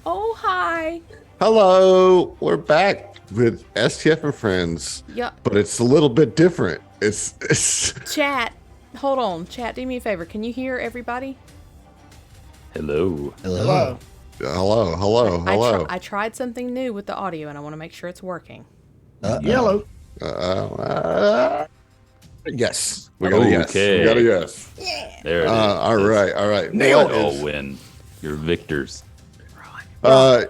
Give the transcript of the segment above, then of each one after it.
Oh, hi. Hello, we're back with STF and Friends. Yeah. But it's a little bit different. It's Chat. Hold on. Chat, do me a favor. Can you hear everybody? Hello. Hello. hello. I tried something new with the audio, and I want to make sure it's working. Yellow. Yes, we got a yes. Okay. We got a yes. There it is. All right. Nailed You all win. You're victors. So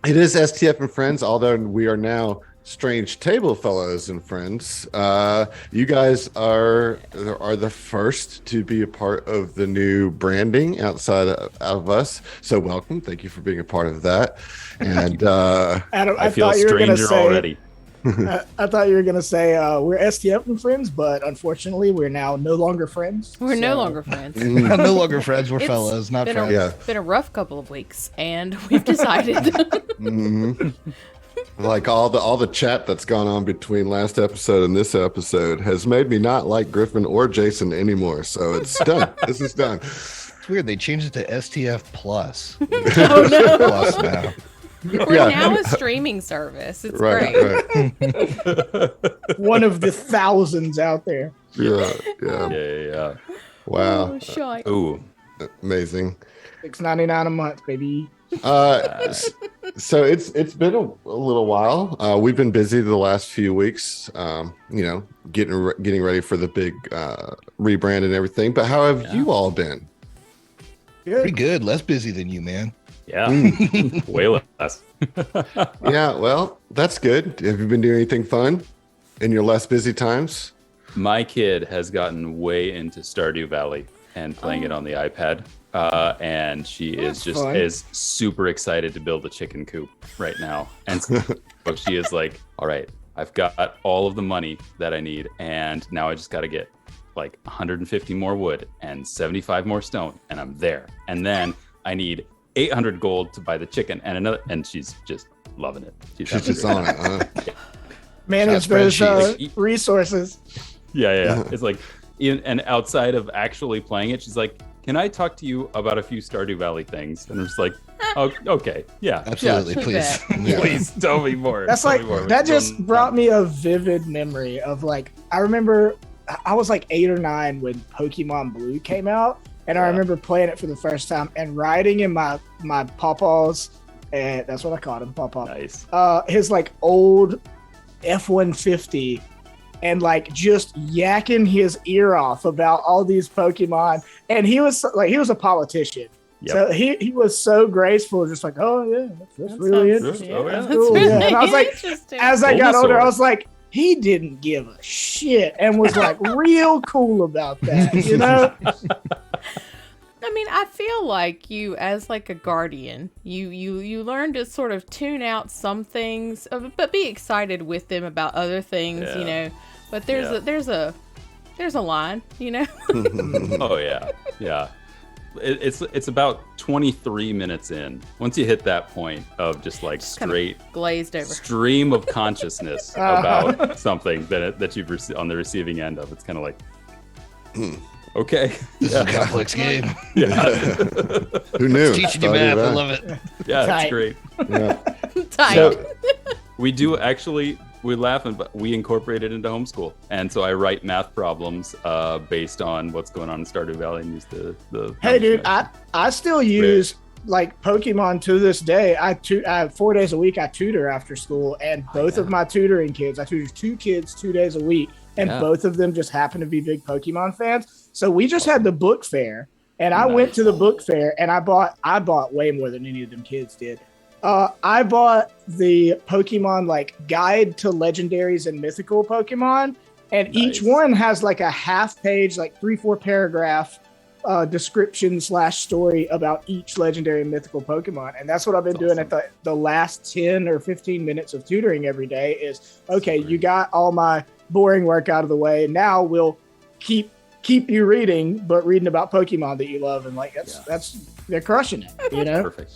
it is STF and Friends, although we are now Strange Table Fellows and Friends. You guys are the first to be a part of the new branding outside of us. So welcome. Thank you for being a part of that. And Adam, I feel a stranger already. I thought you were going to say we're STF and friends, but unfortunately, we're now no longer friends. We're no longer friends. We're no longer friends. We're It's fellows, not been friends. It's been a rough couple of weeks, and we've decided. like all the chat that's gone on between last episode and this episode has made me not like Griffin or Jason anymore. So it's done. This is done. It's weird. They changed it to STF Plus. Oh, no. Plus now. We're now a streaming service. It's great. Right. One of the thousands out there. Yeah. Yeah. Wow. Oh, shite. Ooh. Amazing. $6.99 a month, baby. So it's been a little while. We've been busy the last few weeks. Getting ready for the big rebrand and everything. But how have you all been? Pretty good. Less busy than you, man. Yeah. Way less. Yeah. Well, that's good. Have you been doing anything fun in your less busy times? My kid has gotten way into Stardew Valley and playing it on the iPad. And she That's is fun. is super excited to build a chicken coop right now. And so she is like, all right, I've got all of the money that I need. And now I just got to get like 150 more wood and 75 more stone. And I'm there. And then I need 800 gold to buy the chicken and she's just loving it. She's just on it. Manage Shots those spreadsheets. resources. Yeah. It's like, and outside of actually playing it, she's like, can I talk to you about a few Stardew Valley things? And I'm just like, oh, okay, yeah. Absolutely, Yeah, please. yeah. Please tell me more. That's Tell like, me more. that just brought me a vivid memory of like, I remember I was like 8 or 9 when Pokemon Blue came out. And I Yeah. remember playing it for the first time and riding in my pawpaws, and that's what I called him, pawpaw. Nice. His like old F-150, and like just yakking his ear off about all these Pokemon. And he was a politician. Yep. So he was so graceful, just like, oh yeah, that's really sounds- interesting. Oh, yeah. That's cool. Yeah. And I was like, Interesting. as I got older, I Bulbasaur. was like, he didn't give a shit and was like real cool about that, you know? I mean, I feel like you, as like a guardian, you learn to sort of tune out some things, but be excited with them about other things, you Yeah. know. But there's a line, you know. Oh yeah. It's about 23 minutes in. Once you hit that point of just like Kind of straight glazed over. stream of consciousness about something that you've on the receiving end of, it's kind of like, okay, This is a complex game. yeah, Who knew? Teaching you Stardew math. I Valley. love it. yeah, Tight. it's great. Yeah. Tight. So we do actually. We're laughing, but we incorporate it into homeschool, and so I write math problems based on what's going on in Stardew Valley and use the. Hey, dude, I still use like Pokemon to this day. I 4 days a week I tutor after school, and both of my tutoring kids, I tutor 2 kids 2 days a week, and Yeah. both of them just happen to be big Pokemon fans. So we just had the book fair, and I went to the book fair, and I bought way more than any of them kids did. I bought the Pokemon like Guide to Legendaries and Mythical Pokemon, and each Nice. one has like a half page, like 3-4 paragraph description / story about each legendary and mythical Pokemon. And that's what I've been That's doing at the last 10 or 15 minutes of tutoring every day is, okay, you got all my boring work out of the way. And now we'll keep you reading, but reading about Pokemon that you love. And like, they're crushing it, you know? Perfect.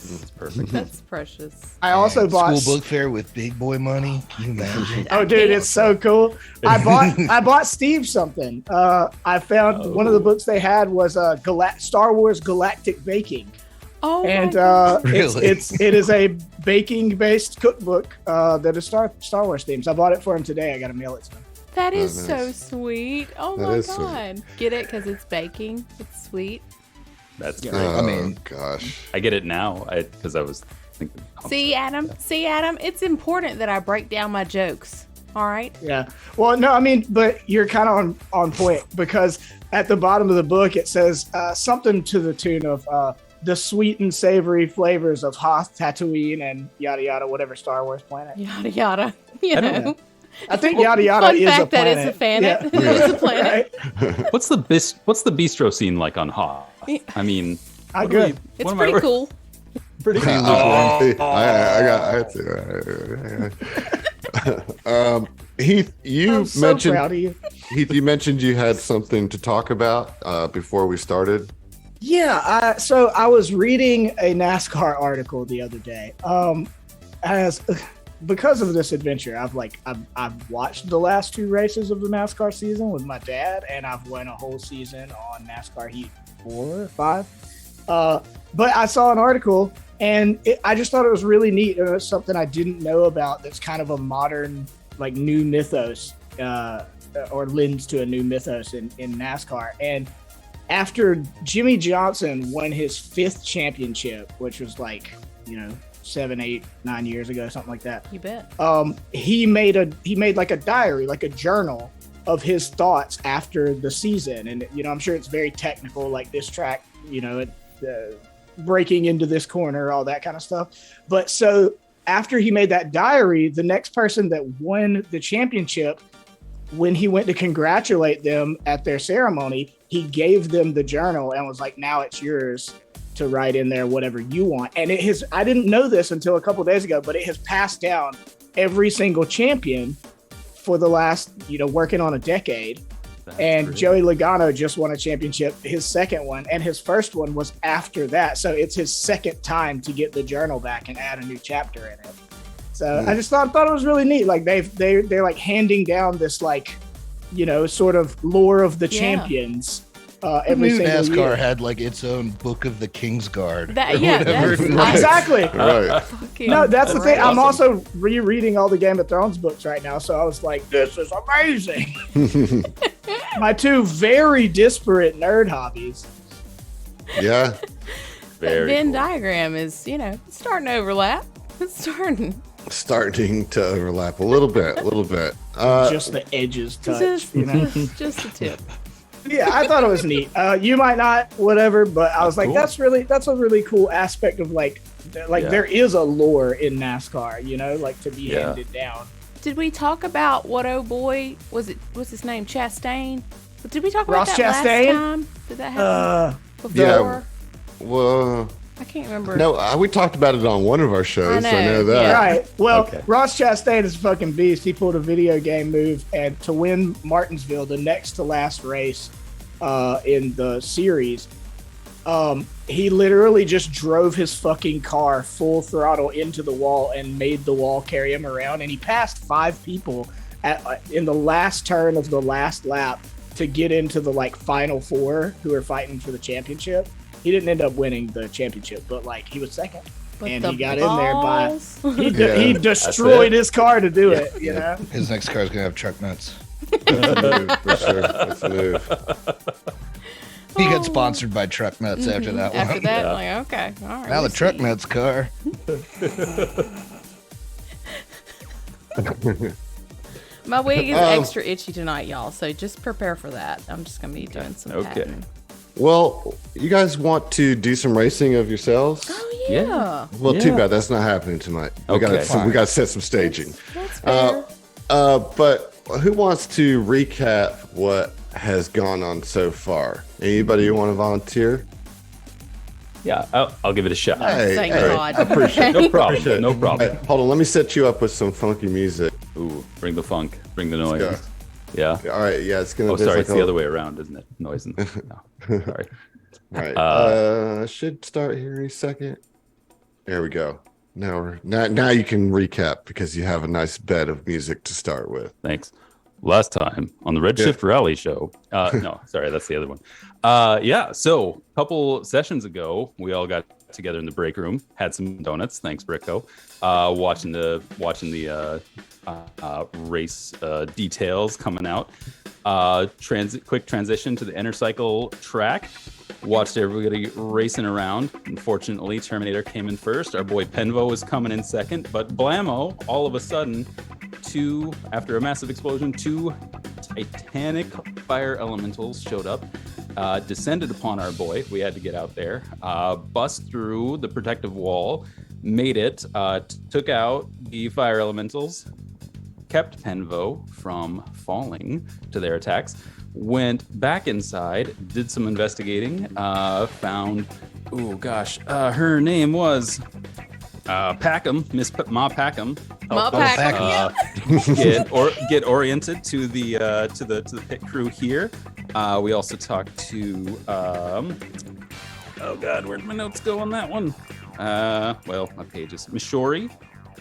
That's perfect. That's precious. I also bought school book fair with big boy money. Can you imagine? Oh, dude, it's so cool. I bought Steve something. I found one of the books they had was Star Wars Galactic Baking, Oh, and Really? it is a baking based cookbook that is Star Wars themes. I bought it for him today. I got to mail it to him. that is Oh, so nice. sweet. Oh That my is sweet. god. Get it? Because it's baking. It's sweet. That's great. Oh, I mean- gosh. I get it now because I was thinking. See, Adam? It's important that I break down my jokes. All right? Yeah. Well, no, I mean, but you're kind of on point because at the bottom of the book it says something to the tune of the sweet and savory flavors of Hoth, Tatooine, and yada yada, whatever Star Wars planet. Yada yada. You I don't know. I think yada yada Fun is fact a planet. that is a planet. Yeah. It's a planet. Right? What's the bistro scene like on Hoth? I mean, I what am I- good. It's what am pretty I- cool. Pretty I got to. Heath, you I'm so mentioned proud of you. Heath, you mentioned you had something to talk about before we started. Yeah, so I was reading a NASCAR article the other day. Because of this adventure, I've watched the last two races of the NASCAR season with my dad, and I've won a whole season on NASCAR Heat 4 or 5. But I saw an article, and I just thought it was really neat. It was something I didn't know about. That's kind of a modern, like, new mythos, or lends to a new mythos in NASCAR. And after Jimmy Johnson won his 5th championship, which was 7, 8, 9 years ago, something like that. You bet. He made like a diary, like a journal of his thoughts after the season. And, I'm sure it's very technical, like this track, breaking into this corner, all that kind of stuff. But so after he made that diary, the next person that won the championship, when he went to congratulate them at their ceremony, he gave them the journal and was like, now it's yours to write in there whatever you want. And I didn't know this until a couple of days ago, but it has passed down every single champion for the last, working on a decade. And great. Joey Logano just won a championship, his second one, and his first one was after that. So it's his second time to get the journal back and add a new chapter in it. So I just thought it was really neat. Like they're like handing down this sort of lore of the champions every New single NASCAR year. had like its own book of the King's Guard. That- or yeah, whatever. that's- Exactly. Right. Fucking No, that's the thing. I'm awesome. also rereading all the Game of Thrones books right now, so I was like, "This is amazing." My two very disparate nerd hobbies. Yeah. That Very Venn cool. diagram is, it's starting to overlap. It's starting. Starting to overlap a little bit. Just the edges touch. Just, just a tip. Yeah, I thought it was neat. You might not, whatever, but I was like, Cool. that's a really cool aspect of like Yeah. there is a lore in NASCAR, to be Yeah. handed down. Did we talk about what what's his name? Chastain? Did we talk about Ross that Chastain? last time? Did that happen before? yeah. Well, I can't remember. no, we talked about it on one of our shows. I know that. yeah. Right. Well, Okay. Ross Chastain is a fucking beast. He pulled a video game move and to win Martinsville, the next to last race in the series. He literally just drove his fucking car full throttle into the wall and made the wall carry him around. And he passed 5 people in the last turn of the last lap to get into the final 4 who are fighting for the championship. He didn't end up winning the championship, but he was second. But And the he got in there by balls. he destroyed his car to do it. You know. His next car is gonna have truck nuts. That's a move, for sure. That's a move. He got sponsored by truck nuts after that After one. that, Yeah. like, okay, all right. Now the we'll truck see. nuts car. My wig is Um, extra itchy tonight, y'all. So just prepare for that. I'm just gonna be doing some Okay. patting. Well, you guys want to do some racing of yourselves? Oh yeah, Well, too Yeah. bad that's not happening tonight. We Okay. got Fine. we got to set some staging. that's fair. But who wants to recap what has gone on so far? Anybody who want to volunteer? Yeah, I'll give it a shot. Hey, Thank hey, God. I appreciate it. No problem. Appreciate it. No problem. Hey, hold on, let me set you up with some funky music. Ooh, bring the funk, bring the noise. go. Yeah. All right, yeah, it's gonna. Oh, be sorry, like it's the other way around, isn't it? Noise and no. Sorry. All right, should start here in a second. There we go. Now you can recap because you have a nice bed of music to start with. Thanks. Last time on the Redshift Rally Show. No, sorry, that's the other one. So a couple sessions ago, we all got together in the break room, had some donuts. Thanks, Bricko. Watching the race details coming out. Quick transition to the Intercycle track. Watched everybody racing around. Unfortunately, Terminator came in first. Our boy Penvo was coming in second, but blammo! All of a sudden, after a massive explosion, two titanic fire elementals showed up, descended upon our boy. We had to get out there, bust through the protective wall, made it, took out the fire elementals, kept Penvo from falling to their attacks, went back inside, did some investigating, found, her name was Packham, Miss Ma Packham. Ma Packham. Get oriented to the pit crew here. We also talked to where'd my notes go on that one? My pages. Mishori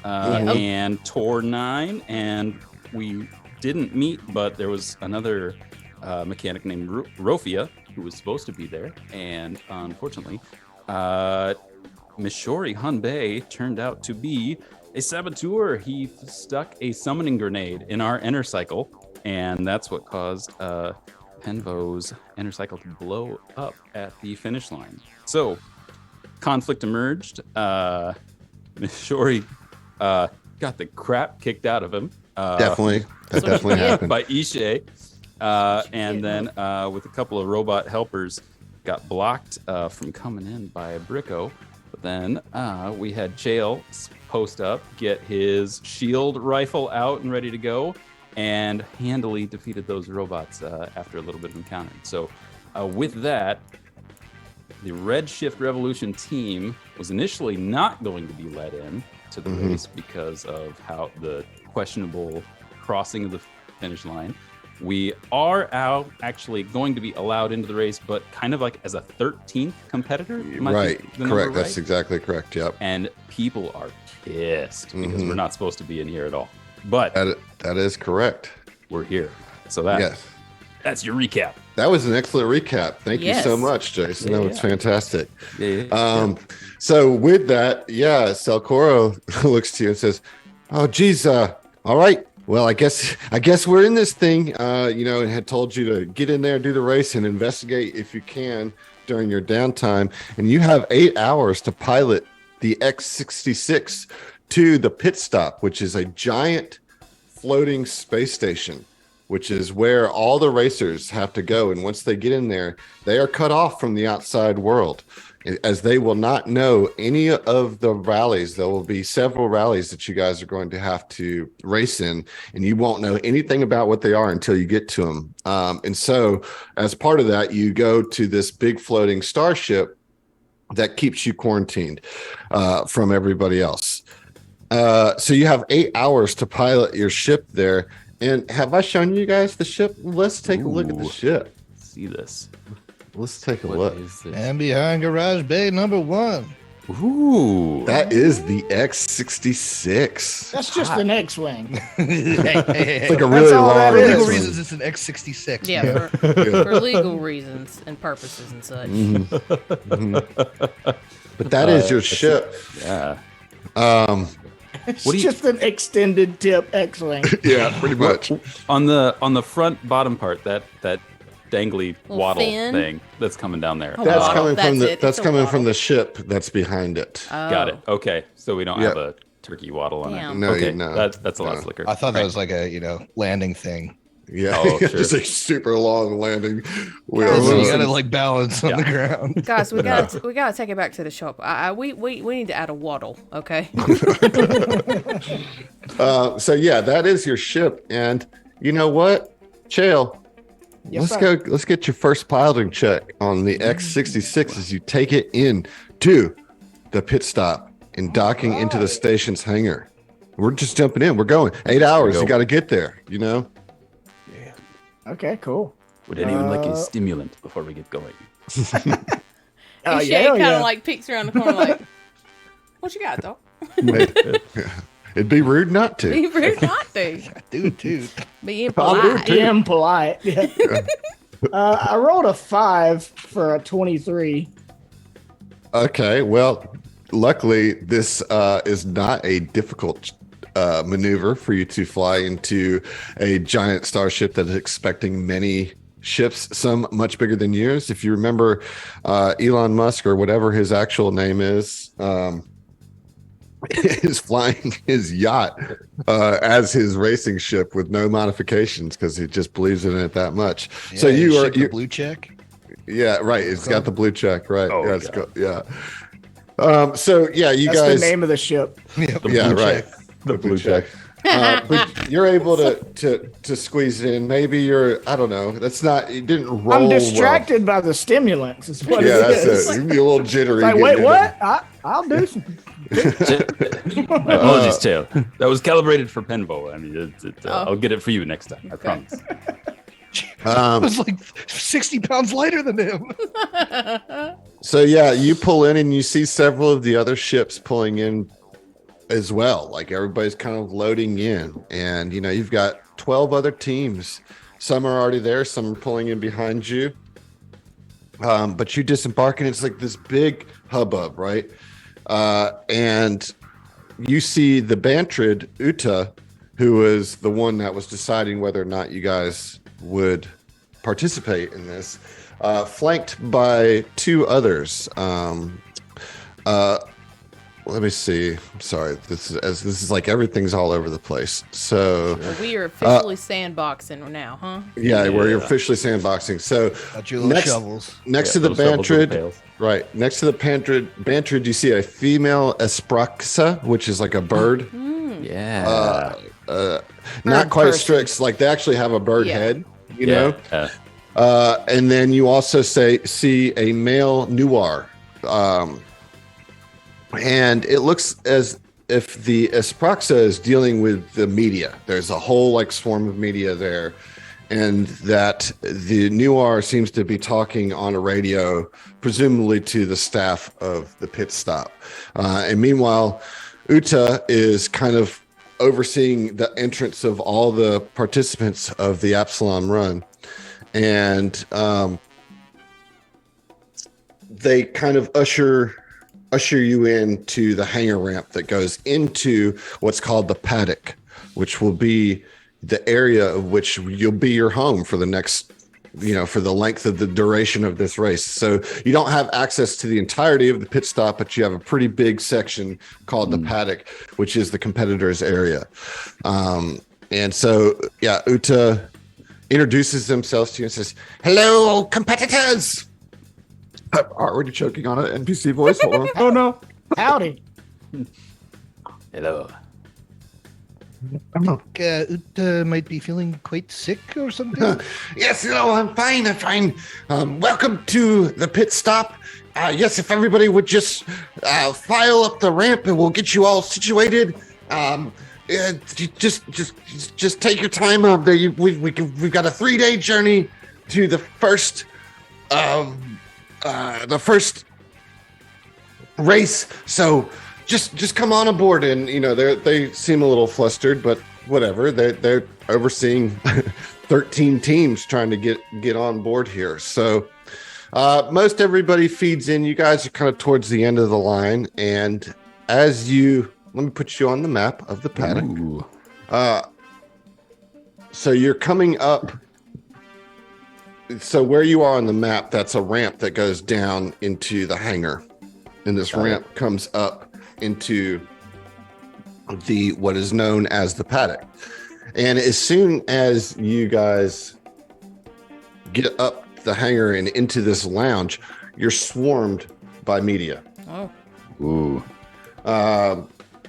and Tor 9, and we didn't meet, but there was another mechanic named Rofia who was supposed to be there, and unfortunately, Mishori Hunbei turned out to be a saboteur. He stuck a summoning grenade in our Intercycle, and that's what caused Penvo's Intercycle to blow up at the finish line. So, conflict emerged. Mishori got the crap kicked out of him. That definitely happened. By Ishe. And then with a couple of robot helpers, got blocked from coming in by Bricko. But then we had Chael post up, get his shield rifle out and ready to go, and handily defeated those robots after a little bit of encountering. So with that, the Redshift Revolution team was initially not going to be let in to the race because of how the questionable crossing of the finish line. We are actually going to be allowed into the race, but kind of like as a 13th competitor. Right, correct. That's exactly correct. Yep. And people are pissed because we're not supposed to be in here at all. But that is correct. We're here. So that's your recap. That was an excellent recap. Thank you so much, Jason. That was fantastic. So with that, Selcoro looks to you and says, "Oh, geez, all right. Well, I guess we're in this thing. And had told you to get in there, do the race, and investigate if you can during your downtime. And you have 8 hours to pilot the X-66 to the pit stop, which is a giant floating space station, which is where all the racers have to go. And once they get in there, they are cut off from the outside world, as they will not know any of the rallies. There will be several rallies that you guys are going to have to race in, and you won't know anything about what they are until you get to them. And so as part of that, you go to this big floating starship that keeps you quarantined from everybody else. So you have 8 hours to pilot your ship there. And have I shown you guys the ship? Let's take a look at the ship. See this. Let's take a look. And behind garage bay number 1. Ooh. That is the X-66. That's just an X-Wing. It's like a really long For legal X-Wing. reasons, it's an X-66. Yeah, for legal reasons and purposes and such. But that is your ship. Yeah. It's just an extended tip X-Wing. Yeah, pretty much. On the front bottom part, that dangly waddle fin? thing that's coming down there. That's coming That's from the it. that's It's a coming from waddle. the ship that's behind it. Got it. Okay, so we don't Yep. have a turkey waddle on Damn. it. No, okay, no. that's a lot slicker. I thought that was like a landing thing. Yeah, Oh, sure. just a super long landing wheel. So you Listen. gotta balance on the ground. Guys, we gotta take it back to the shop. We need to add a waddle, okay? So yeah, that is your ship, and you know what, Chael, Yes, let's get your first piloting check on the X-66 as you take it in to the pit stop and docking into the station's hangar. We're just jumping in. We're going 8 hours. go. You got to get there. Okay, cool. Would anyone like a stimulant before we get going? And Shay kind of like peeks around the corner like, What you got, though? It'd be rude not to. Be rude not to. Dude. Being I'll do it polite. too. Being polite. Yeah. I rolled a 5 for a 23. Okay, well, luckily this is not a difficult maneuver for you to fly into a giant starship that is expecting many ships, some much bigger than yours. If you remember Elon Musk, or whatever his actual name is flying his yacht as his racing ship with no modifications because he just believes in it that much. So you are the blue check. Yeah, right. It's got the blue check, right? Oh, yeah, so yeah, you That's guys. the name of the ship. Yeah, blue right. check. The blue check. But you're able to squeeze it in. Maybe you're. I don't know. That's not. You didn't roll. I'm well. distracted by the stimulants. Is what Yeah, it that's is. it. You'd be a little jittery. Like, getting wait, in what? it. I'll do some. My apologies, Tail. That was calibrated for Penvo. I mean, I'll get it for you next time. I promise. I was like 60 pounds lighter than him. So yeah, you pull in and you see several of the other ships pulling in as well. Like everybody's kind of loading in, and you've got 12 other teams. Some are already there, some are pulling in behind you. But you disembark, and it's like this big hubbub, right? And you see the Bantrid Uta, who is the one that was deciding whether or not you guys would participate in this, flanked by two others. Let me see. I'm sorry. This is like everything's all over the place. So We are officially sandboxing now, huh? yeah, we're officially sandboxing. So Got your little shovels. next to the Bantrid, right? Next to the Bantrid, you see a female Espraxa, which is like a bird. Yeah. Not quite person. strict. Like they actually have a bird Yeah. head, you know. Yeah. And then you also see a male Noir. And it looks as if the Espraxa is dealing with the media. There's a whole like swarm of media there, and that the Noir seems to be talking on a radio, presumably to the staff of the pit stop. And meanwhile, Uta is kind of overseeing the entrance of all the participants of the Absalom run. And they kind of usher you into the hangar ramp that goes into what's called the paddock, which will be the area of which you'll be your home for the next, for the length of the duration of this race. So you don't have access to the entirety of the pit stop, but you have a pretty big section called the paddock, which is the competitors area. And so, yeah, Uta introduces themselves to you and says, "Hello, competitors." I'm already choking on an NPC voice. Hold on. Oh no! Howdy. Hello. Uta might be feeling quite sick or something. Yes, I'm fine. I'm fine. Welcome to the pit stop. Yes, if everybody would just file up the ramp, and we'll get you all situated. Just take your time up there. We've got a 3-day journey to the first race. So just come on aboard. And they seem a little flustered, but whatever. They're overseeing 13 teams trying to get on board here. So most everybody feeds in. You guys are kind of towards the end of the line, and let me put you on the map of the paddock. Ooh. So you're coming up. So where you are on the map, that's a ramp that goes down into the hangar, and this ramp comes up into what is known as the paddock. And as soon as you guys get up the hangar and into this lounge, you're swarmed by media. Oh. Ooh.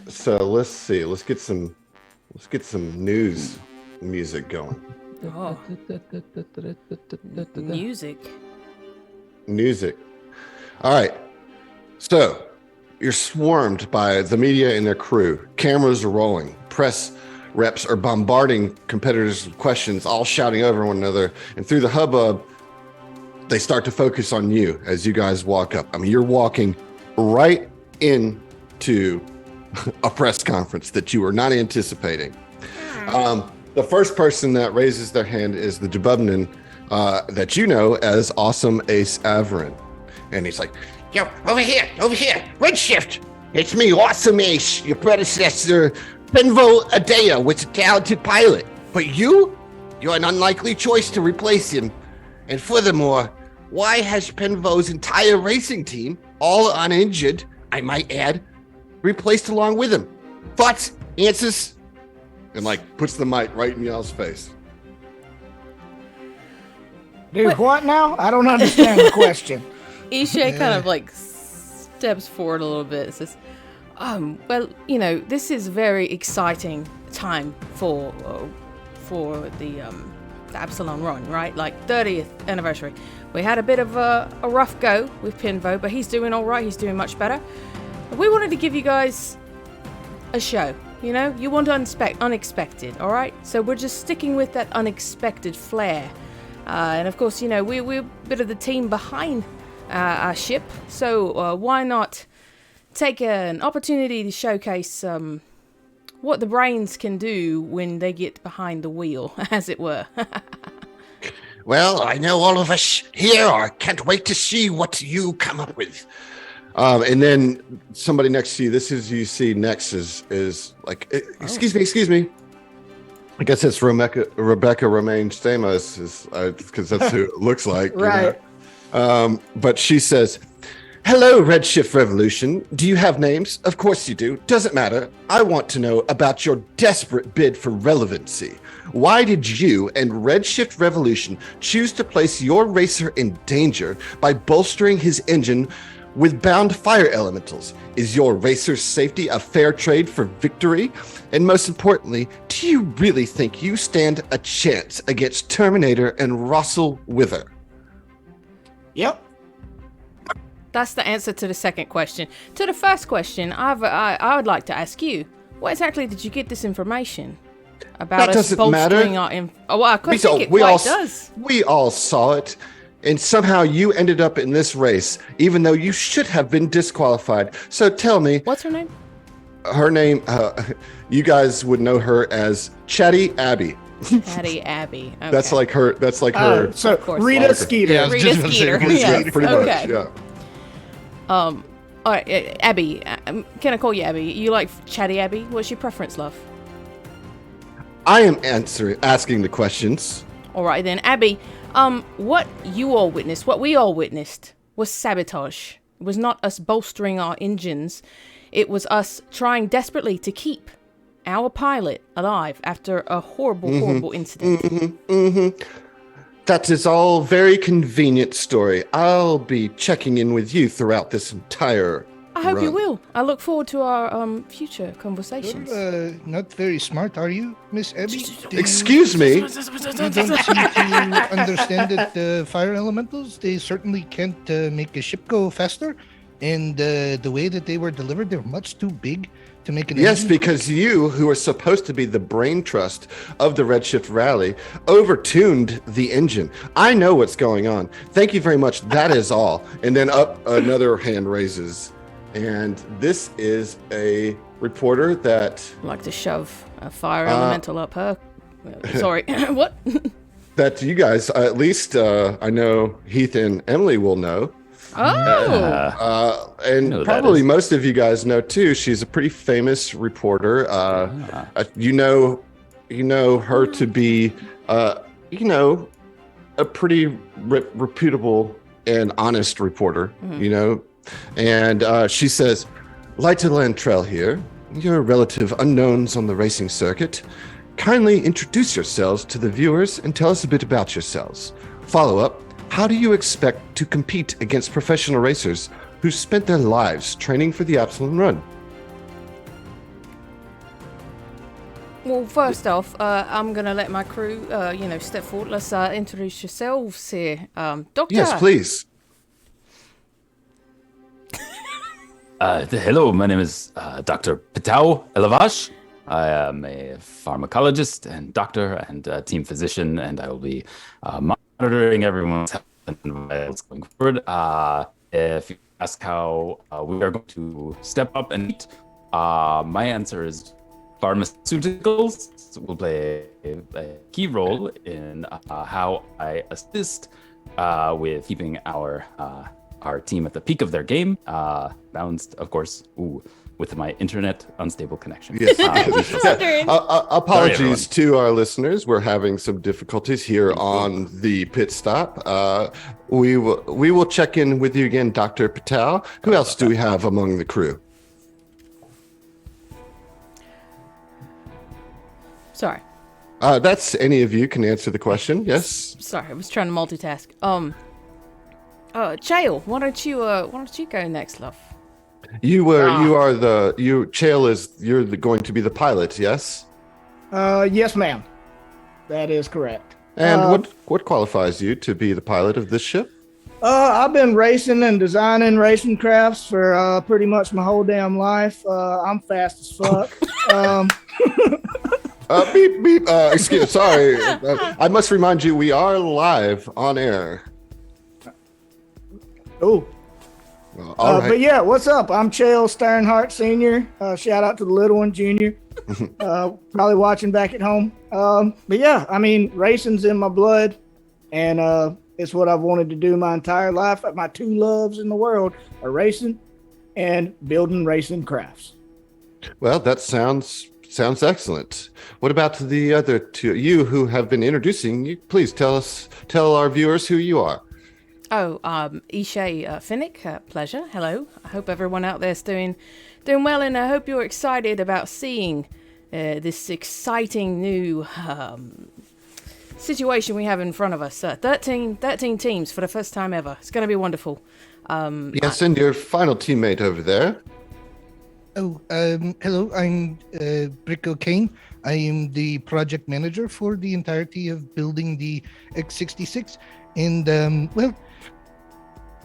So let's see. Let's get some news music going. Oh. Music. All right. So you're swarmed by the media and their crew. Cameras are rolling. Press reps are bombarding competitors with questions, all shouting over one another. And through the hubbub, they start to focus on you as you guys walk up. I mean, you're walking right in to a press conference that you were not anticipating. The first person that raises their hand is the Jabubnan that you know as Awesome Ace Averin. And he's like, Yo, over here, Redshift. It's me, Awesome Ace. Your predecessor, Penvo Adea, was a talented pilot. But you're an unlikely choice to replace him. And furthermore, why has Penvo's entire racing team, all uninjured, I might add, replaced along with him? Thoughts? Answers? and like puts the mic right in y'all's face. Dude, what now? I don't understand the question. Ishay kind of like steps forward a little bit and says, well, you know, this is a very exciting time for the Absalon run, right? Like 30th anniversary. We had a bit of a rough go with Pinvo, but he's doing all right. He's doing much better. We wanted to give you guys a show. You know, you want unexpected, all right? So we're just sticking with that unexpected flair. And of course, you know, we're a bit of the team behind our ship. So why not take an opportunity to showcase what the brains can do when they get behind the wheel, as it were. Well, I know all of us here can't wait to see what you come up with. And then somebody next to you, this is you see next is like, excuse me. I guess it's Rebecca Romaine Stamos, because that's who it looks like. Right. You know? But she says, "Hello, Redshift Revolution. Do you have names? Of course you do. Doesn't matter. I want to know about your desperate bid for relevancy. Why did you and Redshift Revolution choose to place your racer in danger by bolstering his engine with bound fire elementals? Is your racer's safety a fair trade for victory? And most importantly, do you really think you stand a chance against Terminator and Russell Wither?" Yep. That's the answer to the second question. To the first question, I would like to ask you, what exactly did you get this information about That us doesn't bolstering matter. Oh, well, I think it quite does. We all saw it. And somehow you ended up in this race, even though you should have been disqualified. So tell me. What's her name? Her name, you guys would know her as Chatty Abby. Chatty Abby. Okay. That's like her. So Of course. Rita Skeeter. Yeah, I was Rita just gonna say Skeeter. Rita Yes. Skeeter. Pretty Okay. much, yeah. All right, Abby. Can I call you Abby? You like Chatty Abby? What's your preference, love? I am asking the questions. All right then, Abby. What you all witnessed, what we all witnessed, was sabotage. It was not us bolstering our engines. It was us trying desperately to keep our pilot alive after a horrible incident. That is all very convenient story. I'll be checking in with you throughout this entire I hope you run. will. I look forward to our future conversations. You're not very smart, are you, Miss Abby? Excuse me. You don't seem to understand that the fire elementals, they certainly can't make a ship go faster. And the way that they were delivered, they're much too big to make an Yes, engine. because you, who are supposed to be the brain trust of the Redshift Rally, overtuned the engine. I know what's going on. Thank you very much. That is all. And then up another hand raises. And this is a reporter that I'd like to shove a fire elemental up her. Sorry, what? that you guys, at least I know Heath and Emily will know. Oh, And know who that probably is. most of you guys know too. She's a pretty famous reporter. You know her to be, a pretty reputable and honest reporter. You know, and she says, "Light Lantrell here. You're relative unknowns on the racing circuit. Kindly introduce yourselves to the viewers and tell us a bit about yourselves. Follow up. How do you expect to compete against professional racers who spent their lives training for the Absalon Run?" well, first off, I'm gonna let my crew, step forward. Let's introduce yourselves here, Doctor. Yes, please. Hello, my name is Dr. Pitao Elavash. I am a pharmacologist and doctor and team physician, and I will be monitoring everyone's health and vitals going forward. If you ask how we are going to step up and eat, my answer is pharmaceuticals will play a key role in how I assist with keeping our team at the peak of their game, balanced, of course, with my internet unstable connection. Yes. Wondering. Apologies to our listeners. We're having some difficulties here on the pit stop. We will check in with you again, Dr. Patel. Who else do we have among the crew? Sorry. That's any of you can answer the question. Yes. Sorry, I was trying to multitask. Chael, why don't you go next, love? You're going to be the pilot, yes? Yes, ma'am. That is correct. And what qualifies you to be the pilot of this ship? I've been racing and designing racing crafts for pretty much my whole damn life. I'm fast as fuck. Beep beep. Sorry. I must remind you, we are live on air. Oh. All right. But yeah, what's up? I'm Chael Sternhardt Sr. Shout out to the little one, Junior. Probably watching back at home. But yeah, I mean, racing's in my blood, and it's what I've wanted to do my entire life. My two loves in the world are racing and building racing crafts. Well, that sounds excellent. What about the other two? You who have been introducing you, please tell our viewers who you are. Ishay Finnick, pleasure. Hello. I hope everyone out there's doing well, and I hope you're excited about seeing this exciting new situation we have in front of us. 13 teams for the first time ever. It's going to be wonderful. Yes, and your final teammate over there. Hello, I'm Brick O'Kane. I am the project manager for the entirety of building the X66. And,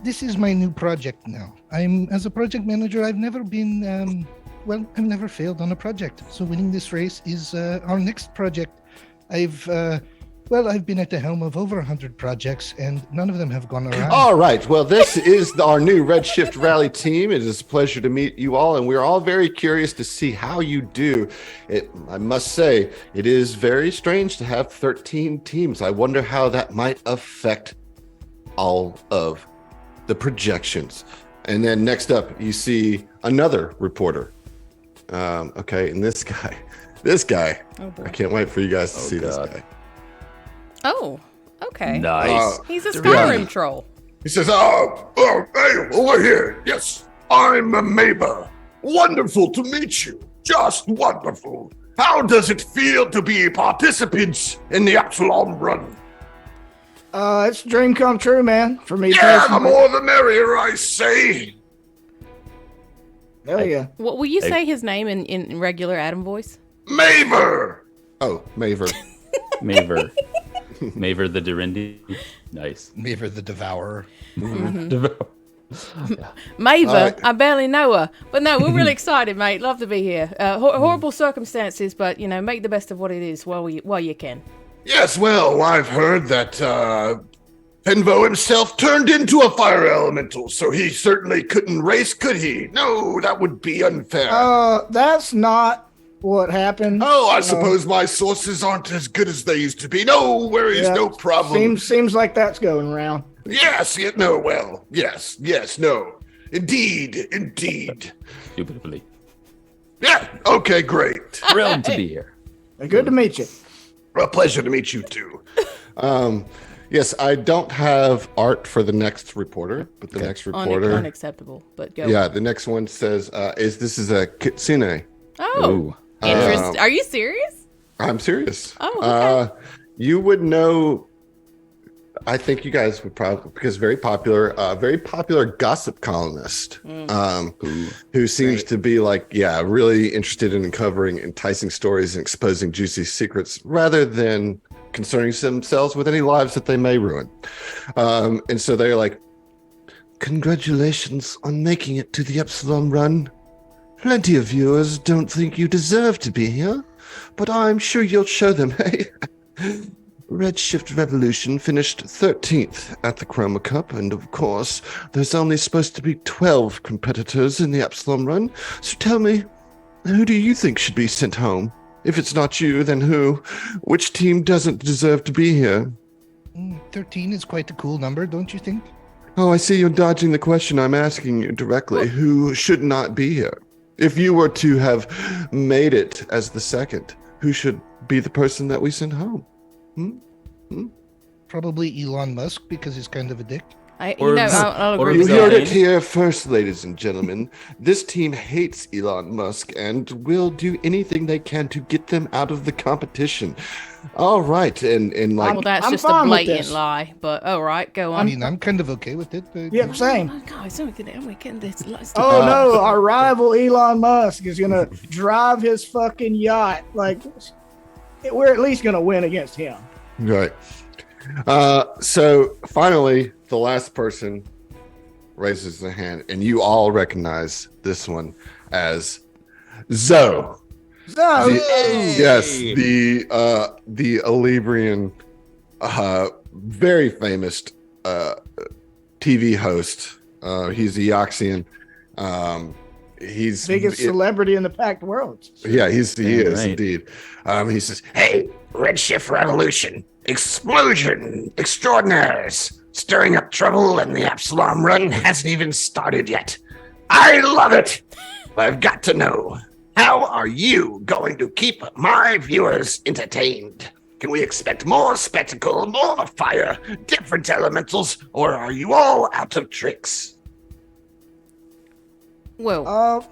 this is my new project now. As a project manager, I've never been, I've never failed on a project. So winning this race is our next project. I've been at the helm of over 100 projects, and none of them have gone around. All right. Well, this is our new Redshift Rally team. It is a pleasure to meet you all, and we're all very curious to see how you do. I must say, it is very strange to have 13 teams. I wonder how that might affect all of the projections. And then next up, you see another reporter. Okay, and this guy, Oh, boy. I can't wait for you guys to see this guy. Oh, okay. Nice. He's a Skyrim troll. He says, hey, over here. Yes, I'm Maber. Wonderful to meet you. Just wonderful. How does it feel to be participants in the Absalom run? It's a dream come true, man. For me, Yeah, the personally. more the merrier, I say. Hell yeah. What will you say his name in regular Adam voice? Maber. Oh, Maver. Maver. Maver the Durindi. Nice. Maver the Devourer. Maver, I barely know her. But no, we're really excited, mate. Love to be here. Horrible circumstances, but, make the best of what it is while you can. Yes, well, I've heard that Penvo himself turned into a fire elemental, so he certainly couldn't race, could he? No, that would be unfair. That's not what happened. Oh, I suppose my sources aren't as good as they used to be. No worries, Yeah, no problem. Seems like that's going around. Yes, no, well, yes, no. Indeed. Indubitably. Yeah, okay, great. Thrilled to be here. Good to meet you. A pleasure to meet you, too. Yes, I don't have art for the next reporter, but the next reporter. Unacceptable, but go. Yeah, the next one says, this is a kitsune. Oh, Ooh. interesting. Are you serious? I'm serious. Oh, okay. You would know, I think you guys would probably, because very popular gossip columnist who seems to be really interested in uncovering enticing stories and exposing juicy secrets rather than concerning themselves with any lives that they may ruin. And so they're like, congratulations on making it to the Epsilon run. Plenty of viewers don't think you deserve to be here, but I'm sure you'll show them Redshift Revolution finished 13th at the Chroma Cup, and of course, there's only supposed to be 12 competitors in the Epsilon run. So tell me, who do you think should be sent home? If it's not you, then who? Which team doesn't deserve to be here? 13 is quite a cool number, don't you think? Oh, I see you're dodging the question I'm asking you directly. Who should not be here? If you were to have made it as the second, who should be the person that we send home? Probably Elon Musk, because he's kind of a dick. I'll or agree You with heard that. it here first, ladies and gentlemen. This team hates Elon Musk and will do anything they can to get them out of the competition. All right, and like Well, that's I'm just a fine with blatant this. lie, but all right, go I on. mean, I'm kind of okay with it. But Yep, same. Oh, guys, are we getting this? Oh no, our rival Elon Musk is gonna drive his fucking yacht. Like, we're at least gonna win against him. right. So finally, the last person raises their hand, and you all recognize this one as Zoe. So, Yes, the Alibrian, very famous TV host. He's a Yoxian. He's biggest celebrity in the packed world. Yeah, he is right. indeed. He says, Hey, Redshift Revolution, explosion, extraordinaires, stirring up trouble, and the Epsilon run hasn't even started yet. I love it. I've got to know, how are you going to keep my viewers entertained? Can we expect more spectacle, more fire, different elementals, or are you all out of tricks? Well,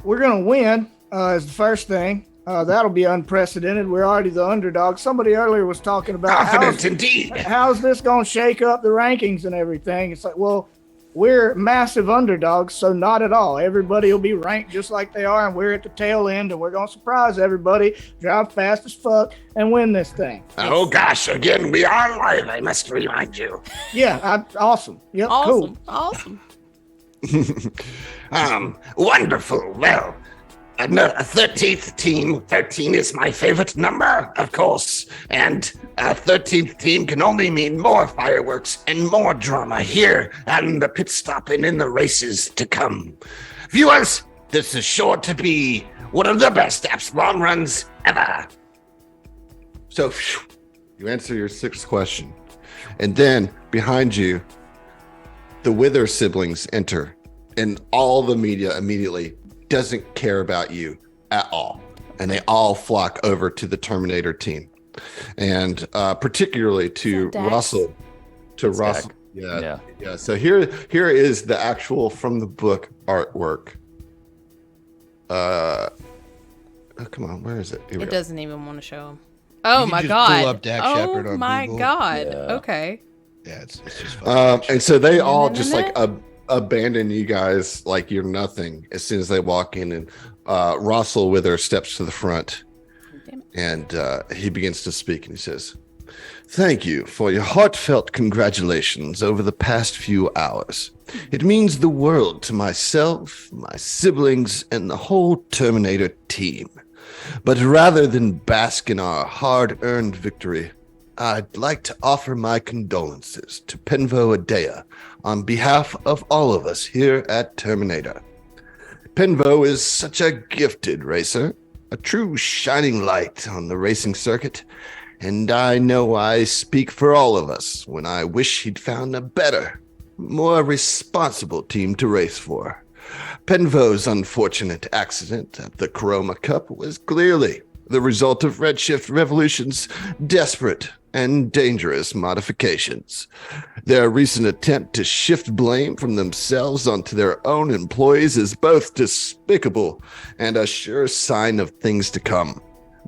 We're gonna win. Is the first thing. That'll be unprecedented. We're already the underdog. Somebody earlier was talking about Confident indeed. how's this gonna shake up the rankings and everything. It's like, well, we're massive underdogs, so not at all. Everybody will be ranked just like they are, and we're at the tail end, and we're gonna surprise everybody, drive fast as fuck, and win this thing. Oh gosh, again, we are live, I must remind you. Yeah, awesome. Yep, cool. awesome. Wonderful. Well, a 13th team. 13 is my favorite number, of course. And a 13th team can only mean more fireworks and more drama here and the pit stop and in the races to come. Viewers, this is sure to be one of the best Epsilon runs ever. so you answer your sixth question. And then behind you, the Wither siblings enter, and all the media immediately doesn't care about you at all. And they all flock over to the Terminator team. And particularly to Dax? Russell. To It's Russell. Dak. Yeah. So here is the actual from the book artwork. Oh, come on, where is it? Here we It go. doesn't even want to show him. Oh can my just god. pull up Dak Shepard oh on my Google. god. Yeah. Okay. yeah, it's just fun. And so they all No. just like abandon you guys like you're nothing as soon as they walk in, and Russell Wither steps to the front, Damn it. and he begins to speak, and he says, "Thank you for your heartfelt congratulations over the past few hours. It means the world to myself, my siblings, and the whole Terminator team. But rather than bask in our hard-earned victory, I'd like to offer my condolences to Penvo Adea on behalf of all of us here at Terminator. Penvo is such a gifted racer, a true shining light on the racing circuit, and I know I speak for all of us when I wish he'd found a better, more responsible team to race for. Penvo's unfortunate accident at the Chroma Cup was clearly the result of Redshift Revolution's desperate and dangerous modifications. Their recent attempt to shift blame from themselves onto their own employees is both despicable and a sure sign of things to come.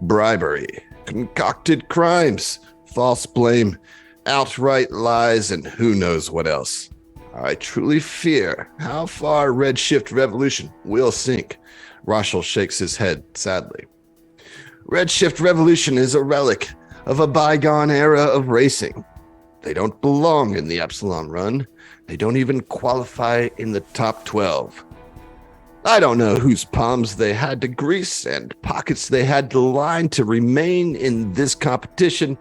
Bribery, concocted crimes, false blame, outright lies, and who knows what else. I truly fear how far Redshift Revolution will sink." Russell shakes his head sadly. "Redshift Revolution is a relic of a bygone era of racing. They don't belong in the Epsilon run. They don't even qualify in the top 12. I don't know whose palms they had to grease and pockets they had to line to remain in this competition,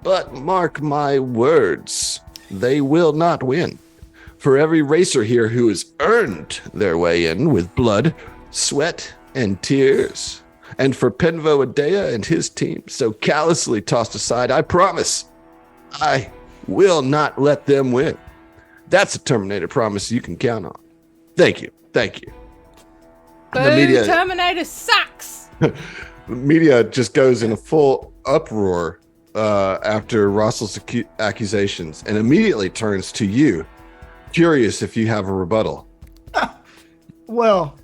but mark my words, they will not win. For every racer here who has earned their way in with blood, sweat, and tears, and for Penvo Adea and his team so callously tossed aside, I promise I will not let them win. That's a Terminator promise you can count on. Thank you. Thank you. Boo, Terminator sucks! The media just goes in a full uproar after Russell's accusations and immediately turns to you, curious if you have a rebuttal. Well,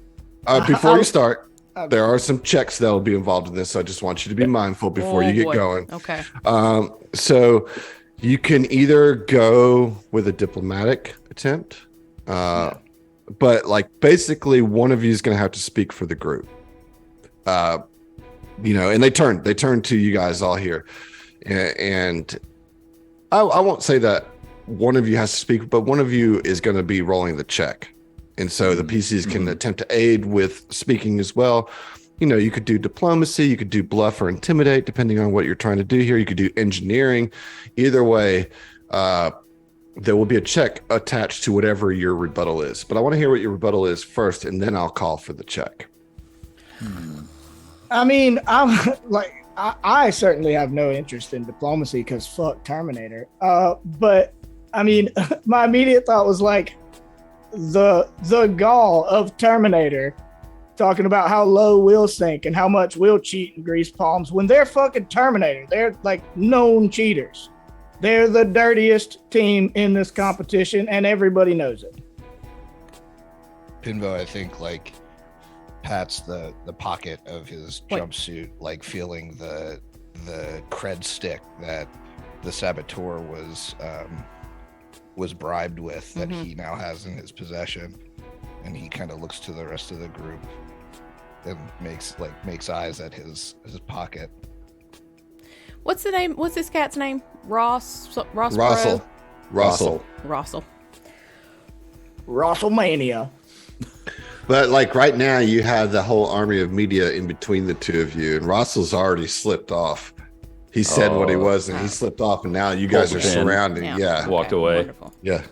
before you start, there are some checks that will be involved in this, so I just want you to be mindful before you get going. Okay. So you can either go with a diplomatic attempt, but like basically one of you is going to have to speak for the group. And they turn to you guys all here, and I won't say that one of you has to speak, but one of you is going to be rolling the check. And so the PCs can attempt to aid with speaking as well. You could do diplomacy, you could do bluff or intimidate, depending on what you're trying to do here. You could do engineering. Either way, there will be a check attached to whatever your rebuttal is. But I want to hear what your rebuttal is first, and then I'll call for the check. I mean, I certainly have no interest in diplomacy because fuck Terminator. But I mean, my immediate thought was like the gall of Terminator talking about how low we'll sink and how much we'll cheat and grease palms when they're fucking Terminator. They're like known cheaters. They're the dirtiest team in this competition, and everybody knows it. Pinvo, I think, like, pats the pocket of his jumpsuit, like feeling the cred stick that the saboteur was bribed with, that he now has in his possession, and he kind of looks to the rest of the group and makes eyes at his pocket. What's the name? What's this cat's name? Russell. Russellmania. But like right now, you have the whole army of media in between the two of you, and Russell's already slipped off. He said what he was, and he slipped off, and now you guys are surrounding. Yeah. Walked away. Wonderful. Yeah.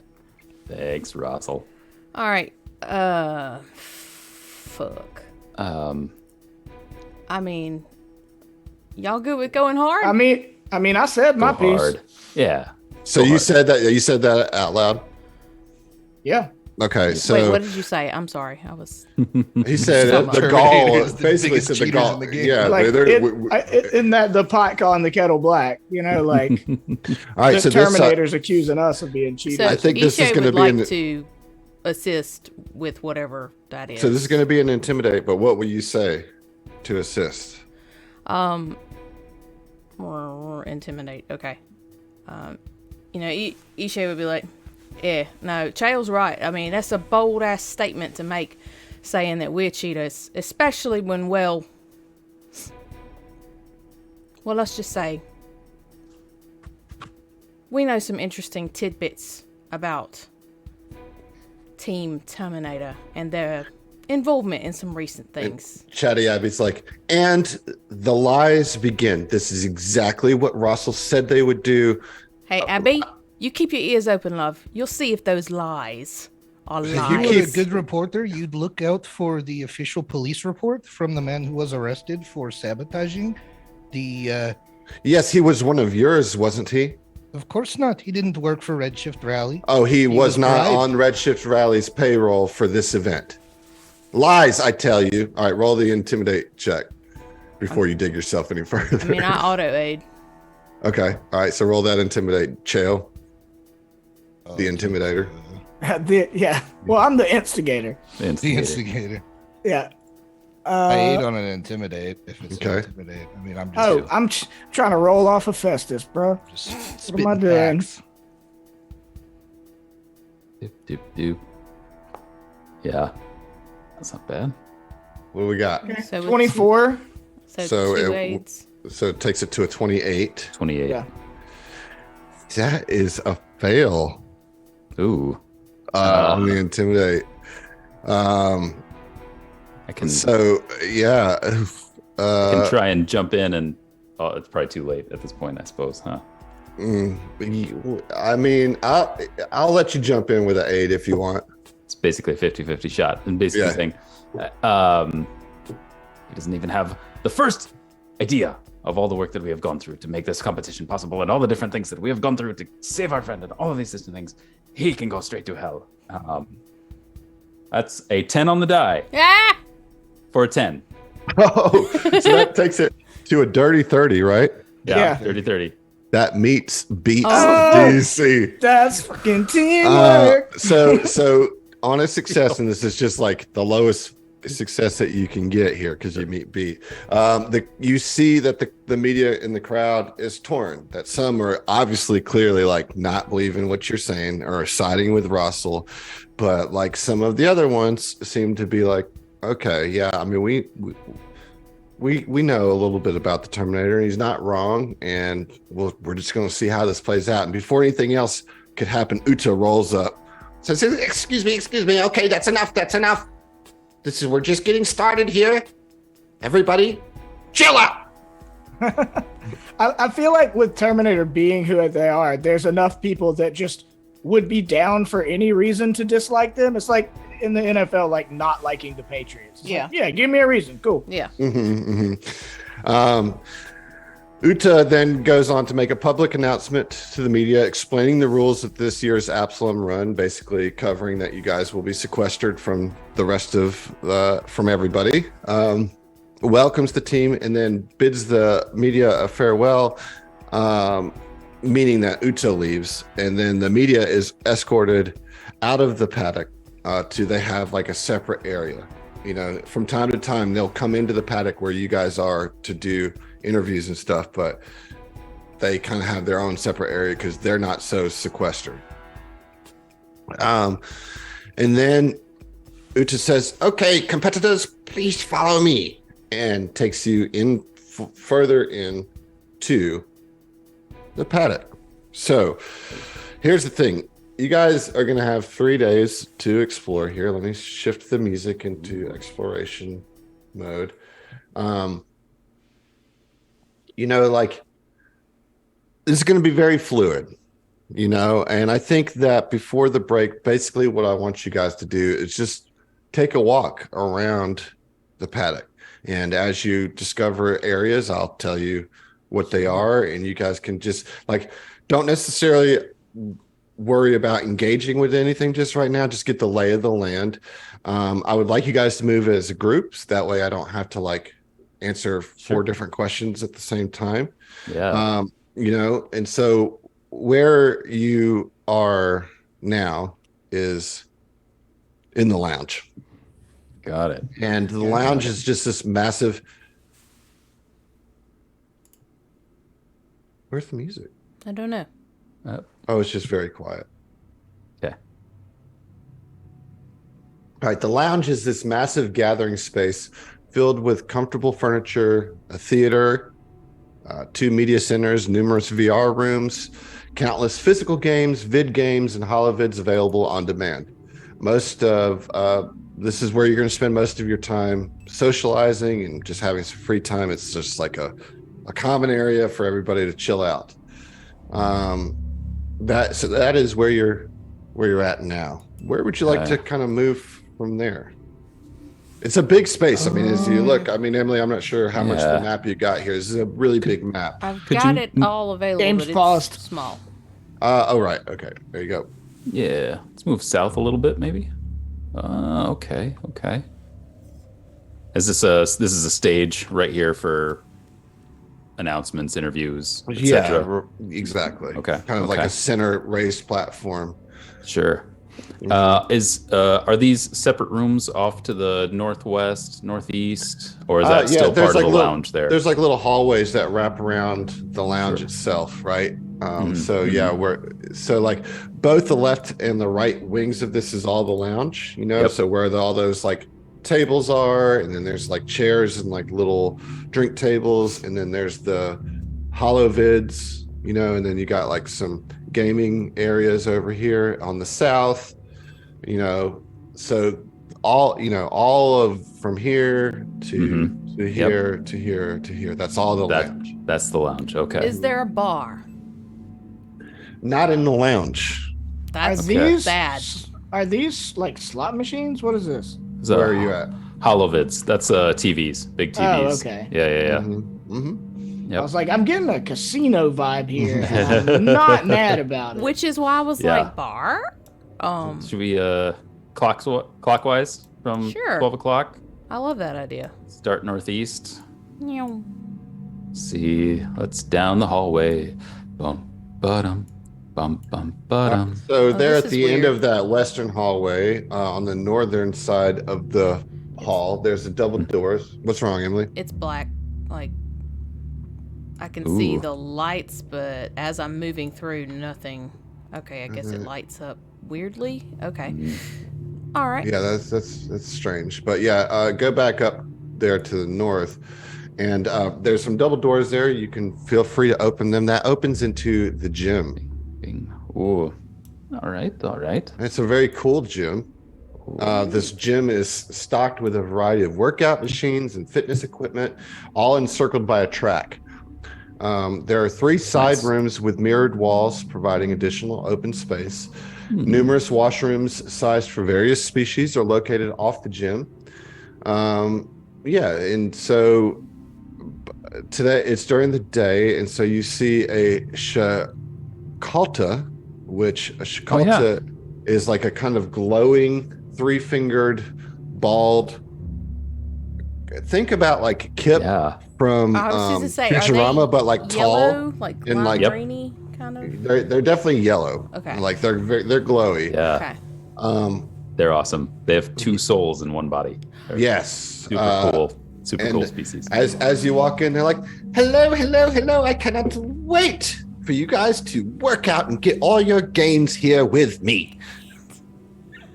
Thanks, Russell. All right. Fuck. I mean, y'all good with going hard? I mean, I said my piece. Hard. Yeah. So you said that out loud? Yeah. Okay, so Wait, what did you say? I'm sorry. I was. He said the gall. Basically, said the gall. Yeah, like isn't that the pot calling the kettle black? Like all right. the So Terminator's accusing us of being cheated. So I think this is Ishay going to would be like to assist with whatever that is. So this is going to be an intimidate. But what will you say to assist? Intimidate. Okay. Ishay would be like, yeah, no, Chael's right. I mean, that's a bold ass statement to make, saying that we're cheaters, especially when, well, let's just say we know some interesting tidbits about Team Terminator and their involvement in some recent things. Chatty Abby's like, and the lies begin. This is exactly what Russell said they would do. Hey, Abby. You keep your ears open, love. You'll see if those lies are lies. If you were a good reporter, you'd look out for the official police report from the man who was arrested for sabotaging the... Yes, he was one of yours, wasn't he? Of course not. He didn't work for Redshift Rally. Oh, he was not bribed. on Redshift Rally's payroll for this event. Lies, I tell you. All right, roll the intimidate check before you dig yourself any further. I mean, I auto-aid. Okay, all right, so roll that intimidate. Chael. The intimidator. Yeah. Well, I'm the instigator. The instigator. Yeah. I ate on an intimidate. If it's an intimidate, I mean, I'm just. I'm trying to roll off of Festus, bro. Just what am I doing? facts. Do. Yeah. That's not bad. What do we got? Okay. So 24. So two aids. So it takes it to a 28. 28. Yeah. That is a fail. Ooh. On the intimidate. I can So yeah, can try and jump in, and it's probably too late at this point, I suppose, huh? I mean, I'll let you jump in with an 8 if you want. It's basically a 50-50 shot, and basically saying, he doesn't even have the first idea of all the work that we have gone through to make this competition possible, and all the different things that we have gone through to save our friend, and all of these different things. He can go straight to hell. That's a 10 on the die. Ah! For a 10. Oh, so that takes it to a dirty 30, right? Yeah. 30-30. That beats Oh, DC. That's fucking teamwork. So on a success, and this is just like the lowest success that you can get here because you meet B. You see that the media in the crowd is torn. That some are obviously clearly like not believing what you're saying or siding with Russell, but like some of the other ones seem to be like, okay, yeah. I mean, we know a little bit about the Terminator. He's not wrong, and we're just going to see how this plays out. And before anything else could happen, Uta rolls up. Says, excuse me. Okay, that's enough. We're just getting started here. Everybody, chill out. I feel like with Terminator being who they are, there's enough people that just would be down for any reason to dislike them. It's like in the NFL, like not liking the Patriots. It's Yeah. like, yeah, give me a reason. Cool. Yeah. Uta then goes on to make a public announcement to the media explaining the rules of this year's Absalom run, basically covering that you guys will be sequestered from the rest of from everybody. Welcomes the team and then bids the media a farewell, meaning that Uta leaves, and then the media is escorted out of the paddock they have like a separate area. You know, from time to time they'll come into the paddock where you guys are to do interviews and stuff, but they kind of have their own separate area because they're not so sequestered. And then Uta says, Okay, competitors, please follow me. and takes you in further in to the paddock. So here's the thing. You guys are going to have 3 days to explore here. Let me shift the music into exploration mode. You know, like, this is going to be very fluid, you know, and I think that before the break, basically what I want you guys to do is just take a walk around the paddock. And as you discover areas, I'll tell you what they are, and you guys can just like, don't necessarily worry about engaging with anything just right now. Just get the lay of the land. I would like you guys to move as groups. That way I don't have to like answer 4 different questions at the same time. Yeah. You know, and so where you are now is in the lounge. Got it. And the lounge is just this massive. Where's the music? I don't know. Oh, it's just very quiet. Okay. All right. The lounge is this massive gathering space filled with comfortable furniture, a theater, 2 media centers, numerous VR rooms, countless physical games, vid games, and holovids available on demand. Most of this is where you're going to spend most of your time socializing and just having some free time. It's just like a common area for everybody to chill out. That is where you're at now. Where would you like to kind of move from there? It's a big space. I mean, as you look, I mean, Emily, I'm not sure how much of the map you got here. This is a really big map. I've got it all available, Games but it's paused. small. Oh, right. Okay. There you go. Yeah. Let's move south a little bit, maybe. Okay. This is a stage right here for announcements, interviews, etc. Yeah, exactly. Okay. Kind of like a center raised platform. Sure. Are these separate rooms off to the northwest, northeast, or is that still part of the lounge there? There's like little hallways that wrap around the lounge itself, right? So yeah, like both the left and the right wings of this is all the lounge, you know. So where all those like tables are, and then there's like chairs and like little drink tables, and then there's the holovids, you know, and then you got like some gaming areas over here on the south, you know. So all of from here to Yep. here to here to here. That's all the lounge. That's the lounge. Okay. Is there a bar? Not in the lounge. That's Okay. bad. Are these like slot machines? What is this? So, Where are you at? Holovids. That's TVs. Big TVs. Oh, okay. Yeah. Mm-hmm. I Yep. was like, I'm getting a casino vibe here. And I'm not mad about it. Which is why I was Yeah. like, bar? Should we clockwise from Sure. 12 o'clock? I love that idea. Start northeast. Meow. See, let's down the hallway. Bum, ba-dum, bum, bum, ba-dum. So there this at is the end weird. of that western hallway, on the northern side of the hall, there's a double doors. What's wrong, Emily? It's black. Like, I can see Ooh. the lights, but as I'm moving through, nothing. Okay, I guess it lights up weirdly. Okay. All right. Yeah, that's strange. But yeah, go back up there to the north, and there's some double doors there. You can feel free to open them. That opens into the gym. Bing. Ooh. All right. It's a very cool gym. This gym is stocked with a variety of workout machines and fitness equipment, all encircled by a track. There are 3 side Nice. rooms with mirrored walls, providing additional open space. Numerous washrooms sized for various species are located off the gym. And so today it's during the day, and so you see a shakalta, which a shakalta is like a kind of glowing 3-fingered bald. Think about like Kip Yeah. from I was just gonna say, are Futurama, they but like yellow, tall. like and, like- lime greeny kind of. They're definitely yellow. Okay. Like they're glowy. Yeah. Okay. They're awesome. They have 2 souls in one body. They're Yes. Super cool. Super and cool species. As you walk in, they're like, hello. I cannot wait for you guys to work out and get all your gains here with me.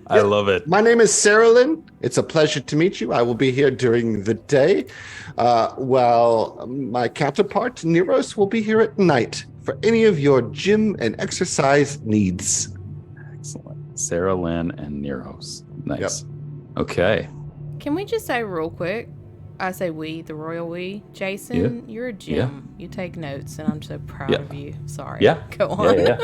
I love it. My name is Sarah Lynn. It's a pleasure to meet you. I will be here during the day, while my counterpart, Neros, will be here at night for any of your gym and exercise needs. Excellent. Sarah Lynn and Neros. Nice. Okay. Can we just say real quick? I say we, the royal we. Jason, you're a gym. You take notes, and I'm so proud Yeah. of you. Sorry. Yeah. Go on. Yeah.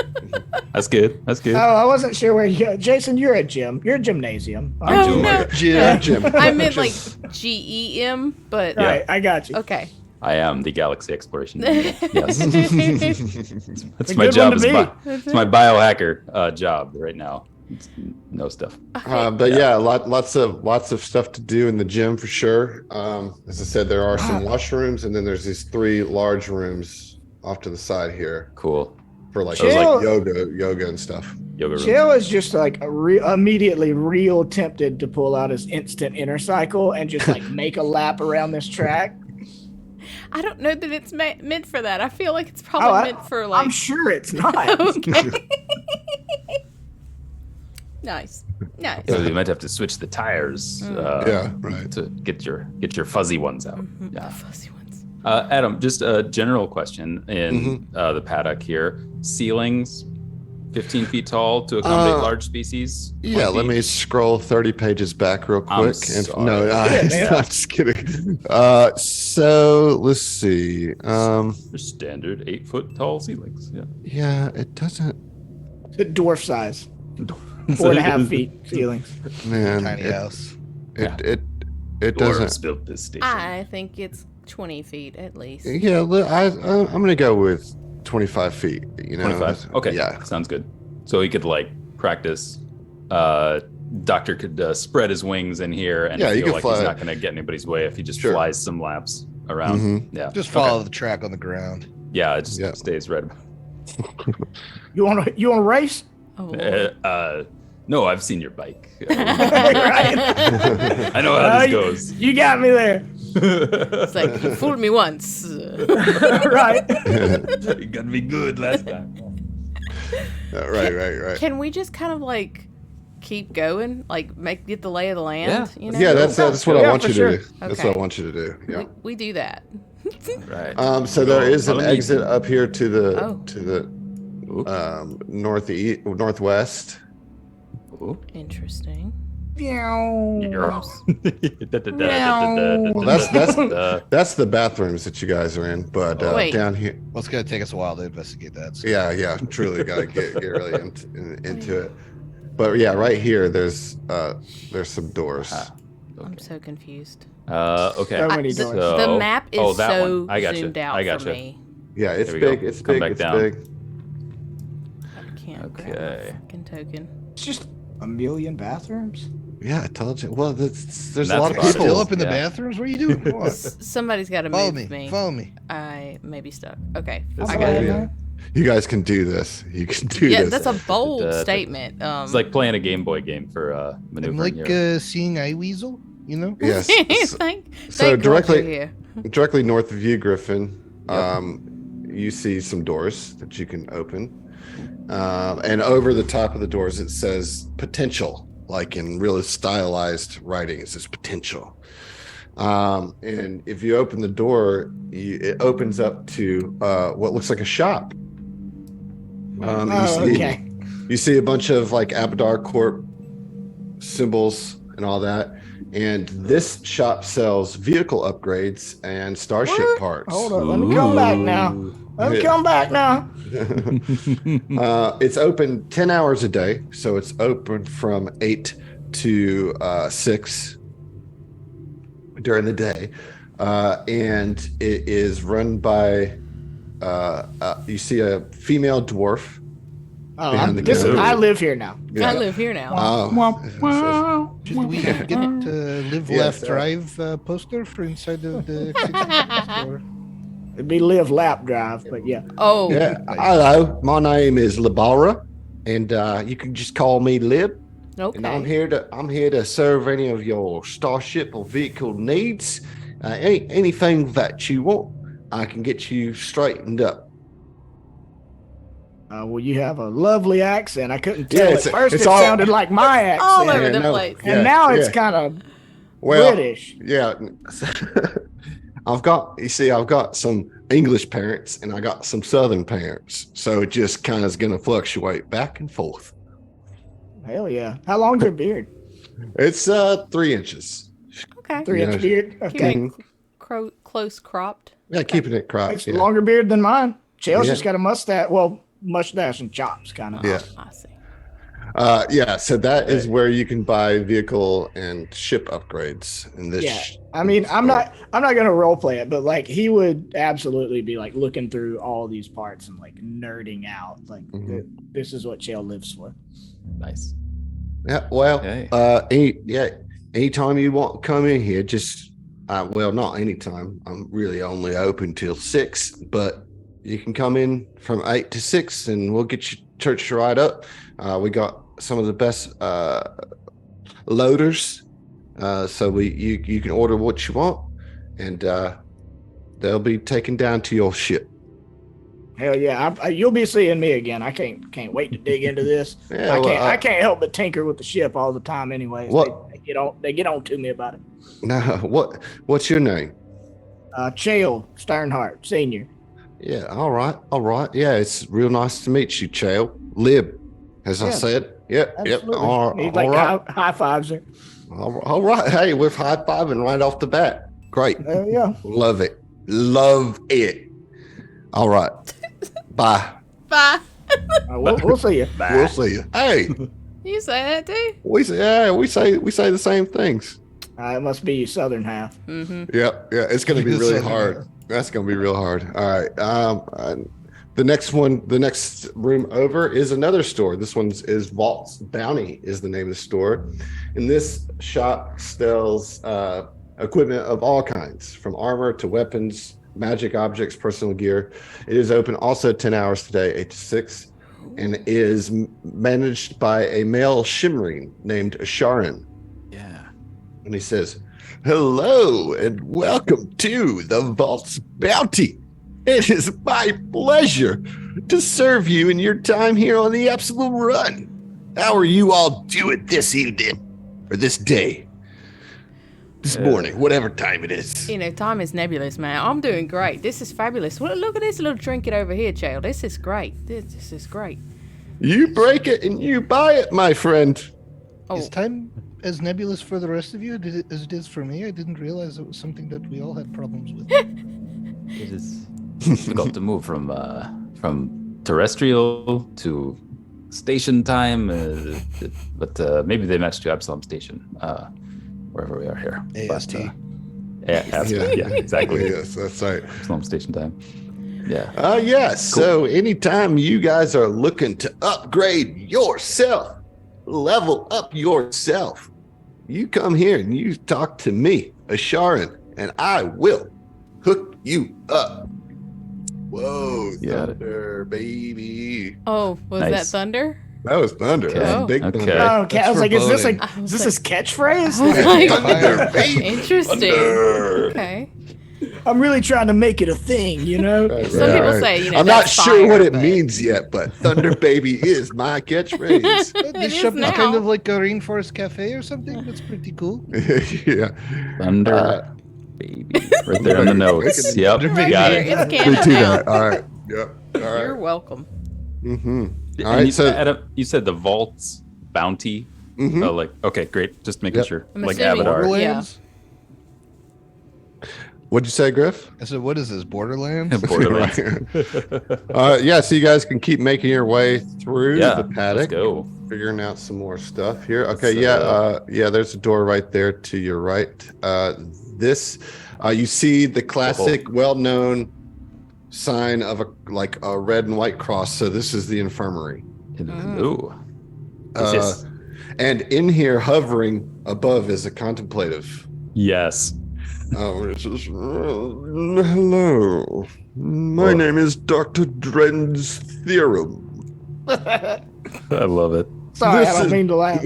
That's good. Oh, I wasn't sure where you. Jason, you're a gym. You're a gymnasium. Oh, no. Gym. I meant like GEM, but Yeah. Right, I got you. okay. I am the Galaxy Exploration. Yes. That's a my good job. one to be. It's my biohacker job right now. It's no stuff. But yeah, lots of stuff to do in the gym for sure. As I said, there are some washrooms, and then there's these 3 large rooms off to the side here Cool. for like, Chill. yoga and stuff. Yoga room. Chill is just like immediately real tempted to pull out his instant inner cycle and just like make a lap around this track. I don't know that it's meant for that. I feel like it's probably meant for like. I'm sure it's not. Okay. Nice. So you might have to switch the tires. Yeah, right. To get your fuzzy ones out. Yeah. Fuzzy ones. Adam, just a general question in the paddock here. Ceilings, 15 feet tall to accommodate large species? Yeah, 20 let me scroll 30 pages back real I'm quick. sorry. No, Yeah, man. I'm just kidding. So let's see. Just standard 8-foot tall ceilings. Yeah. Yeah, it doesn't. The dwarf size. 4.5 feet ceilings. Man, Tiny house. it Dwarves doesn't. built this station. I think it's 20 feet at least. Yeah, I'm gonna go with 25 feet. You know, 25. Okay. Yeah, Sounds good. So he could like practice. Doctor could spread his wings in here and Yeah, you feel could like fly. he's not going to get anybody's way if he just Sure. flies some laps around. Mhm. Yeah. Just follow the track on the ground. Yeah, it just Yeah. stays right. You want to race? Oh, Lord. No, I've seen your bike. Right. I know how this you- goes. You got me there. It's like, you fooled me once. Right. You got me good last time. right. Can we just kind of like keep going? Like get the lay of the land? Yeah. You know? Yeah, that's what I Yeah, want for you sure. to do. That's Okay. what I want you to do. Yeah. We do that. Right. So there is an Follow me. exit up here to the Oh. Ooh. northwest. Ooh. Interesting. Well, that's the bathrooms that you guys are in, but Wait. down here, Well, it's gonna take us a while to investigate that. So. yeah, truly got to get really into it. But yeah, right here, there's some doors. I'm so confused. Okay. So many The, doors. the map is that so one. I gotcha. zoomed out I for gotcha. me. Yeah, it's There we big. go. It's Come big. back It's down. big. I can't grab Okay. my fucking token. It's just a million bathrooms. Yeah, I told you. Well, there's a That's lot of about it. people. Still up in the Yeah. bathrooms? What are you doing? Come on. Somebody's got to Follow move me. me. Follow me. I may be stuck. Okay. This I is got what it. we Yeah. You guys can do this. You can do Yeah, this. that's a bold Uh, statement. It's like playing a Game Boy game for I'm maneuvering like here. seeing eye weasel, you know? Yes. thank So God directly- you're here. Directly north of you, Griffin, you see some doors that you can open. And over the top of the doors, it says potential, like in really stylized writing. It says potential. And if you open the door, it opens up to what looks like a shop. Okay. You see a bunch of like Abadar Corp symbols and all that. And this shop sells vehicle upgrades and starship What? parts. Hold on. Let me come back now. Let me come back now. It's open 10 hours a day. So it's open from 8 to 6 during the day. And it is run by, you see a female dwarf. Oh, Behind the this is, counter. I live here now. Yeah. I live here now. Should we get Live, Yes, Laugh, sir. Drive poster for inside of the 66? Or... It'd be live lap drive, but yeah. Oh, Yeah. Hello, my name is Labara, and you can just call me Lib. And I'm okay. here to serve any of your starship or vehicle needs. Anything that you want, I can get you straightened up. Well, you have a lovely accent. I couldn't Yeah, tell it's- at first. it's It all- sounded like my accent, All over Yeah, the no, place. yeah. and now it's yeah. kind of Well, British. yeah. I've got some English parents and I got some Southern parents. So it just kind of is going to fluctuate back and forth. Hell yeah! How long's your beard? It's 3 inches. Okay. 3 inch Yeah. beard. Keep Okay, it close cropped. Yeah, keeping it cropped. it's a Yeah. longer beard than mine. Chael's Yeah. just got a mustache. Well, mustache and chops, kind of. Yeah. I see. Yeah, so that is where you can buy vehicle and ship upgrades in this. Yeah. I mean, I'm not gonna role play it, but like he would absolutely be like looking through all these parts and like nerding out. Like Mhm. this is what Chael lives for. Nice. Yeah, well, Okay. anytime you want to come in here, just well, not anytime. I'm really only open till 6, but you can come in from 8 to 6, and we'll get your church right up. We got some of the best loaders, so you can order what you want, and they'll be taken down to your ship. Hell yeah! You'll be seeing me again. I can't wait to dig into this. Yeah, I can't help but tinker with the ship all the time. Anyways, What- they get on to me about it. Now, what's your name? Chael Sternhardt Senior. Yeah, all right. Yeah, it's real nice to meet you, Chael. Lib, as I Yeah, said. Yep. Absolutely. All He right. like All right. high fives her. All right. Hey, we're high-fiving right off the bat. Great. Hell yeah. Love it. Love it. All right. Bye. Bye. We'll see you. We'll see you. Hey, You say that too? we say the same things. It must be your southern half. Mm-hmm. Yeah. It's gonna be really hard. That's gonna be real hard. All right. The next room over is another store. This one's is Vault's Bounty is the name of the store. And this shop sells equipment of all kinds, from armor to weapons, magic objects, personal gear. It is open also 10 hours today, 8 to 6, and is managed by a male shimmering named Asharin. Yeah. And he says, "Hello and welcome to the Vault's Bounty. It is my pleasure to serve you in your time here on the Absolute Run. How are you all doing this evening? Or this day? This morning, whatever time it is." You know, time is nebulous, man. I'm doing great. This is fabulous. Look at this little trinket over here, Chael. This is great. This is great. You break it and you buy it, my friend. Oh, Is time as nebulous for the rest of you as it is for me. I didn't realize it was something that we all had problems with. It is difficult to move from terrestrial to station time, but maybe they match to Absalom Station, wherever we are here. AST. Yeah, exactly. Yes, that's right. Absalom Station time. Yeah. Yes. Cool. So anytime you guys are looking to upgrade yourself, level up yourself, you come here and you talk to me, Asharin, and I will hook you up. Whoa, Yeah. thunder, baby. Oh, was that Nice. thunder? That was thunder. Okay. That was big Okay. thunder. Oh, okay. I was like, is this foreboding. I was this like- his catchphrase? I was like, Thunder, baby. interesting. Thunder. Okay. I'm really trying to make it a thing, you know? Right, Some right, people right. say, I'm not that's sure what fire, it but- means yet, but thunder, baby is my catchphrase. It This is shop is now. kind of like a rainforest cafe or something. That's pretty cool. Yeah. Thunder, baby. Right there in the notes. Yep, Right got here, it. it's We canon do now. that. All right. Yep. All You're right. welcome. Mm-hmm. And All right, you, so- Adam, you said the vault's bounty. Mhm. Oh, like okay, great. Just making Yep. sure. I'm Like assuming- Avatar. Borderlands? What'd you say, Griff? I said, what is this, Borderlands? Borderlands. Yeah, so you guys can keep making your way through Yeah, the let's paddock, go. figuring out some more stuff here. Okay, Let's, yeah, there's a door right there to your right. This, you see the classic, well-known sign of a red and white cross. So this is the infirmary. Ooh. Yes. And in here, hovering above, is a contemplative. Yes. Oh, it's just, hello. My Well- name is Dr. Dren's Theorem. I love it. Sorry, This I don't is- mean to laugh.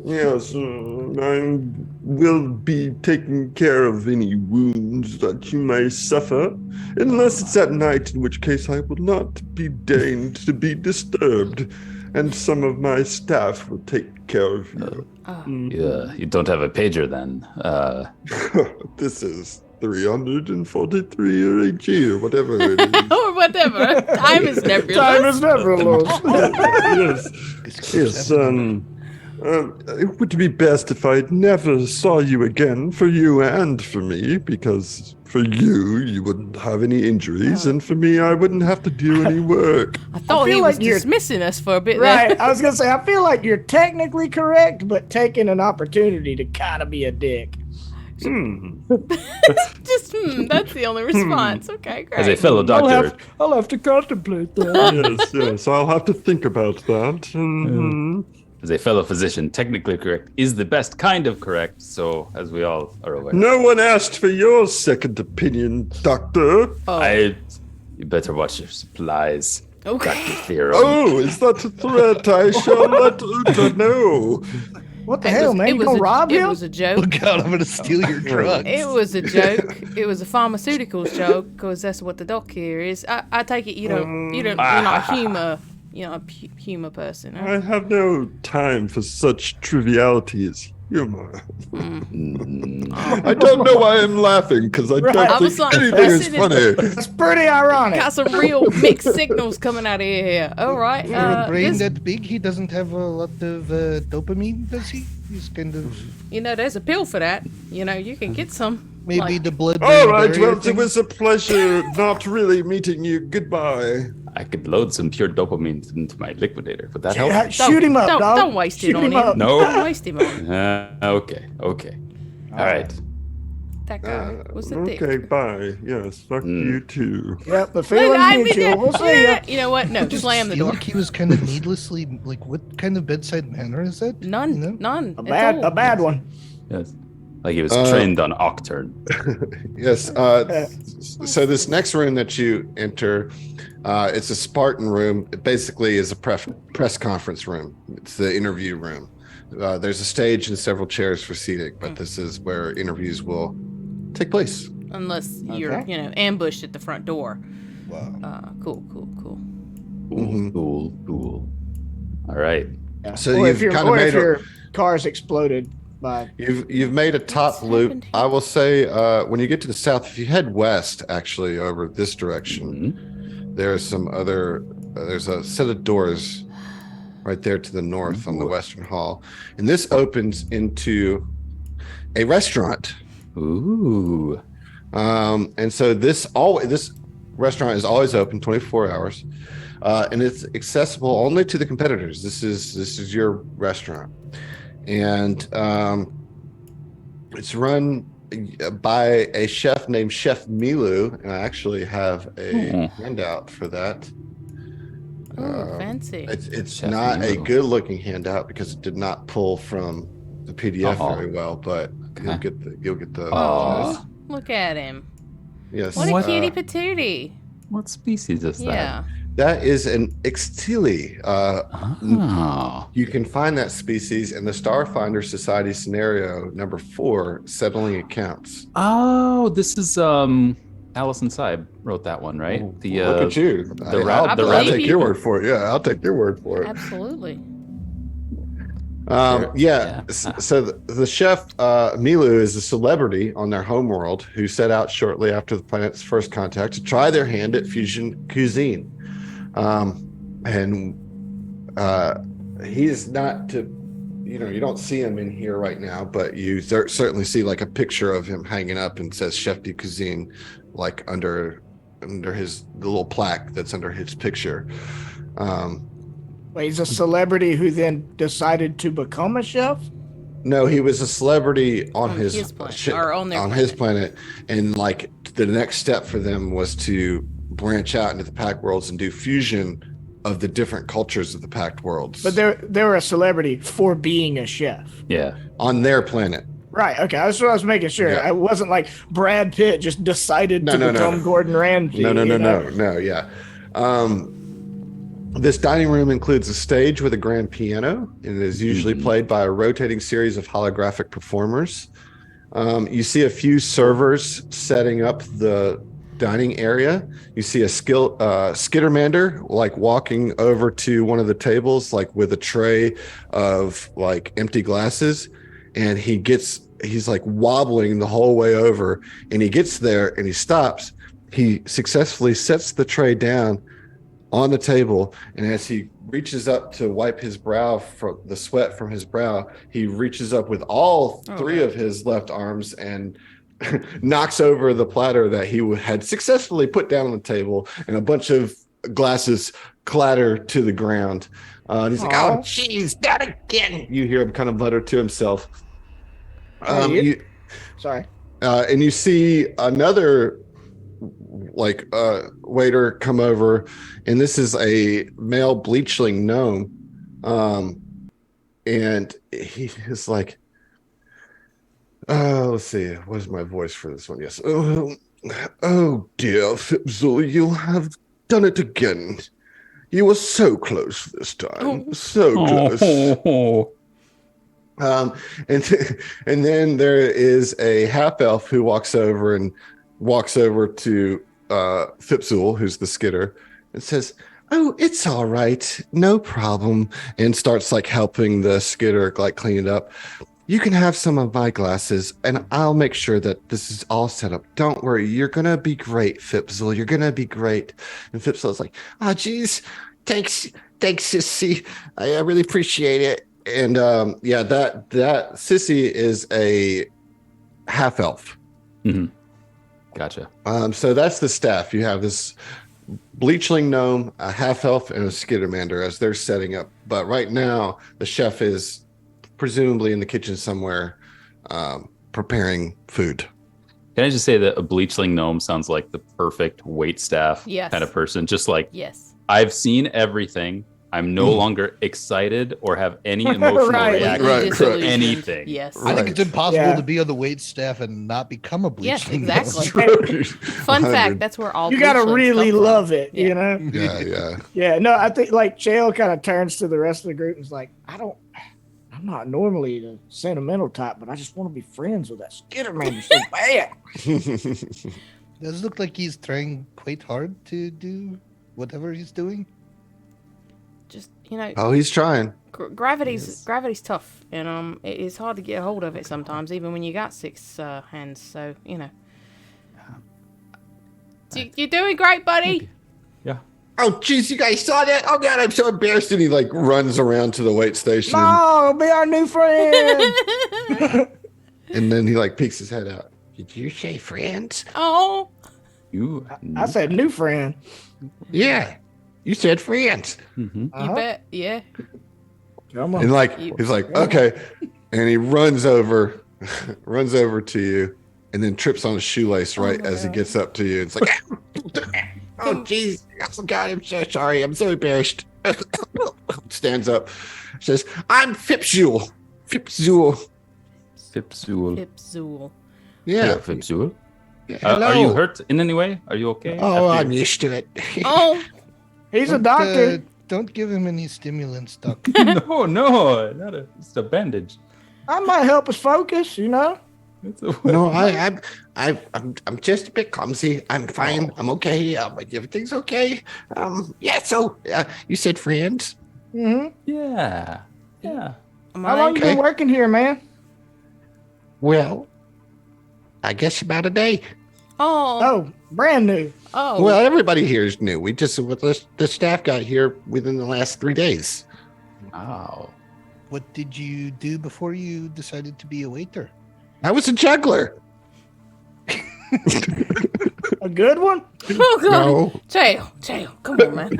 Yes, I will be taking care of any wounds that you may suffer, unless it's at night, in which case I will not be deigned to be disturbed, and some of my staff will take care of you. You don't have a pager then. This is 343 or AG or whatever it is. Or whatever. Time is nebulous. Time is never lost. Yes. Yes, it would be best if I never saw you again, for you and for me, because for you wouldn't have any injuries, and for me, I wouldn't have to do any work. I thought feel he was like you're- dismissing us for a bit Right. there. I was gonna say, I feel like you're technically correct, but taking an opportunity to kind of be a dick. Just, that's the only response. Okay, great. As a fellow doctor, I'll have to contemplate that. Yes, I'll have to think about that. Mhm. as a fellow physician, technically correct is the best kind of correct. So, as we all are aware, No one asked for your second opinion, Doctor. Oh, you better watch your supplies, okay. Dr. Theorem. Oh, is that a threat? I shall let Uta know. What the hell, man? You gonna rob it him? was a joke. Look out, I'm going to steal your drugs. It was a joke. It was a pharmaceuticals joke because that's what the doc here is. I take it you're not a humor, humor person. Huh? I have no time for such triviality as humor. I don't know why I'm laughing, because I don't Right. I was think like, anything is listen, funny. That's pretty ironic. Got some real mixed signals coming out of here. All right. For a brain this- that big, he doesn't have a lot of dopamine, does he? He's kind of there's a pill for that. You can get some. maybe like- the blood. All right, well, thing. it was a pleasure not really meeting you. Goodbye. I could load some pure dopamine into my liquidator. Would that help? Yeah, shoot him up, don't, dog. Don't waste Shoot it on him. up. No. Don't waste him on him. Okay. All right. That guy was a dick. Okay, bye. Yes, fuck you too. Yep, the Look, feeling's I mean, mutual. We'll see ya. You know what? No, Just slam the feel door. like he was kind of needlessly like, what kind of bedside manner is that? None. You know? None. A bad one. Yes. Like he was trained on Octurne. Yes. So this next room that you enter, it's a Spartan room. It basically is a press conference room. It's the interview room. There's a stage and several chairs for seating, but this is where interviews will take place. Unless you're, Okay. ambushed at the front door. Wow. Cool. Cool. All right. So Or you've if your, kind of or if made your car's exploded by. you've made a top What's loop. happened here? I will say when you get to the south, if you head west, actually over this direction, Mhm. there's some other. There's a set of doors right there to the north on the western hall. And this opens into a restaurant. Ooh. And so this restaurant is always open 24 hours. And it's accessible only to the competitors. This is your restaurant. And it's run by a chef named Chef Milu, and I actually have a handout for that. Oh, fancy. It's Chef not Milu. a good looking handout because it did not pull from the PDF very well, but you'll get the Oh, look at him. yes. What a cutie patootie. What species is that? Yeah. That is an Ixtili. Oh. You can find that species in the Starfinder Society scenario number 4, settling accounts. Oh, this is Allison Seib wrote that one, right? Look at you. I'll believe take you. your word for it. Yeah, I'll take your word for it. Absolutely. So the chef Milu is a celebrity on their homeworld who set out shortly after the planet's first contact to try their hand at fusion cuisine. And he is not to, you don't see him in here right now, but you certainly see like a picture of him hanging up and says Chef de Cuisine, like under the little plaque that's under his picture. Wait, he's a celebrity who then decided to become a chef? No, he was a celebrity on his planet, or on their his planet, and like the next step for them was to branch out into the Pact Worlds and do fusion of the different cultures of the Pact Worlds. But they were a celebrity for being a chef. Yeah. On their planet. Right. Okay. That's what I was making sure. Yeah. I wasn't like Brad Pitt just decided to become Gordon Ramsay. No. Yeah. This dining room includes a stage with a grand piano, and it is usually played by a rotating series of holographic performers. You see a few servers setting up the dining area. You see a skittermander like walking over to one of the tables, like with a tray of like empty glasses, and he's like wobbling the whole way over, and he gets there and he stops. He successfully sets the tray down on the table, and as he reaches up to wipe his brow from the sweat from his brow, he reaches up with all three of his left arms and knocks over the platter that he had successfully put down on the table, and a bunch of glasses clatter to the ground. And he's like, "Oh, Jeez, that again. you hear him kind of mutter to himself. Sorry. And you see another waiter come over, and this is a male bleachling gnome, and he is like, let's see, what is my voice for this one? Yes. Oh dear, Fipzel, you have done it again. You were so close this time. So close. And then there is a half elf who walks over to Fipsul, who's the skitter, and says, "Oh, it's all right, no problem," and starts like helping the skitter like clean it up. "You can have some of my glasses, and I'll make sure that this is all set up. Don't worry, you're gonna be great, Fipsul. You're gonna be great." And Fipsul's like, "Oh, geez, thanks, Sissy. I really appreciate it." And that Sissy is a half elf. Mm-hmm. Gotcha. So that's the staff. You have this bleachling gnome, a half elf, and a skittermander as they're setting up. But right now, the chef is presumably in the kitchen somewhere, preparing food. Can I just say that a bleachling gnome sounds like the perfect wait staff kind of person? Just like, I've seen everything. I'm no longer excited or have any emotional reaction to anything. Yes. I think it's impossible to be on the wait staff and not become a bleachling. Yes, exactly. Fun fact, that's where all you gotta really love it, you know? Yeah, no, I think like Chael kind of turns to the rest of the group and is like, I'm not normally the sentimental type, but I just want to be friends with that skitterman so bad. Does look like he's trying quite hard to do whatever he's doing. Just, he's trying. Gravity's tough, and it's hard to get a hold of it sometimes, even when you got 6 hands. So you're doing great, buddy. Yeah. Oh, jeez, you guys saw that? Oh, God, I'm so embarrassed. And he like runs around to the wait station, No, be our new friend. and then he like peeks his head out. Did you say friends? Oh, You. I said new friend. Yeah, you said friends. Mhm. you bet. Yeah. Come on. And like he's like, okay, and he runs over to you, and then trips on a shoelace right my as he God. gets up to you. It's like, Oh, jeez. Oh, God, I'm so sorry. I'm so embarrassed. stands up. Says, I'm Fipzul. Fipzul. Fipzul. Ipzul. Yeah, Fipzul. Hello. Are you hurt in any way? Are you okay? Oh, After I'm used to it. Oh, He's a Don't, doctor. don't give him any stimulants, Doc. no, not a. It's a bandage. I might help us focus, you know? It's a No, I'm just a bit clumsy. I'm fine. I'm okay. Everything's okay. Yeah. So you said friends. Mm-hmm. Yeah. Yeah. How long you been working here, man? Well, I guess about a day. Oh. Oh, brand new. Oh. Well, everybody here is new. We just the staff got here within the last 3 days. Wow. What did you do before you decided to be a waiter? I was a juggler. A good one? Oh God. No, Jail. Come on, man.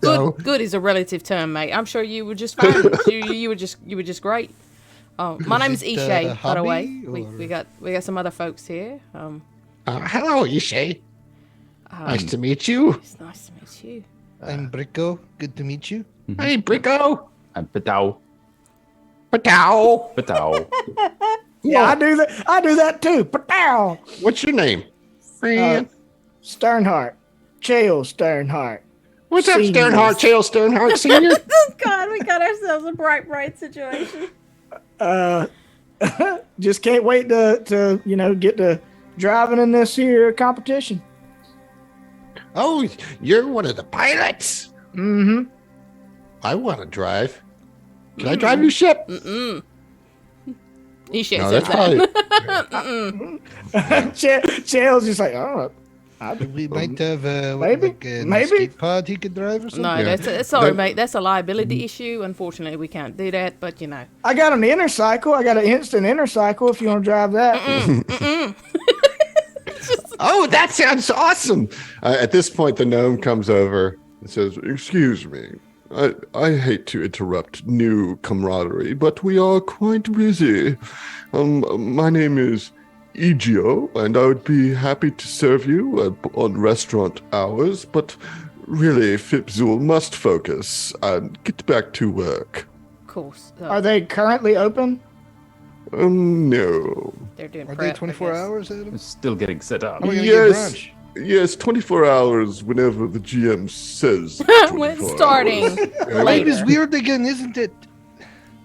no. Good is a relative term, mate. I'm sure you were just fine. you were just great. My name's it, Ishay, a by the way. hobby, We or- got some other folks here. Hello, Ishay. Nice to meet you. It's nice to meet you. I'm Bricko. Good to meet you. Hey, Bricko. I'm Patow. Patow. Patow. Yeah, I do that. I do that too. Pow! What's your name? Friend. Sternhart. Chael Sternhart. What's up, Senior. Sternhart? Chael Sternhart Senior. God, we got ourselves a bright situation. Just can't wait to get to driving in this here competition. Oh, you're one of the pilots. Mm-hmm. I want to drive. Can I drive your ship? Ishay No, says that's that. probably. Chael's just like, oh, We might have Maybe. like an Maybe. escape pod he could drive or something. No, Yeah. that's sorry, That- mate. That's a liability issue. Unfortunately, we can't do that. But you know, I got an intercycle. I got an instant intercycle if you want to drive that. Oh, that sounds awesome. At this point, the gnome comes over and says, "Excuse me. I hate to interrupt new camaraderie, but we are quite busy. My name is Egio, and I would be happy to serve you on restaurant hours, but really, Fipzul must focus and get back to work." of course, Are they currently open? No. they're doing Are prep, they 24 I guess. hours, Adam? I'm still getting set up. How are we gonna Yes. get brunch? Yes, 24 hours whenever the GM says. When it's 24 starting hours. Life later. is weird again, isn't it?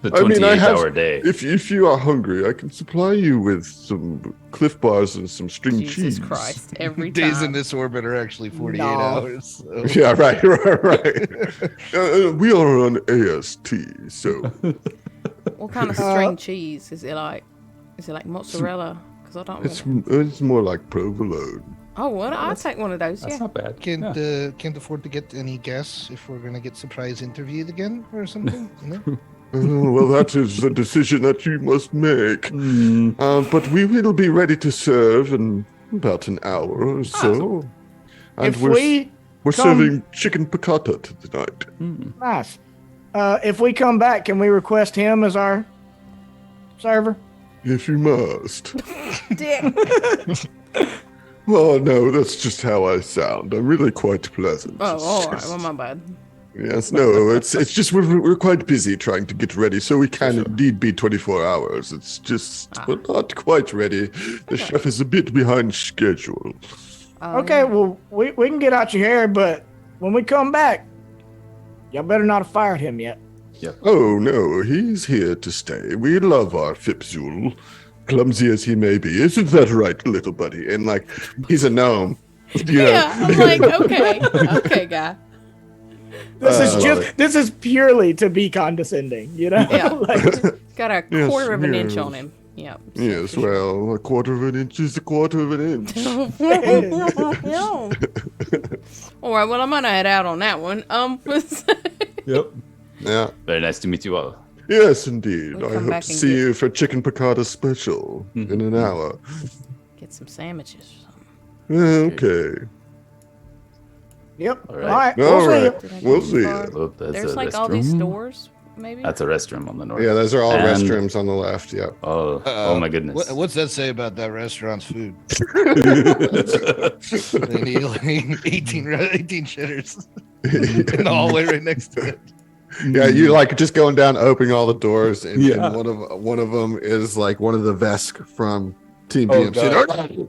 The I mean, I 28-hour have- day. If you are hungry, I can supply you with some Cliff Bars and some string Jesus cheese. Christ! Every Days in time. this orbit are actually 48 No. hours. so- Yeah, right. We are on AST, so What kind of string cheese is it like? Is it like mozzarella? Because I don't. it's more like provolone. Oh, well, I'll take one of those. That's Yeah. not bad. Can't afford to get any gas if we're gonna get surprise interviewed again or something. You know? Well, that is a decision that you must make. Mm. But we will be ready to serve in about an hour or so. And If we we're come- serving chicken piccata tonight. nice. If we come back, can we request him as our server? If you must. Dick. Oh, no, that's just how I sound. I'm really quite pleasant. Oh, all right. Well, my bad. Yes, no, it's just we're quite busy trying to get ready, so we can indeed be 24 hours. It's just we're not quite ready. The chef is a bit behind schedule. Okay, well, we can get out your hair, but when we come back, y'all better not have fired him yet. Oh, no, he's here to stay. We love our Fipzul, clumsy as he may be. Isn't that right, little buddy? And, like, he's a gnome. You know? Yeah, I'm like, okay, guy. This is purely to be condescending, you know? Yeah. Like, Got a Yes, quarter of an yes. inch on him. Yeah. Yes, well, a quarter of an inch is a quarter of an inch. No. All right. Well, I'm gonna head out on that one. Yep. Yeah. Very nice to meet you all. Yes, indeed. We'll I come hope back to and see get- you for chicken piccata special in an hour. Get some sandwiches or something. Okay. Yep. All All right. right. We'll see you. Did I We'll go too see far? you. Oh, that's There's a like all these restroom. stores, maybe. That's a restroom on the north. Yeah, those are all And- restrooms on the left. Yeah. Oh my goodness. What's that say about that restaurant's food? They need like 18 shitters in the hallway right next to it. Yeah, you like just going down, opening all the doors, and, Yeah. and one of them is like one of the Vesk from Team Oh, BMC.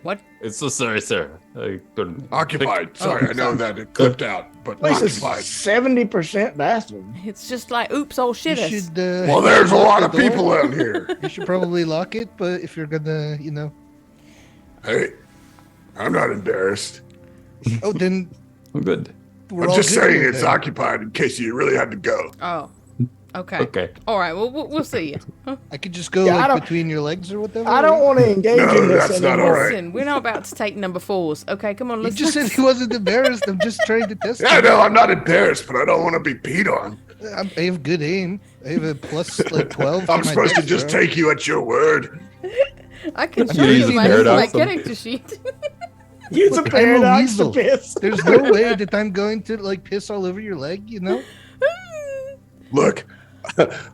What? It's so sorry, sir. I couldn't. Occupied. Sorry, I know that it clipped out, but Place is occupied. 70% bathroom. It's just like, oops, oh shit. You should, Well, there's a lot of people out here. You should probably lock it, but if you're gonna, Hey, I'm not embarrassed. oh, then I'm good. we're I'm all just good saying here it's then. occupied in case you really had to go. Oh. Okay. Okay. All right. Well, we'll see you. I could just go Yeah, I like don't- between your legs or whatever. I don't want to engage No, in this that's not anymore. all right. Listen, we're not about to take number 4s. Okay, come on. You Let's just said he wasn't embarrassed. I'm just trying to test. Yeah, him. no, I'm not embarrassed, but I don't want to be peed on. I have good aim. I have a plus like 12. I'm for my supposed to dex, just bro. take you at your word. I can I'm show using you my paradox. character sheet. Use a Look, I'm a paradox to weasel. piss. There's no way that I'm going to like piss all over your leg. Look,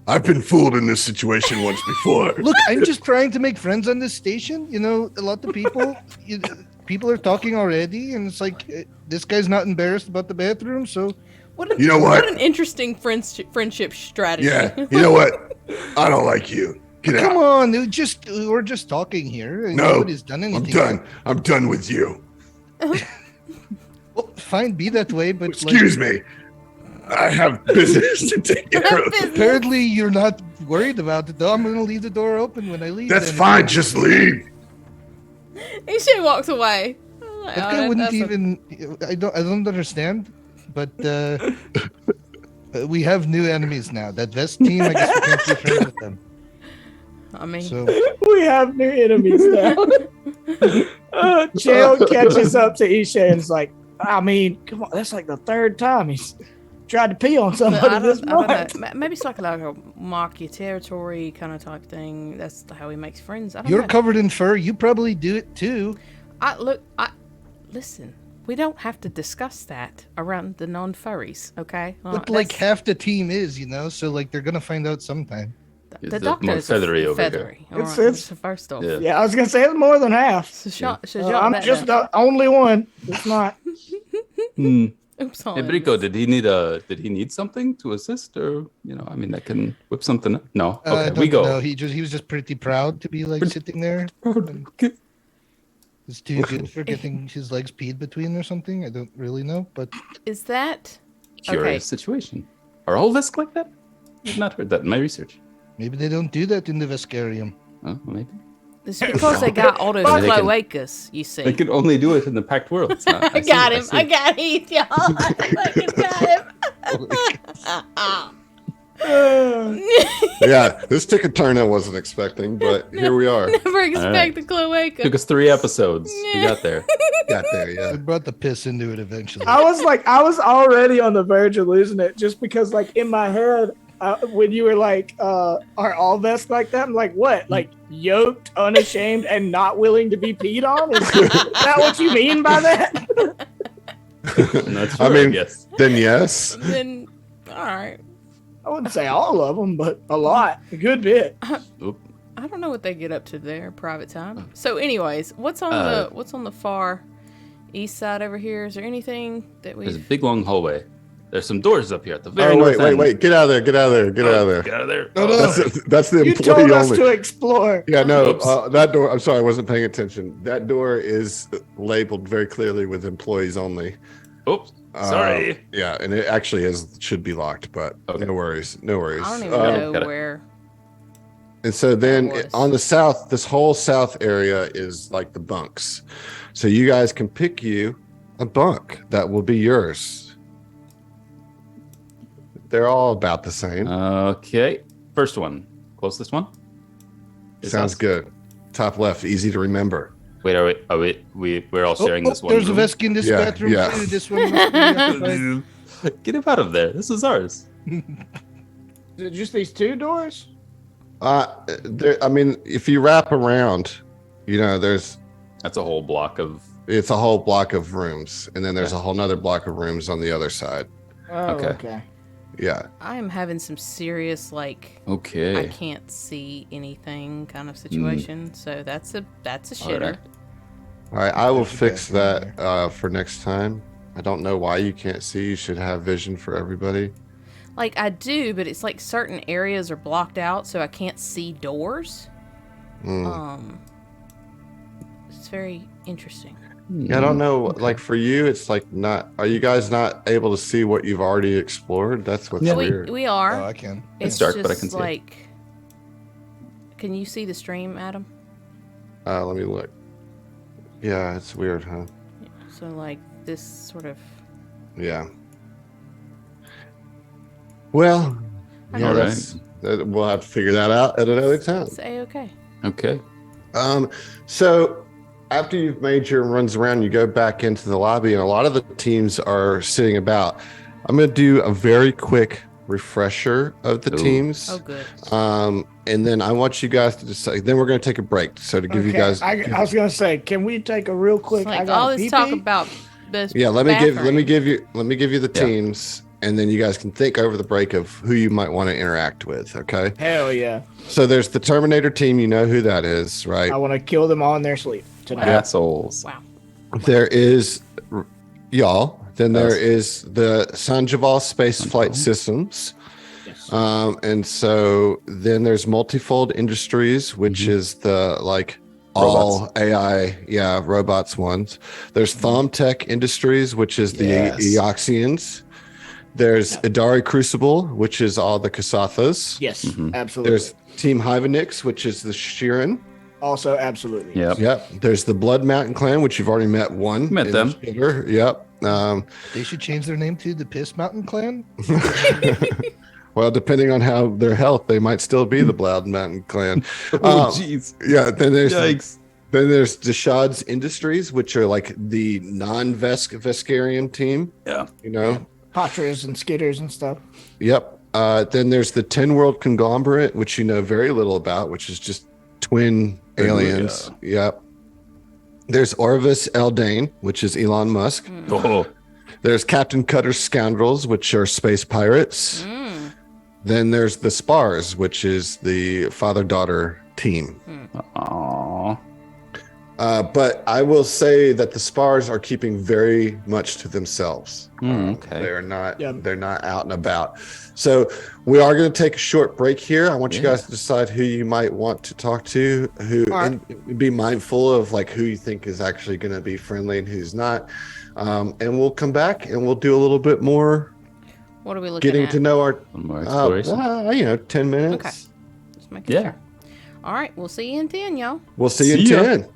I've been fooled in this situation once before. Look, I'm just trying to make friends on this station. A lot of people, people are talking already, and it's like this guy's not embarrassed about the bathroom. So You know what? What an interesting friendship strategy. Yeah, you know what? I don't like you. Get come out. on, we're just talking here. No, Nobody's done I'm anything. done. I'm done with you. Well, fine, be that way, but Excuse me. I have business to take care of. apparently you're not worried about it, though. I'm gonna leave the door open when I leave. That's then. fine. Just leave. He should have walked away. I'm like, That oh, guy wouldn't that's a- even. I don't understand. But we have new enemies now. That Vest team, I guess we can't be friends with them. I mean, So We have new enemies now. Chael catches up to Isha and is like, I mean, come on, that's like the third time he's tried to pee on but somebody I this don't month. know. Maybe it's like a mark your territory kind of type thing. That's how he makes friends. I don't you're know. covered in fur. You probably do it too. Listen. We don't have to discuss that around the non-furries, okay? But like half the team is, so like they're gonna find out sometime. Is the it doctor more is feathery over here? feathery. All It's- right, it's- so first off, Yeah. Yeah, I was gonna say it's more than half. so shut I'm that just down. the only one. It's not. Hmm. Oops, Hey, Brico, did he need something to assist, or I can whip something up? No. I Okay, don't we go. know. He was just pretty proud to be like sitting there. Okay. It's too good for getting his legs peed between or something. I don't really know, but Is that Curious situation. Are all Vesk like that? I've not heard that in my research. maybe they don't do that in the Vescarium. Oh, maybe. it's because they got all those Maybe they can- cloacas, you see? They can only do it in the packed world. It's not- I see, got him. see. I got Heath, y'all. I fucking got him. Yeah, this took a turn I wasn't expecting, but here we are. Never expect the cloaca. Took us 3 episodes. We got there. Got there, yeah. We brought the piss into it eventually. I was already on the verge of losing it just because, like, in my head, when you were like, are all vests like that? I'm like, what? Like, yoked, unashamed, and not willing to be peed on? Is that what you mean by that? I'm not sure, I mean, guess. then yes. Then, all right. I wouldn't say all of them, but a lot. A good bit. Oop. I don't know what they get up to there private time. So, anyways, what's on the far east side over here? Is there anything that There's a we've? big long hallway. There's some doors up here at the very Oh, north end. wait. Get out of there. Get out of there. Get out of there. Get out of there. No, no. That's the You employee told us only. to explore. Yeah, no, Oops. that door. I'm sorry, I wasn't paying attention. That door is labeled very clearly with employees only. Oops. Sorry. Yeah, and it actually should be locked, but Okay. no worries, no worries. I don't even know Got it. where. And so then That was. on the south, this whole south area is like the bunks. So you guys can pick you a bunk that will be yours. They're all about the same. Okay. First one. Closest one. Is Sounds us. good. Top left, easy to remember. Wait, we're all sharing this one There's a room? Vesk in this Yeah, bathroom yeah. too. This one must be occupied. Get him out of there. This is ours. Is it just these two doors? I mean, if you wrap around, there's That's a whole block of. it's a whole block of rooms, and then there's a whole nother block of rooms on the other side. Oh, Okay. okay. Yeah. I am having some serious I Okay. can't see anything kind of situation. So that's a shitter. Alright. All right, I will There's a fix bathroom that for next time. I don't know why you can't see. You should have vision for everybody. Like I do, but it's like certain areas are blocked out, so I can't see doors. It's very interesting. Yeah, I don't know. Like for you, it's like not. Are you guys not able to see what you've already explored? That's what's Yeah. weird. We are. Oh, I can. It's dark, just but I can see it. Can you see the stream, Adam? Let me look. Yeah, it's weird, huh? So this sort of. Yeah. Well, yeah, All we'll have to figure that out at another time. Say okay. Okay. So after you've made your runs around, you go back into the lobby, and a lot of the teams are sitting about. I'm going to do a very quick refresher of the Ooh. teams. Oh, good. And then I want you guys to decide. Then we're going to take a break. So to give you guys, I was gonna say, can we take a real quick? I Like got all a this pee-pee? talk about this. yeah, let me give you the Yeah. teams, and then you guys can think over the break of who you might want to interact with. Okay. Hell yeah! So there's the Terminator team. You know who that is, right? I want to kill them all in their sleep tonight. Assholes. Wow. There is y'all. Then there Us. is the Sanjival Space Flight Sanjival. Systems. Yes. And so then there's Multifold Industries, which is the all AI, robots ones. There's Thomtech Industries, which is the Yes. Eoxians. There's Idari Crucible, which is all the Kasathas. Yes, Mhm. absolutely. There's Team Hyvenix, which is the Shirin. Also, absolutely. Yep. Yep. There's the Blood Mountain Clan, which you've already met one. Met in them. Shitter. Yep. They should change their name to the Piss Mountain Clan. Well, depending on how their health, they might still be the Blood Mountain Clan. Oh, jeez. Yeah. Then there's Yikes. Deshad's Industries, which are like the non-Veskarian team. Yeah. Patras and skitters and stuff. Yep. Then there's the 10 World Conglomerate, which you know very little about, which is just twin aliens. Yep. There's Orvis Eldane, which is Elon Musk. Oh. There's Captain Cutter's Scoundrels, which are space pirates. Then there's the Spars, which is the father-daughter team. Aw. But I will say that the Spars are keeping very much to themselves. Okay. They're not. Yeah. They're not out and about. So we are going to take a short break here. I want you guys to decide who you might want to talk to. And be mindful of who you think is actually going to be friendly and who's not. And we'll come back and we'll do a little bit more What are we looking getting at? to know our. One more exploration. 10 minutes. Okay. Just making Yeah. sure. All right. We'll see you in 10, y'all. We'll see you in See ya. 10.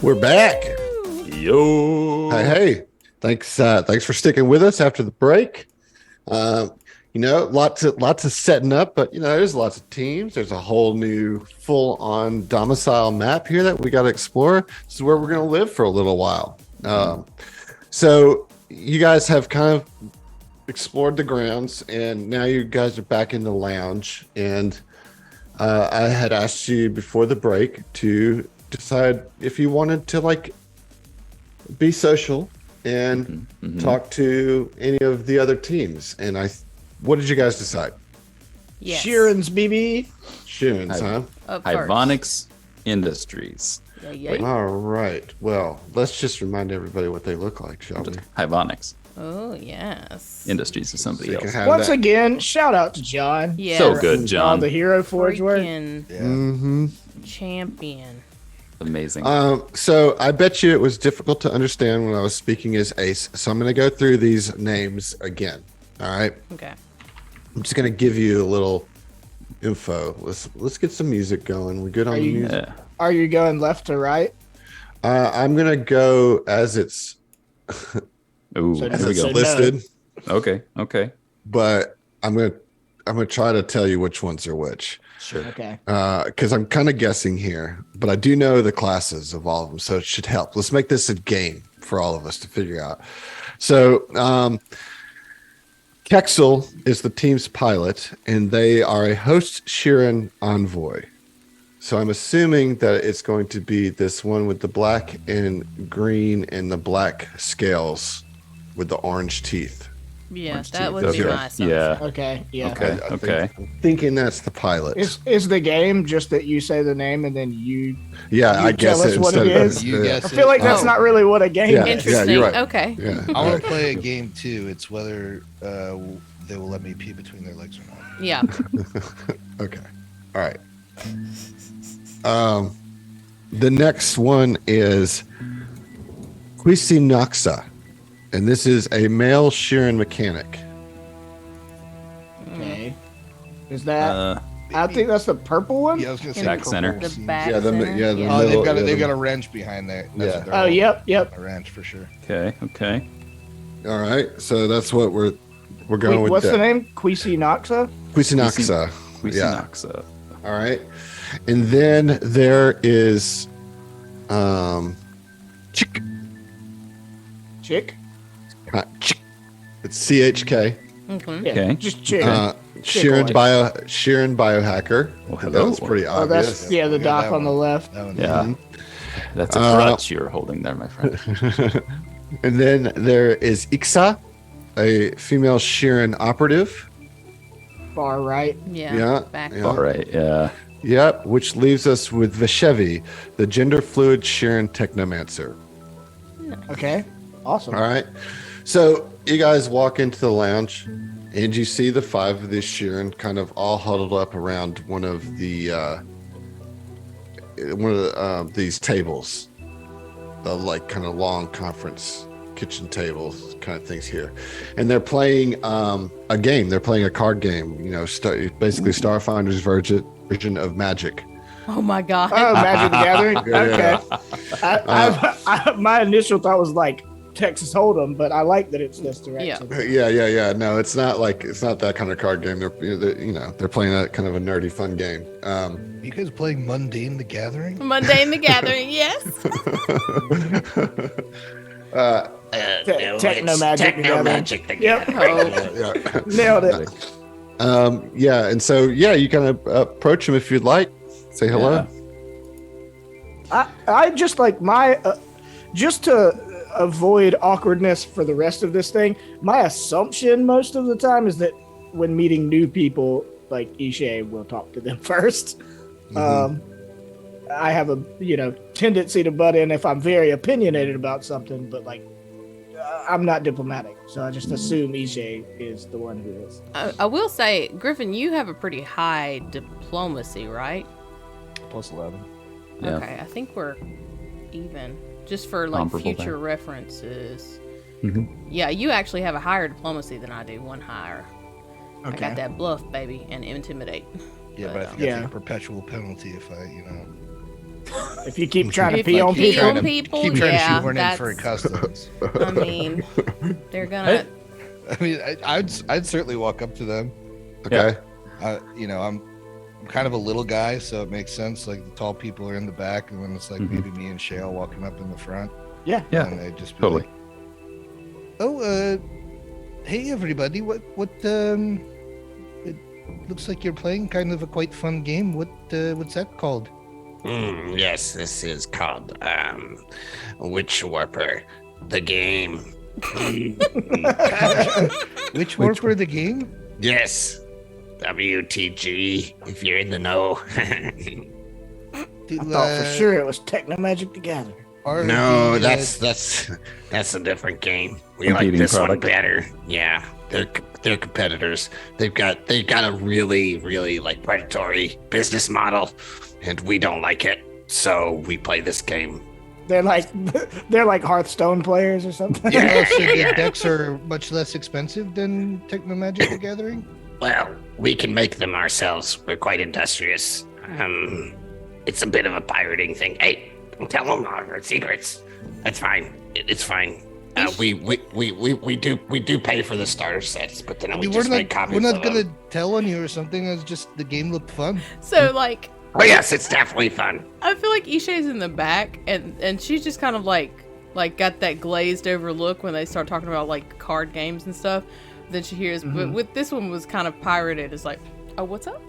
We're back. Yo. Hey. Thanks for sticking with us after the break. Lots of setting up, but there's lots of teams. There's a whole new full-on domicile map here that we got to explore. This is where we're going to live for a little while. So you guys have kind of explored the grounds, and now you guys are back in the lounge. And I had asked you before the break to decide if you wanted to be social and talk to any of the other teams. And what did you guys decide? Yes. Sheeran's BB. Sheeran's, huh? Up first. Hivonics Industries. Yeah. All right. Well, let's just remind everybody what they look like, shall we? Hivonics Oh, yes. Industries is somebody So you can else. have Once that. again, shout out to John. Yeah. So good, All John. the Hero Forge work. Freaking Mhm. champion. Amazing. So I bet you it was difficult to understand when I was speaking as Ace. So I'm going to go through these names again. All right. Okay. I'm just going to give you a little info. Let's get some music going. We're good on the music. Yeah. Are you going left to right? I'm going to go as it's Ooh, So here as we it's go. listed, Okay. but I'm going to try to tell you which ones are which. Sure. Okay. Because I'm kind of guessing here, but I do know the classes of all of them, so it should help. Let's make this a game for all of us to figure out. So, Kexel is the team's pilot, and they are a host Sheeran envoy. So I'm assuming that it's going to be this one with the black and green and the black scales with the orange teeth. Yeah, Orange that teeth. would be Okay. my assumption. Yeah. Okay. Yeah. Okay. I'm thinking that's the pilot. Is the game just that you say the name and then you Yeah, you I guess tell us it what it instead of- is? You guess I feel like that's Oh. not really what a game Yeah. is. Interesting. you're right. Okay. Yeah. I want to play a game too. It's whether they will let me pee between their legs or not. Yeah. Okay. All right. The next one is Quisinoxa, and this is a male Sheeran mechanic. Okay. Is that? Uh, I think that's the purple one. Yeah, I was gonna say Back purple. center. The See. back Yeah, the- center. yeah, the Oh, middle- they've yeah, got the- a wrench behind there. That's Yeah. what they're Oh, all- yep. A wrench for sure. okay. All right. So that's what we're going Wait, with. what's that. the name? Quisinoxa? Quisinoxa. Yeah. Quisinoxa. All right. And then there is Chick. Chick? Chick. It's CHK. Okay. Yeah, Okay. just chick. Sheeran Chick-o-like. Sheeran biohacker. Well, That hello. was pretty Oh, obvious. that's the Yeah, doc that on the one. left. That one. Yeah. That's a Uh, crutch you're holding there, my friend. And then there is Ixa, a female Sheeran operative. Far right. Yeah. Yeah, Back. yeah. All right. Yeah. Yep, which leaves us with Vishevi, the gender fluid Sheeran technomancer. Okay. Awesome. All right. So you guys walk into the lounge and you see the five of these Sheeran kind of all huddled up around one of these tables. The kind of long conference kitchen tables kind of things here. And they're playing a game. They're playing a card game, basically Starfinder's version of Magic. Oh my god. Oh, Magic the Gathering. Yeah, Okay. My initial thought was like Texas Hold'em, but I like that it's this direction. Yeah. No, it's not that kind of card game. They're playing a kind of a nerdy fun game. You guys playing Mundane the Gathering? Mundane the Gathering. Yes. Techno Magic together. Yep. Oh. Nailed it. And so you kind of approach him if you'd like. Say hello. I just like just to avoid awkwardness for the rest of this thing, my assumption most of the time is that when meeting new people, like Ishe will talk to them first. I have a tendency to butt in if I'm very opinionated about something, but I'm not diplomatic, so I just assume Ishe is the one who is. I will say, Griffin, you have a pretty high diplomacy, right? +11. Yeah. Okay, I think we're even. Just for Comparable future there. references. Mhm. Yeah, you actually have a higher diplomacy than I do, one higher. I Okay. got that bluff, baby, and intimidate. Yeah, but I think Yeah. I take a perpetual penalty if I, If you keep trying to If pee you on pee people, on people, Keep trying yeah, to shoehorn in for that's. customs. I mean, they're gonna. I mean, I'd certainly walk up to them. Okay. You know, I'm kind of a little guy, so it makes sense. Like the tall people are in the back, and then it's like maybe me and Shale walking up in the front. yeah. Yeah, And they'd just be totally. like, "Oh, hey everybody! What? It looks like you're playing kind of a quite fun game. What's that called?" Yes, this is called Witch Warper, the game. Which Warper the game? Yes, WTG, if you're in the know. Do, I thought for sure it was Technomagic Together. No, that's a different game. We like Competing this one product. better. Yeah, they're competitors. They've got a really like predatory business model, and we don't like it. So we play this game. They're like Hearthstone players or something. Yeah, So the yeah. decks are much less expensive than Technomagic the Gathering. Well, we can make them ourselves. We're quite industrious. It's a bit of a pirating thing. Hey, don't tell them our secrets. That's fine. It's fine. We do pay for the starter sets, but then we just make copies we're not of gonna them. tell on you or something. It's just the game looked fun. So like, Oh yes, it's definitely fun. I feel like Ishay's in the back, and she's just kind of like got that glazed over look when they start talking about like card games and stuff. Then she hears, but with this one was kind of pirated. It's like, oh, what's up?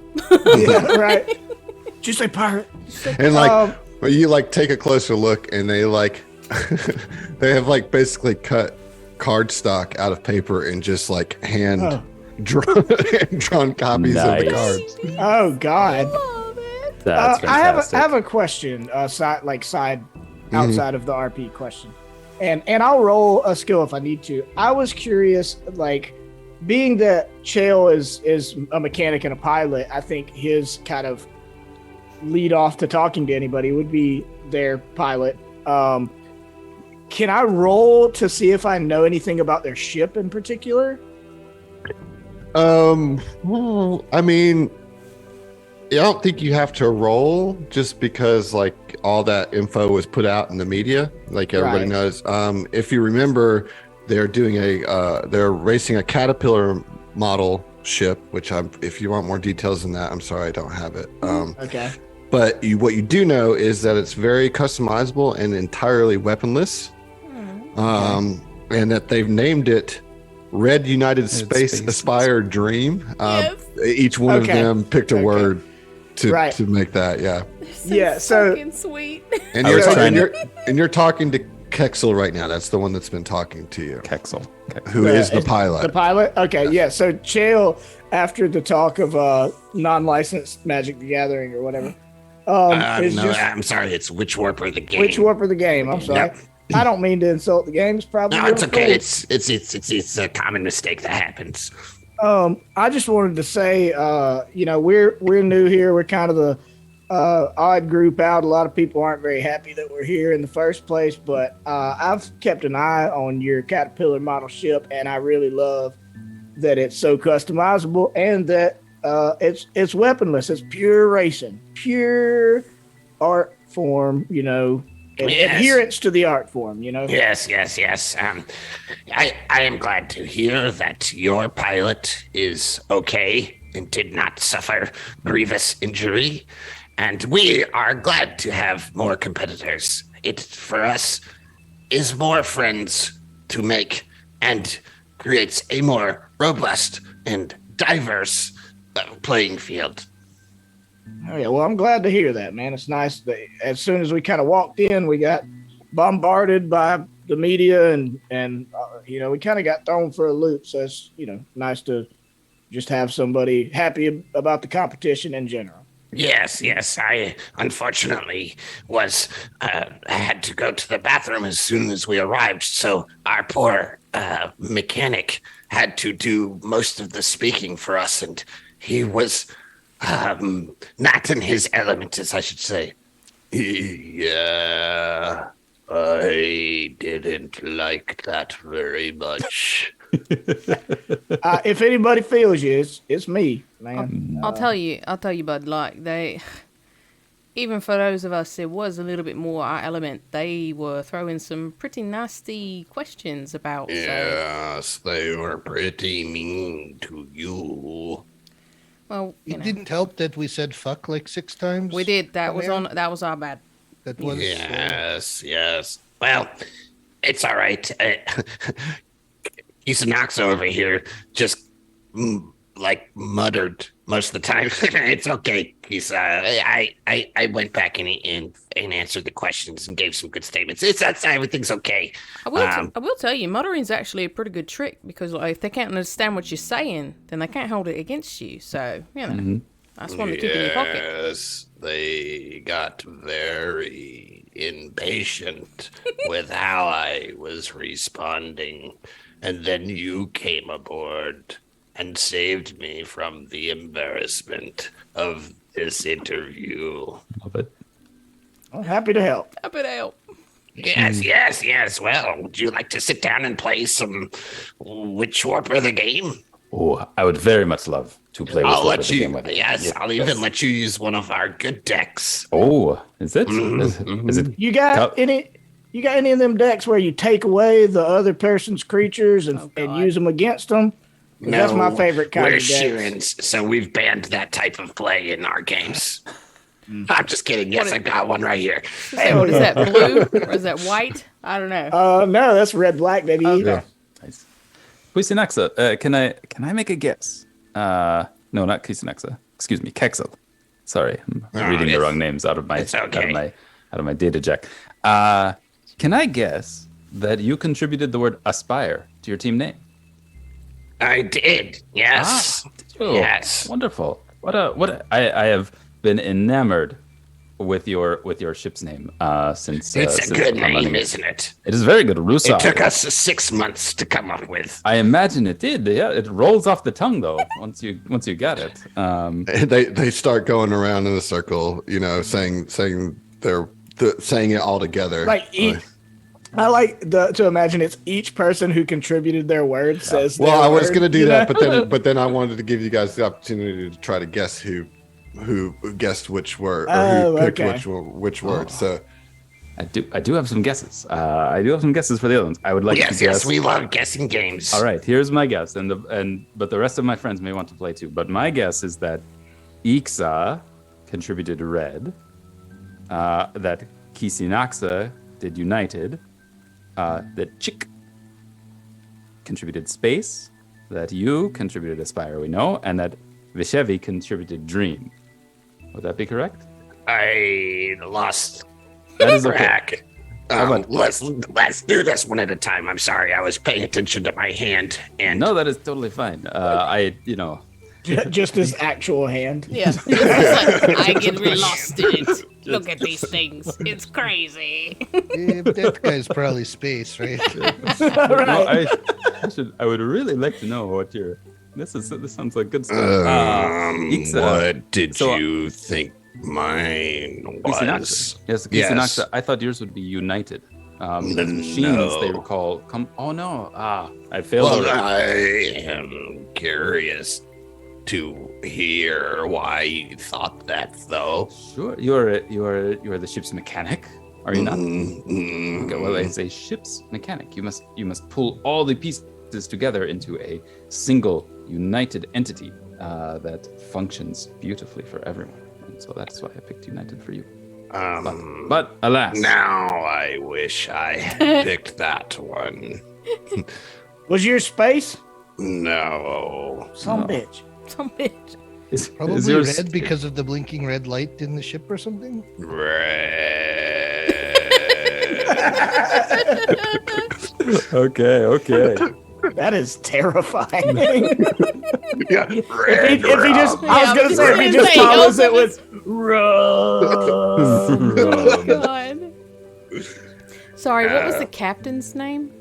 Yeah, right. Did you say pirate? And like, well, you like take a closer look, and they like, they have like basically cut cardstock out of paper and just like hand drawn copies of the Nice. cards. Oh God. Love it. That's I have fantastic. a question, side outside of the RP question, and I'll roll a skill if I need to. I was curious, like, being that Chael is a mechanic and a pilot, I think his kind of lead off to talking to anybody would be their pilot. Can I roll to see if I know anything about their ship in particular? Well, I mean, I don't think you have to roll just because like all that info was put out in the media, like everybody Right. knows. If you remember, they're doing they're racing a Caterpillar model ship, which if you want more details than that, I'm sorry, I don't have it. Okay. But what you do know is that it's very customizable and entirely weaponless. And that they've named it Red United Space Space Aspire Dream. Yes. Each one Okay. of them picked a Okay. word to Right. make that, yeah. They're so- fucking sweet. And I you're, was talking, trying and you're talking to Kexel right now. That's the one that's been talking to you, Kexel. who is the The pilot. pilot? Okay, yeah. So Chael, after the talk of non-licensed Magic the Gathering or whatever, is No, just I'm sorry. It's Witch Warper the game. Witch Warper the game. I'm sorry. Yep. I don't mean to insult the game. It's probably No, it's real okay. cool. It's a common mistake that happens. I just wanted to say, we're new here. We're kind of the odd group out. A lot of people aren't very happy that we're here in the first place, but I've kept an eye on your Caterpillar model ship, and I really love that it's so customizable and that it's weaponless. It's pure racing, pure art form. Yes. Adherence to the art form. Yes. I am glad to hear that your pilot is okay and did not suffer grievous injury. And we are glad to have more competitors. It, for us, is more friends to make and creates a more robust and diverse playing field. Oh, yeah, well, I'm glad to hear that, man. It's nice that as soon as we kind of walked in, we got bombarded by the media and we kind of got thrown for a loop. So it's, nice to just have somebody happy about the competition in general. Yes. I unfortunately had to go to the bathroom as soon as we arrived. So our poor mechanic had to do most of the speaking for us, and he was not in his element, as I should say. Yeah, I didn't like that very much. If anybody feels you, it's me, man. I'll tell you, bud. Like even for those of us, it was a little bit more our element. They were throwing some pretty nasty questions about. Yes, they were pretty mean to you. Well, It didn't help that we said fuck like 6 times. we did. That was air. That was our bad. That was. Yes. Well, it's all right. Isanaxa over here just muttered most of the time. It's okay. I went back and answered the questions and gave some good statements. Everything's okay. I will tell you, muttering's actually a pretty good trick because if they can't understand what you're saying, then they can't hold it against you. So that's one to keep in your pocket. Yes, they got very impatient with how I was responding, and then you came aboard and saved me from the embarrassment of this interview. Love it. I'm happy to help. Happy to help. Yes. Well, would you like to sit down and play some Witch Warper the game? Oh, I would very much love to play with I'll you. let you. Yes, I'll even let you use one of our good decks. Oh, is it? Is it? You got any? You got any of them decks where you take away the other person's creatures and use them against them? No, that's my favorite kind we're of decks. Shirens, so we've banned that type of play in our games. I'm just kidding. Yes, I got one right here. What is that, blue or is that white? I don't know. No, that's red black, baby. Okay. Nice. Kuisinaxa, can I make a guess? No, not Kuisinaxa. Excuse me, Kexel. Sorry, I'm reading the wrong names out of my data jack. Can I guess that you contributed the word aspire to your team name? I did. Yes. Did you? Yes. Wonderful. I have been enamored with your ship's name since It's a good name, it. isn't it? It is very good. Rusa. It took us 6 months to come up with. I imagine it did. Yeah, it rolls off the tongue though. once you got it. They start going around in a circle, saying it all together. I like to imagine it's each person who contributed their word says. Well, I was going to do that, know? but then I wanted to give you guys the opportunity to try to guess who guessed which word or who picked which word. So I do have some guesses. I do have some guesses for the other ones. I would like to guess. Yes, we love guessing games. All right, here's my guess, but the rest of my friends may want to play too. But my guess is that Ixa contributed red, that Kisinaxa did united, that Chick contributed space, that you contributed aspire, we know, and that Vishevi contributed dream. Would that be correct? I lost That is okay. track. Let's do this one at a time. I'm sorry, I was paying attention to my hand, and No, that is totally fine. Just his actual hand. Yeah. I get really lost in it. Look at these things. It's crazy. That guy's probably space, right? Well, I would really like to know what your. This sounds like good stuff. Ixa. what did you think mine was? Yes, Kisinaxa. I thought yours would be united. Because machines, they recall. Oh no! I failed. Well, already. I am curious to hear why you thought that, though. Sure, you're the ship's mechanic, are you not? Okay, well, as a ship's mechanic, you must pull all the pieces together into a single united entity that functions beautifully for everyone. And so that's why I picked United for you. But alas. Now I wish I picked that one. Was your space? No. Some bitch. Some bitch. Probably is yours red because of the blinking red light in the ship or something. Red. Okay. That is terrifying. Yeah, if he just, I was gonna say, if he just follows it with Oh God. Sorry, what was the captain's name?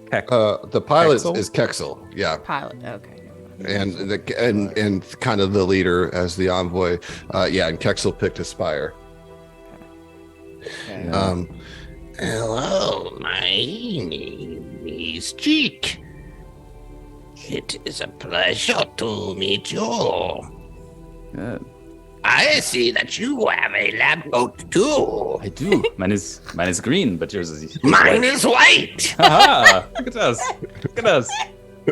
the pilot Kexel? is Kexel. Yeah. Pilot. Okay. And and kind of the leader as the envoy. And Kexel picked Aspire. Hello, my name is Cheek. It is a pleasure to meet you. Yeah. I see that you have a lab coat too. I do. Mine is green, but yours is Mine white. is white. Haha! Look at us. Look at us.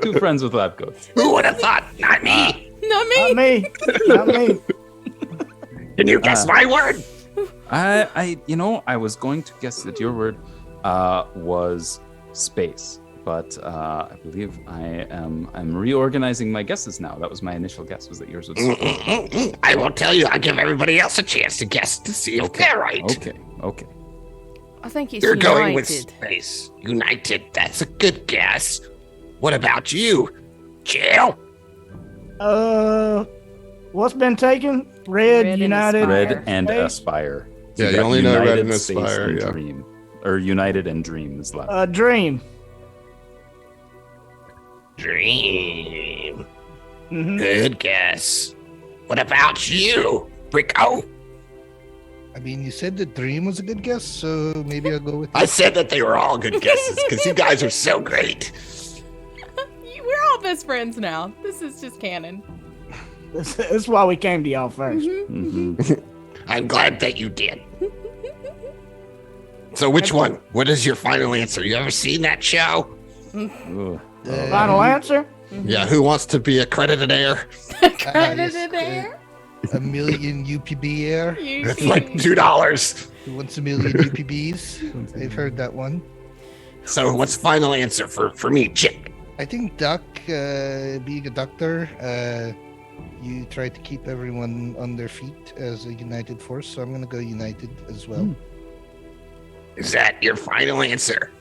Two friends with lab coats. Who would have thought? Not me. Not me. Not me. Not me. Can you guess my word? I was going to guess that your word was space, but I believe I'm reorganizing my guesses now. That was my initial guess, was that yours was space. I will tell you. I'll give everybody else a chance to guess to see if they're right. Okay. I think it's You're United. going with space. United. That's a good guess. What about you, Jill? What's been taken? Red, and United, Red and Space? Aspire. Yeah, you got only know Red and Space, Aspire, and yeah. Dream. Or United and Dream is left. Dream. Dream. Mhm. Good guess. What about you, Bricko? I mean, you said that Dream was a good guess, so maybe I'll go with I said that they were all good guesses because you guys are so great. We're all best friends now. This is just canon. This is why we came to y'all 1st. Mhm. I'm glad that you did. So which one? What is your final answer? You ever seen that show? Ooh. Final answer? Yeah, who wants to be accredited heir? Credited there. a million UPB air. It's like $2. Who wants a million UPBs? I've heard that one. So what's the final answer for me, Chick? I think Doc, being a doctor, you try to keep everyone on their feet as a united force, so I'm going to go United as well. Is that your final answer?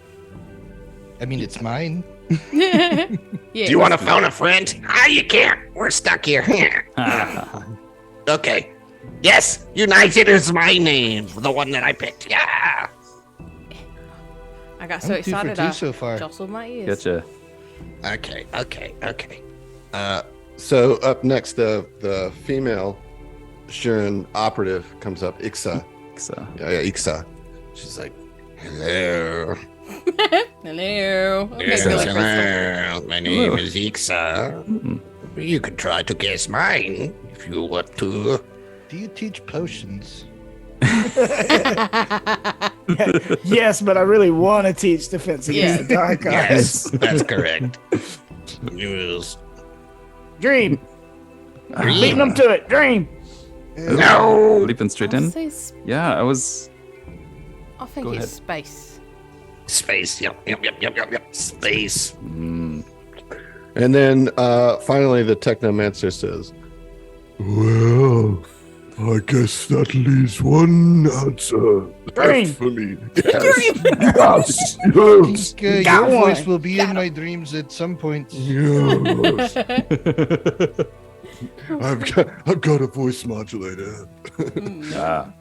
I mean, it's mine. Yeah. Do you want to phone a friend? You can't. We're stuck here. Okay. Yes, United is my name. The one that I picked. Yeah. I got so I'm 2 for excited 2 I so far. jostled my ears. Gotcha. Okay. So up next, the female Shuren operative comes up. Ixa. So, Yeah, Ixa. She's like, hello. Hello. Okay, Yes, Billy Crystal. hello. My name is Ixa. You could try to guess mine if you want to. Do you teach potions? Yes, but I really want to teach defense against Yeah. the dark arts. Yes, that's correct. Yes. Dream. Beating them to it. Dream. No. leaping straight I'll in. say Yeah, I was. I think Go it's ahead. space. Space. Yep. Space. and then finally the technomancer says, well, I guess that leaves one answer Dream. left for me. Yes. Yes. I think Got your one. voice will be in my dreams at some point. Yes. I've got a voice modulator. Ah,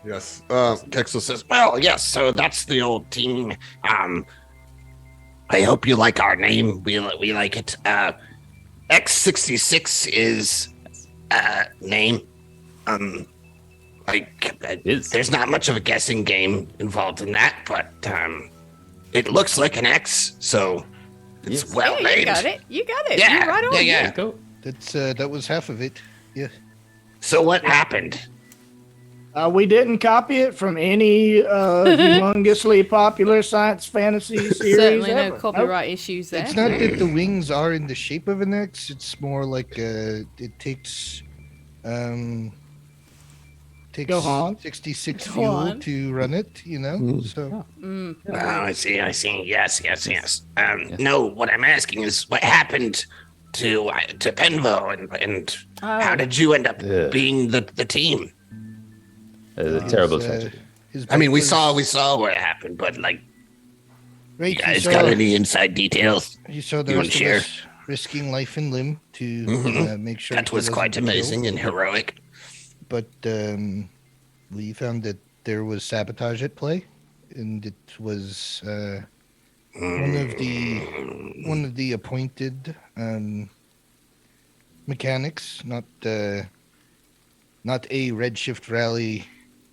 Yes. Kexel says, well, yes, so that's the old team. I hope you like our name. We like it. X66 is name. There's not much of a guessing game involved in that, but it looks like an X, so it's Yes. well Yeah, named. you got it. You got it. Yeah, You're right on. yeah. let's go. That's that was half of it. Yeah. So what happened? We didn't copy it from any humongously popular science fantasy series. Certainly ever. no Nope. copyright issues there. It's not that the wings are in the shape of an X. It's more like it takes Go on. 66 Go fuel on. to run it. You know. So Mm. Oh, I see. Yes. No, what I'm asking is what happened to Penvo and how did you end up Yeah. being the team? A terrible his, tragedy. his I mean, we wife saw what happened, but like, Right, you guys got any inside details? You saw the you wanna rest of share? us risking life and limb to Mhm. make sure That he was wasn't quite killed. amazing and heroic. But we found that there was sabotage at play, and it was one of the appointed mechanics, not a Redshift rally,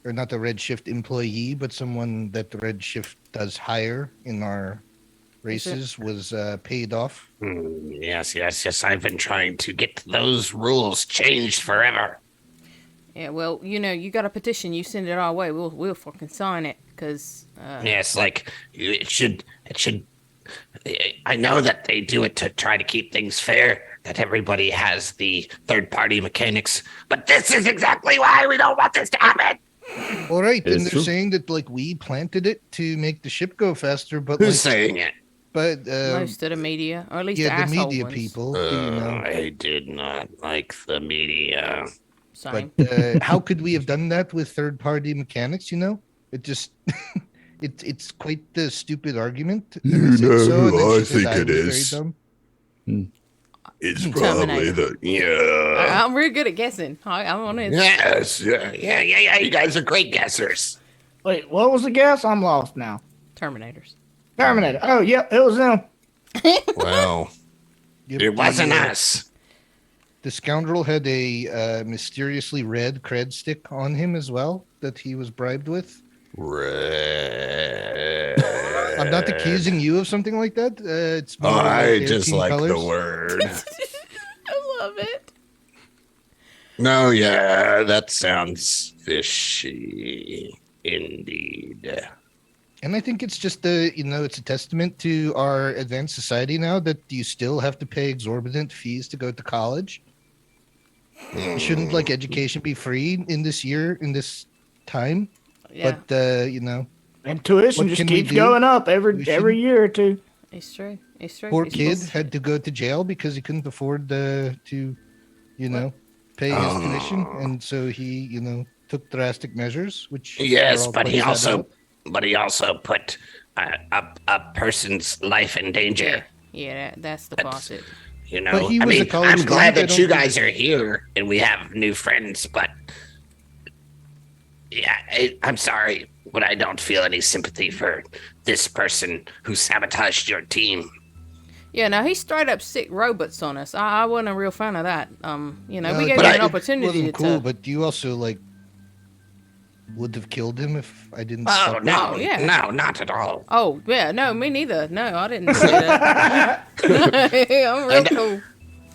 or not a Redshift employee, but someone that the Redshift does hire in our races, was paid off. Yes. I've been trying to get those rules changed forever. Yeah, well, you got a petition. You send it our way. We'll fucking sign it, because... Yes, like it should. I know that they do it to try to keep things fair, that everybody has the third-party mechanics, but this is exactly why we don't want this to happen. All right, It is and they're true. saying that like we planted it to make the ship go faster, but Who's like, saying it? but most of the media, or at least the yeah, the asshole media ones. people, I did not like the media. Same. But how could we have done that with third-party mechanics? It just it's quite the stupid argument. And You I said know so, who and then I she said think I it was very is. dumb. It's Terminator. probably yeah. I'm real good at guessing. I'm on it. Yes, yeah. You guys are great guessers. Wait, what was the guess? I'm lost now. Terminators. Terminator. Oh, yep, it was them. Well, Yep, it wasn't the, us. The scoundrel had a mysteriously red cred stick on him as well that he was bribed with. Red. I'm not accusing you of something like that. It's more like I their just team like colors. the word. I love it. No, yeah. That sounds fishy, indeed. And I think it's just it's a testament to our advanced society now that you still have to pay exorbitant fees to go to college. Shouldn't like education be free in this time? Yeah, But And tuition What just can we keeps do? going up every Tuition? year or two. it's true. It's true. poor It's kid true. had to go to jail because he couldn't afford to pay his tuition, and so he took drastic measures, which Yes, we're all but quite he sad also, about. put a person's life in danger. Yeah, that's the That's- faucet. You know, But he I was a mean, college I'm glad student, I that you don't guys are here and we have new friends, but yeah, I'm sorry, but I don't feel any sympathy for this person who sabotaged your team. Yeah, no, he straight up sick robots on us. I wasn't a real fan of that. We No, gave but him an it opportunity wasn't cool, to. but you also would have killed him if I didn't. Oh stop no, Oh, yeah. no, not at all. Oh yeah, no, me neither. No, I didn't say that. I'm real cool.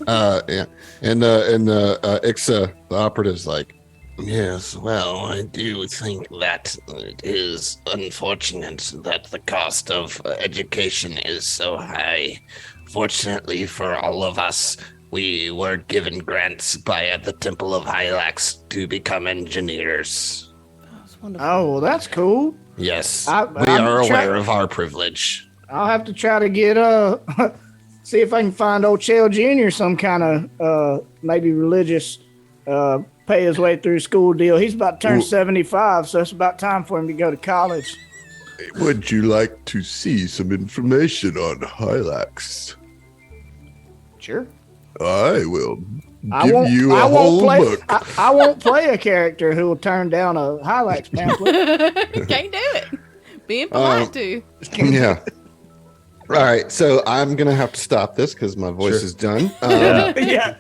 Yeah. And Ixa, the operative's like, Yes, well, I do think that it is unfortunate that the cost of education is so high. Fortunately for all of us, we were given grants by the Temple of Hylax to become engineers. That's wonderful. Oh, well, that's cool. Yes, I'm we are try- aware of our privilege. I'll have to try to get see if I can find old Chael Jr. some kind of maybe religious pay his way through school deal. He's about to turn Ooh. 75, so it's about time for him to go to college. would you like to see some information on Hylax? Sure. I will I give won't. you I a won't whole play. book. I won't play a character who will turn down a Hylax pamphlet. Can't do it. Being polite too. Yeah. All right, so I'm gonna have to stop this because my voice is done. Yeah.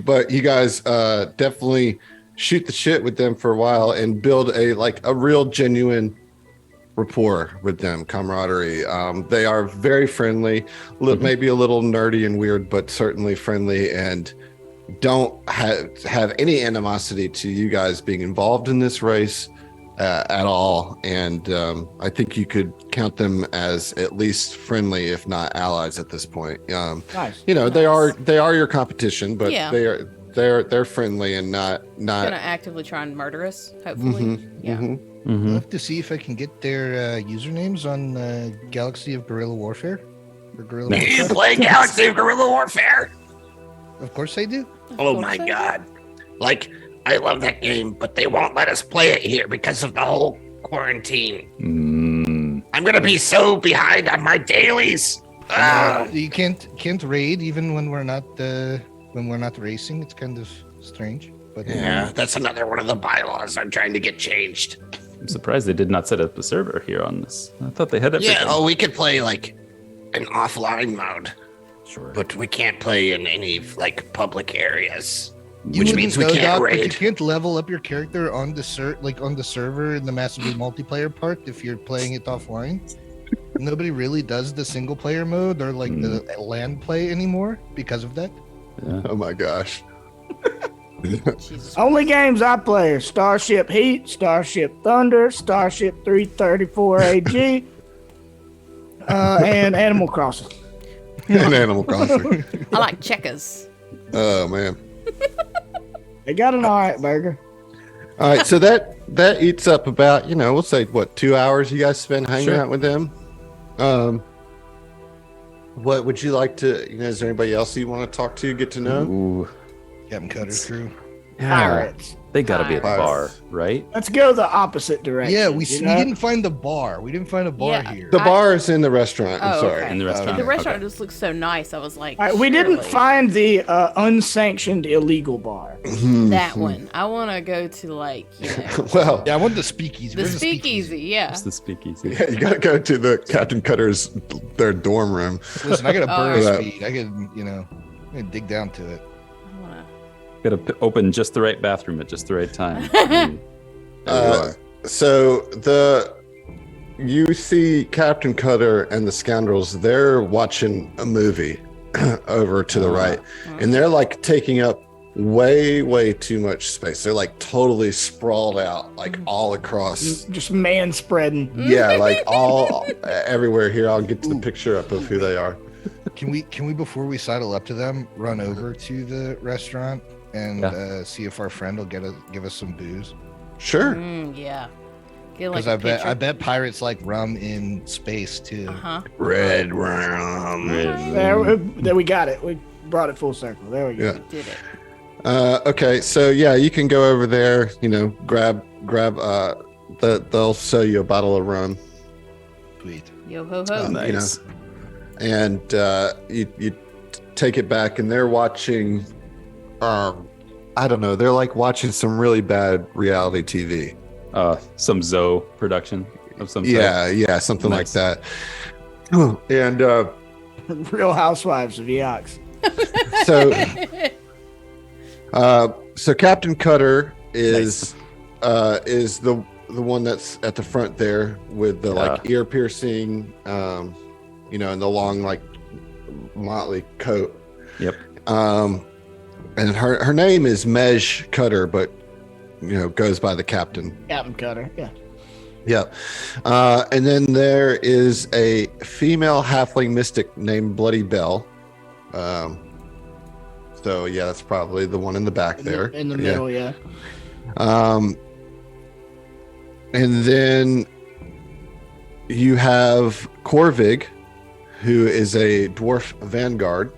But you guys definitely shoot the shit with them for a while and build a real genuine rapport with them, camaraderie. They are very friendly, maybe a little nerdy and weird, but certainly friendly, and don't have any animosity to you guys being involved in this race at all. And I think you could count them as at least friendly, if not allies, at this point. Nice. They are your competition, but Yeah. they're friendly and not. Gonna actively try and murder us. Hopefully. Yeah. I'll have to see if I can get their usernames on Galaxy of Guerrilla Warfare. Or Guerrilla You Warfare. play Galaxy of Guerrilla Warfare? Of course I do. Oh course my I do. god. I love that game, but they won't let us play it here because of the whole quarantine. I'm gonna be so behind on my dailies. You can't raid even when we're not racing. It's kind of strange. But Yeah, that's another one of the bylaws I'm trying to get changed. I'm surprised they did not set up a server here on this. I thought they had everything. Yeah, we could play an offline mode, Sure. but we can't play in any public areas, You which wouldn't means we know, can't Doc, but raid. you can't level up your character on the server in the massively multiplayer part if you're playing it offline. Nobody really does the single player mode or the land play anymore because of that. Yeah. Oh my gosh. Jesus. Only games I play are Starship Heat, Starship Thunder, Starship 334 AG, and Animal Crossing. And Animal Crossing. I like checkers. Oh man. They got an alright burger. All right, so that eats up about, we'll say what, 2 hours you guys spend hanging Sure. out with them. What would you like to, is there anybody else you want to talk to, get to know? Ooh, Captain Cutter's crew. Pirates. they gotta be at the bar, Pirates. right? Let's go the opposite direction. Yeah, we you know? didn't find the bar. We didn't find a bar Yeah. here. The bar is in the restaurant. I'm Oh, sorry. okay. In the restaurant. The restaurant Okay. just looks so nice. I was like, All right, we didn't surely find the unsanctioned illegal bar. that one. I want to go to Well, Yeah, I want the speakeasy. the Where's speakeasy. Yeah. It's the speakeasy. yeah, you got to go to the Captain Cutter's, their dorm room. Listen, I got a Oh, burner yeah. speed. I can, I can dig down to it. I wanna- Gotta open just the right bathroom at just the right time. There you are. So you see Captain Cutter and the scoundrels, they're watching a movie over to the right, and they're like taking up way too much space. They're like totally sprawled out, like all across. Just man spreading. Yeah, like all everywhere here. I'll get to the picture up of who they are. Can we before we sidle up to them, run over to the restaurant and see if our friend will give us some booze? Sure. Yeah. Get like Because a I picture. bet pirates like rum in space too. Uh-huh. Red rum. There we got it. We brought it full circle. There we go. Yeah. Did it. Okay, so yeah, you can go over there. Grab. They'll sell you a bottle of rum. Sweet. Yo ho ho. Nice. And you take it back, and they're watching. I don't know. They're like watching some really bad reality TV. Some Zoe production of some type. Yeah, something Nice. like that. And Real Housewives of Eox. so Captain Cutter is the one that's at the front there with the like ear piercing, and the long like motley coat. Yep. And her name is Mej Cutter, but goes by the captain. Captain Cutter. Yeah. Yep. And then there is a female halfling mystic named Bloody Bell. So yeah, that's probably the one in the back there. In the middle, yeah. And then you have Corvig, who is a dwarf vanguard.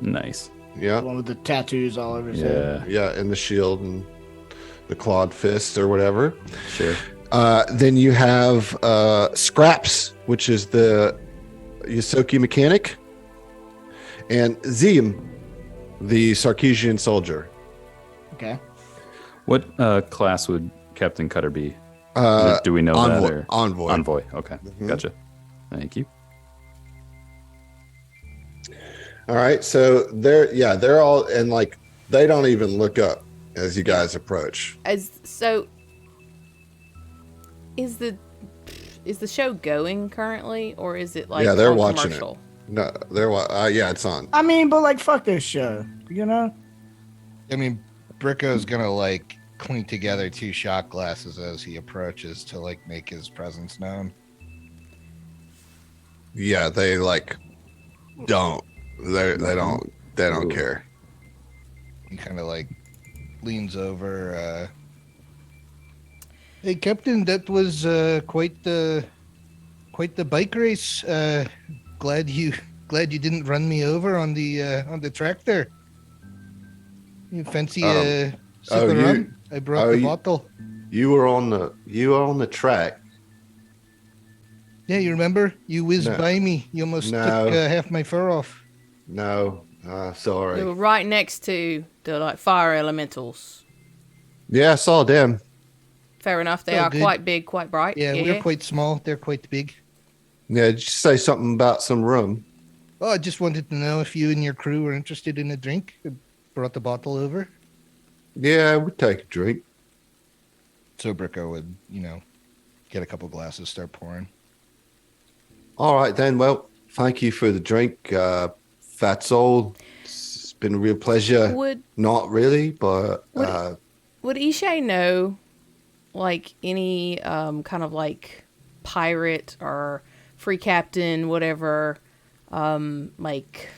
Nice. Yeah. The one with the tattoos all over his head. Yeah. Yeah, and the shield and the clawed fist or whatever. Sure. Then you have Scraps, which is the Yosoki mechanic, and Zim, the Sarkeesian soldier. Okay. What class would Captain Cutter be? Uh, Do we know envoy, that? Or? envoy. Envoy. Okay. Mhm. Gotcha. Thank you. All right, so they're all, and like they don't even look up as you guys approach. Is the show going currently, or is it like Yeah, they're on watching it. commercial? No, yeah, it's on. I mean, but like, fuck this show. I mean, Bricko's gonna like clink together 2 shot glasses as he approaches to like make his presence known. Yeah, they like don't. They don't Ooh. care. He kind of like leans over. Hey, Captain, that was quite the bike race. Glad you didn't run me over on the track there. You fancy a sip oh, of you- rum? I brought oh, the you- bottle. You were on the track. Yeah, you remember? You whizzed No. by me. You almost No. took half my fur off. No, They were sorry. right next to the like fire elementals. Yeah, I saw them. Fair enough. They Oh, are good. quite big, quite bright. Yeah, we're quite small. They're quite big. Yeah, did you say something about some rum? Oh, I just wanted to know if you and your crew were interested in a drink. I brought the bottle over. Yeah, I would take a drink. So Bricko would, get a couple glasses, start pouring. All right then. Well, thank you for the drink, Fatsoul. been a real pleasure. Would Not really, but would Ishay know, like, any kind of like pirate or free captain, whatever, like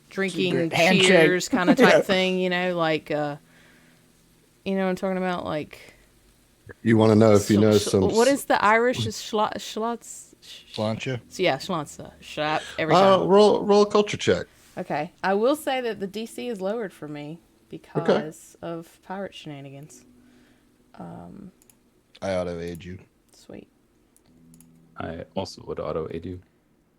drinking Secret handshake. cheers kind of type Yeah. thing, you know, like you know what I'm talking about, like you want to know if you know some. what is the Irish is schlots? Slancha. Yeah, schlots. Shut every time. Roll a culture check. Okay, I will say that the DC is lowered for me because of pirate shenanigans. I auto-aid you. Sweet. I also would auto aid you.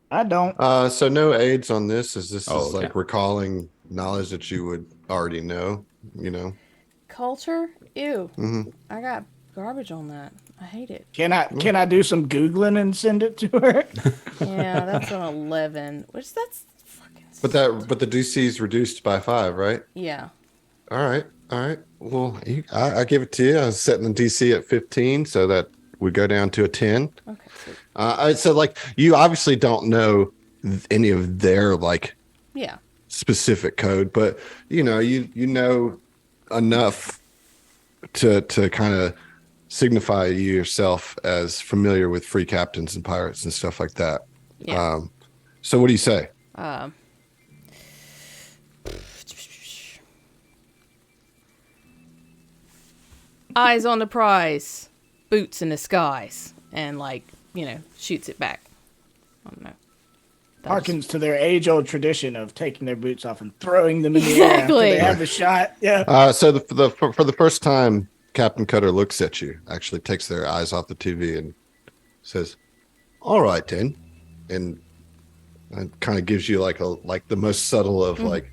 I don't. So no aids on this, as this Oh, is okay. like recalling knowledge that you would already know. You know. Culture? Ew. hmm I got garbage on that. I hate it. Can I do some Googling and send it to her? Yeah, that's an 11. Which that's fucking. But the DC is reduced by 5, right? Yeah. All right. Well, I give it to you. I was setting the DC at 15, so that we go down to a 10. Okay. Sweet. So like you obviously don't know any of their like Yeah. specific code, but you know you enough to kind of signify yourself as familiar with free captains and pirates and stuff like that. Yeah. So what do you say? Eyes on the prize, boots in the skies, and like, you know, shoots it back. I don't know. That was- Harkens to their age-old tradition of taking their boots off and throwing them in the air after Exactly. they have the shot. Yeah. So for the first time, Captain Cutter looks at you, actually takes their eyes off the TV and says, "All right, then," and kind of gives you like the most subtle of like,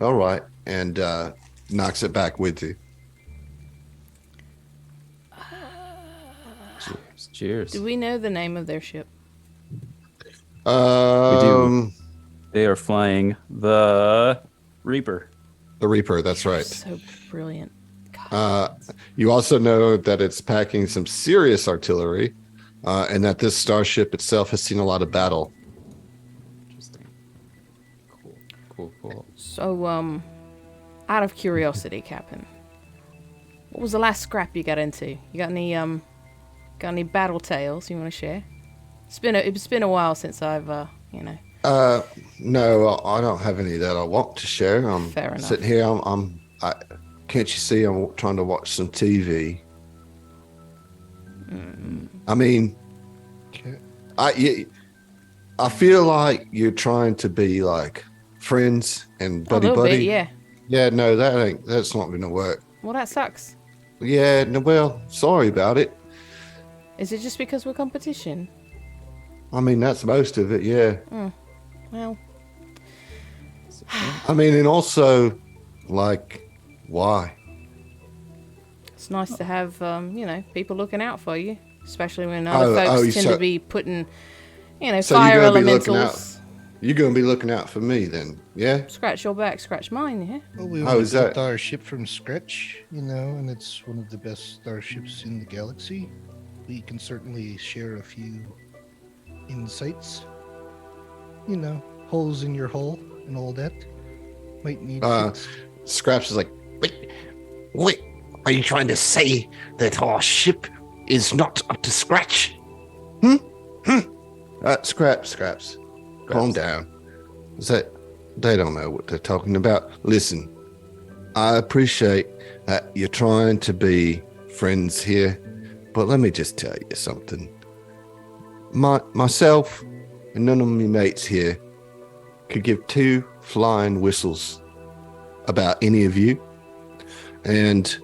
"All right," and knocks it back with you. Cheers. Do we know the name of their ship? They are flying the Reaper. The Reaper. That's right. So brilliant. God. You also know that it's packing some serious artillery, and that this starship itself has seen a lot of battle. Interesting. Cool. So, out of curiosity, Captain, what was the last scrap you got into? You got any battle tales you want to share? It's been a while since I've you know. No, I don't have any that I want to share. I'm Fair enough. sitting here. Can't you see? I'm trying to watch some TV. I mean, I feel like you're trying to be like friends and A buddy little buddy. bit, yeah. Yeah, no, that's not going to work. Well, that sucks. Yeah, no, well, sorry about it. Is it just because we're competition? I mean, that's most of it. Yeah. Well, I mean, and also, like, why? it's nice to have you know, people looking out for you, especially when other folks tend to be putting, you know, So fire you're gonna be looking elementals. You're going to be looking out for me then, yeah? Scratch your back, scratch mine, yeah. Well, we How is built that? our ship from scratch, you know, and it's one of the best starships in the galaxy. We can certainly share a few insights. You know, holes in your hull and all that. Might need fixed. Scraps is like, Wait, are you trying to say that our ship is not up to scratch? Scraps. Calm down. They don't know what they're talking about. Listen, I appreciate that you're trying to be friends here, but let me just tell you something. Myself and none of my mates here could give 2 flying whistles about any of you. And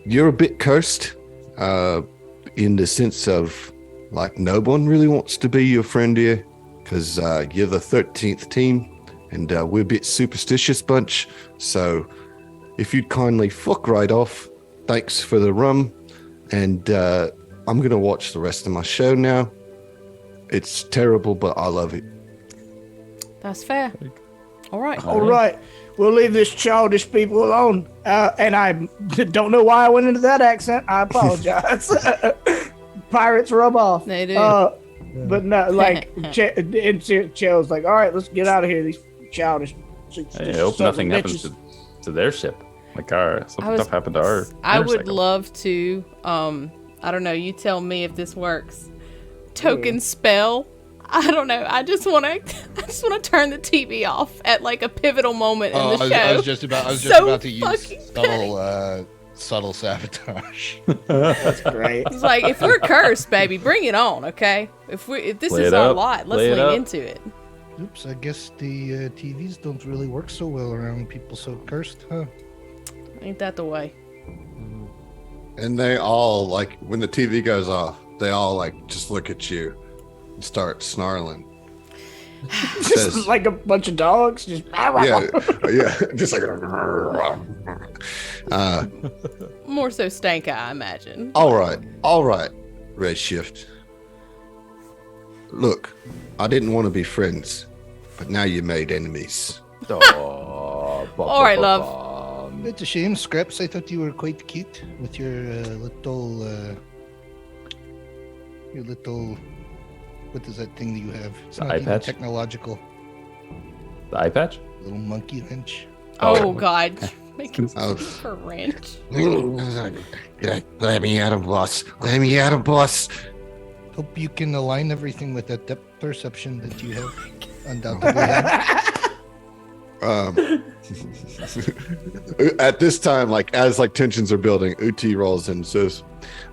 you're a bit cursed in the sense of, like, no one really wants to be your friend here because you're the 13th team and we're a bit superstitious bunch. So if you'd kindly fuck right off, thanks for the rum. And I'm going to watch the rest of my show now. It's terrible, but I love it. That's fair. All right. All right. We'll leave this childish people alone. And I don't know why I went into that accent. I apologize. Pirates rub off. They do. But no, like, Chell's like, all right, let's get out of here. These childish I hope nothing happens to their ship. Like stuff happened to our. I would motorcycle. love to. I don't know. You tell me if this works. Token spell. I don't know. I just want to turn the TV off at like a pivotal moment in the show. I was just about to use subtle sabotage. That's great. It's like, if we're cursed, baby, bring it on, okay? If this Play is it our up. lot, let's Play it lean up. into it. Oops, I guess the TVs don't really work so well around people so cursed, huh? Ain't that the way? And they all, like, when the TV goes off, they all, like, just look at you and start snarling. Just like a bunch of dogs. Just Yeah, just like. More so Stanka, I imagine. All right, Redshift. Look, I didn't want to be friends, but now you made enemies. All right, love. It's a shame, Scraps. I thought you were quite cute with your little. What is that thing that you have? It's The not eye even patch? technological. The eye patch. Little monkey wrench. Oh, God. Making Oh. super ranch. Let me at him, boss. Let me at him, boss. Hope you can align everything with that depth perception that you have undoubtedly have. At this time, like as like tensions are building, Uti rolls in and says,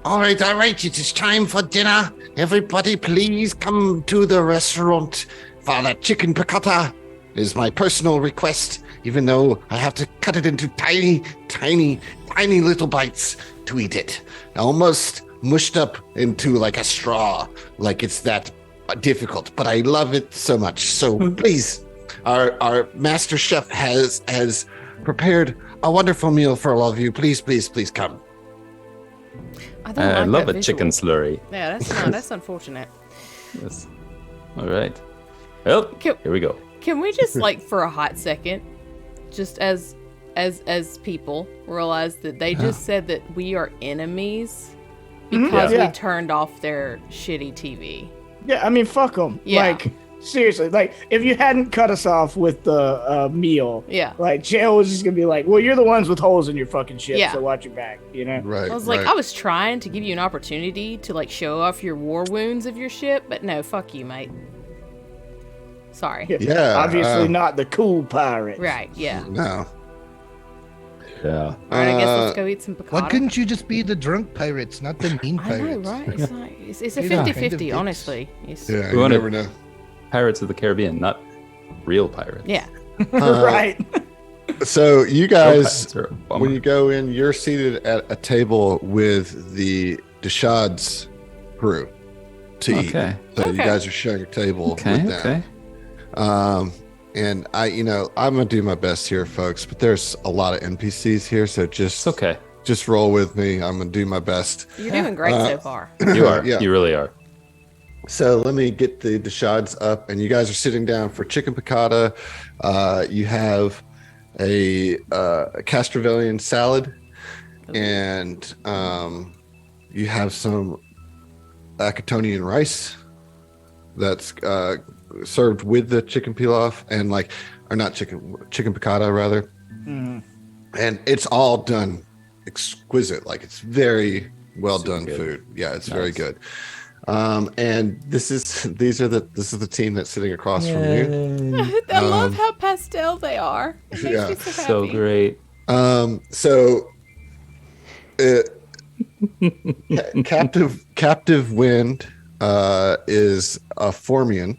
All right. It is time for dinner. Everybody, please come to the restaurant for the chicken piccata. Is my personal request, even though I have to cut it into tiny, tiny, tiny little bites to eat it. Almost mushed up into like a straw, like it's that difficult, but I love it so much. So please, our master chef has prepared a wonderful meal for all of you. Please come. I don't I like love that a chicken visual. slurry. Yeah, that's unfortunate. Yes. All right. Well, Can- here we go. Can we just, like, for a hot second, just as people, realize that they just said that we are enemies because Yeah. we turned off their shitty TV? Yeah, I mean, fuck them. Yeah. Like, seriously, like, if you hadn't cut us off with the meal, Yeah. like, jail was just gonna be like, well, you're the ones with holes in your fucking shit, Yeah. so watch your back, you know? right. I was like, right. I was trying to give you an opportunity to, like, show off your war wounds of your ship, but no, fuck you, mate. Sorry. Yeah, Obviously not the cool pirate. Right, yeah. No. Yeah. All right, I guess let's go eat some piccata. Why couldn't you just be the drunk pirates, not the mean I know, pirates? right? It's, like, it's a Yeah. 50-50, Kind of dicks. honestly. It's, Yeah, We you wanna- never know. Pirates of the Caribbean, not real pirates. yeah. Right. So you Real guys, pirates are a bummer. when you go in, you're seated at a table with the Deshad's crew to eat. Okay. So you Okay. guys are sharing a table Okay. with them. Okay. And I'm gonna do my best here, folks. But there's a lot of NPCs here, so It's okay. just roll with me. I'm gonna do my best. You're doing great so far. You are. Yeah. You really are. So let me get the Deshads up, and you guys are sitting down for chicken piccata. You have a Castrovillian salad, and you have some Acatonian rice that's served with the chicken pilaf, and chicken piccata rather. And it's all done exquisite. Like it's very well Super done good. food. Yeah, it's very Nice. good. And this is the team that's sitting across from you. I love how pastel they are. It makes Yeah. me so happy. So great. So Captive Wind is a Formian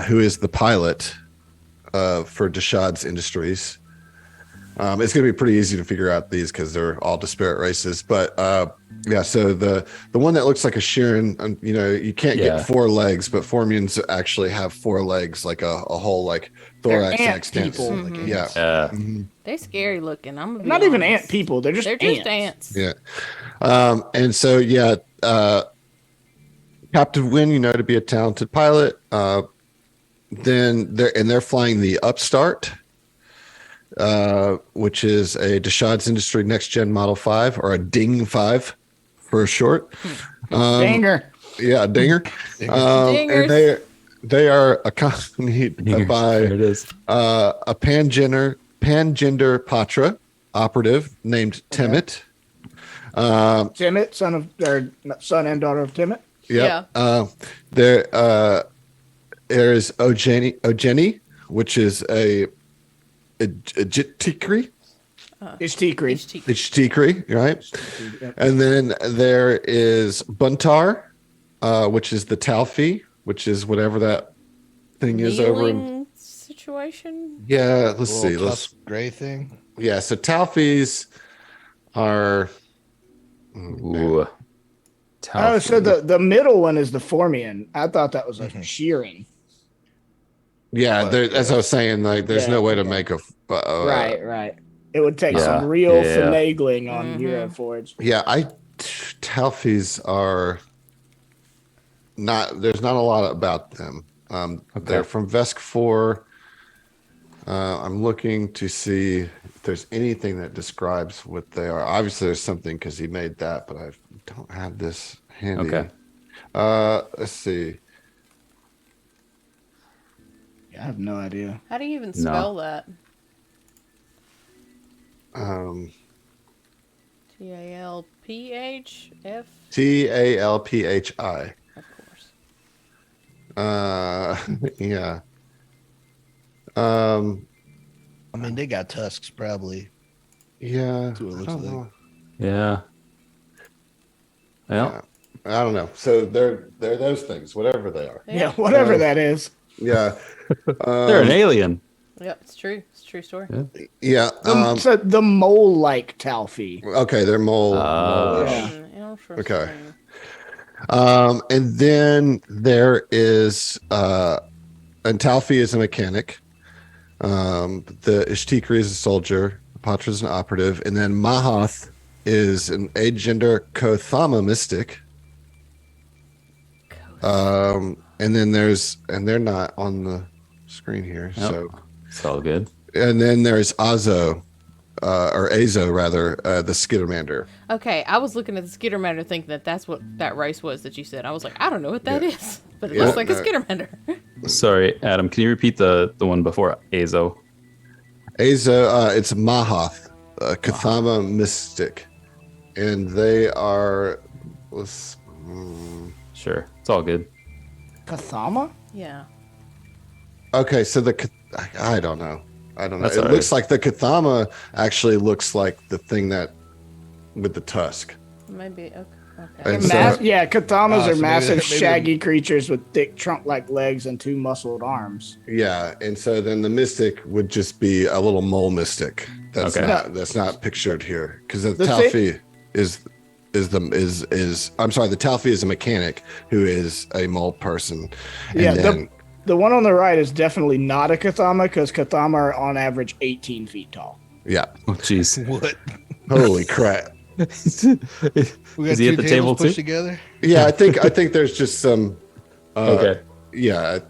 who is the pilot for Deshad's Industries. It's going to be pretty easy to figure out these because they're all disparate races. But yeah, so the one that looks like a Sheeran, you can't Yeah. get 4 legs, but Formians actually have 4 legs, like a whole like They're thorax ant extends. people. Mhm. Yeah. Yeah. They're scary looking. I'm gonna be Not even honest. ant people. They're just They're just ants. Yeah. And so, yeah, Captive Wind, to be a talented pilot. Then they're flying the Upstart, which is a Deshad's Industry Next Gen Model 5, or a Ding 5 for short. Danger. Yeah, a dinger. Dingers. And They are accompanied by There it is. a pangender patra operative named Timit. Timit, son and daughter of Timit. Yep. There is Ogeni, which is a Jittikri. Ishtikri, right? Yep. And then there is Buntar, which is the Talfi, which is whatever that thing is over in. Kneeling situation. Yeah, let's see. Little Let's. tough gray thing. Yeah, so Talfis are. Ooh. Oh, so the middle one is the Formian. I thought that was a shearing. Yeah, as I was saying, like there's no way to make a. Right. It would take some real finagling on Euroforge. Yeah, Talfis are not. There's not a lot about them. They're from Vesk 4. I'm looking to see if there's anything that describes what they are. Obviously, there's something because he made that, but I don't have this handy. Okay. Let's see. Yeah, I have no idea. How do you even spell that? TALPHF. TALPHI. Of course. Yeah. I mean, they got tusks, probably. Yeah. That's what it looks like. Yeah. Well, I don't know. So they're those things, whatever they are. Yeah, whatever that is. Yeah. they're an alien. Yep, it's true. It's a true story. Yeah. So the mole-like Talfi. Okay, they're mole. Yeah. Okay. And then there is and Talfi is a mechanic. The Ishtikri is a soldier. Patra is an operative, and then Mahath is an agender Kothama mystic. And then they're not on the screen here, so It's all good. and then there's Azo, or Azo rather, the Skittermander. Okay, I was looking at the Skittermander thinking that's what that race was that you said. I was like, I don't know what that is, but it looks like a Skittermander. Sorry, Adam. Can you repeat the one before Azo? Azo, it's Mahath, Kothama mystic, and they are. Sure, it's all good. Kathama? Yeah. Okay, so I don't know. It That's all looks like the Kathama actually looks like the thing that with the tusk. Maybe. Okay. And Kathamas so are maybe massive, maybe- shaggy creatures with thick trunk-like legs and 2 muscled arms. Yeah, and so then the mystic would just be a little mole mystic. That's Okay. not pictured here because the The Talfi is I'm sorry, the Talfi is a mechanic who is a mole person. And Yeah, then, the one on the right is definitely not a Kathama because Kathama are on average 18 feet tall. yeah. Oh, jeez. What? Holy crap. We Is got he at 2 the tables table pushed too? together. Yeah, I think there's just some. Okay. Yeah,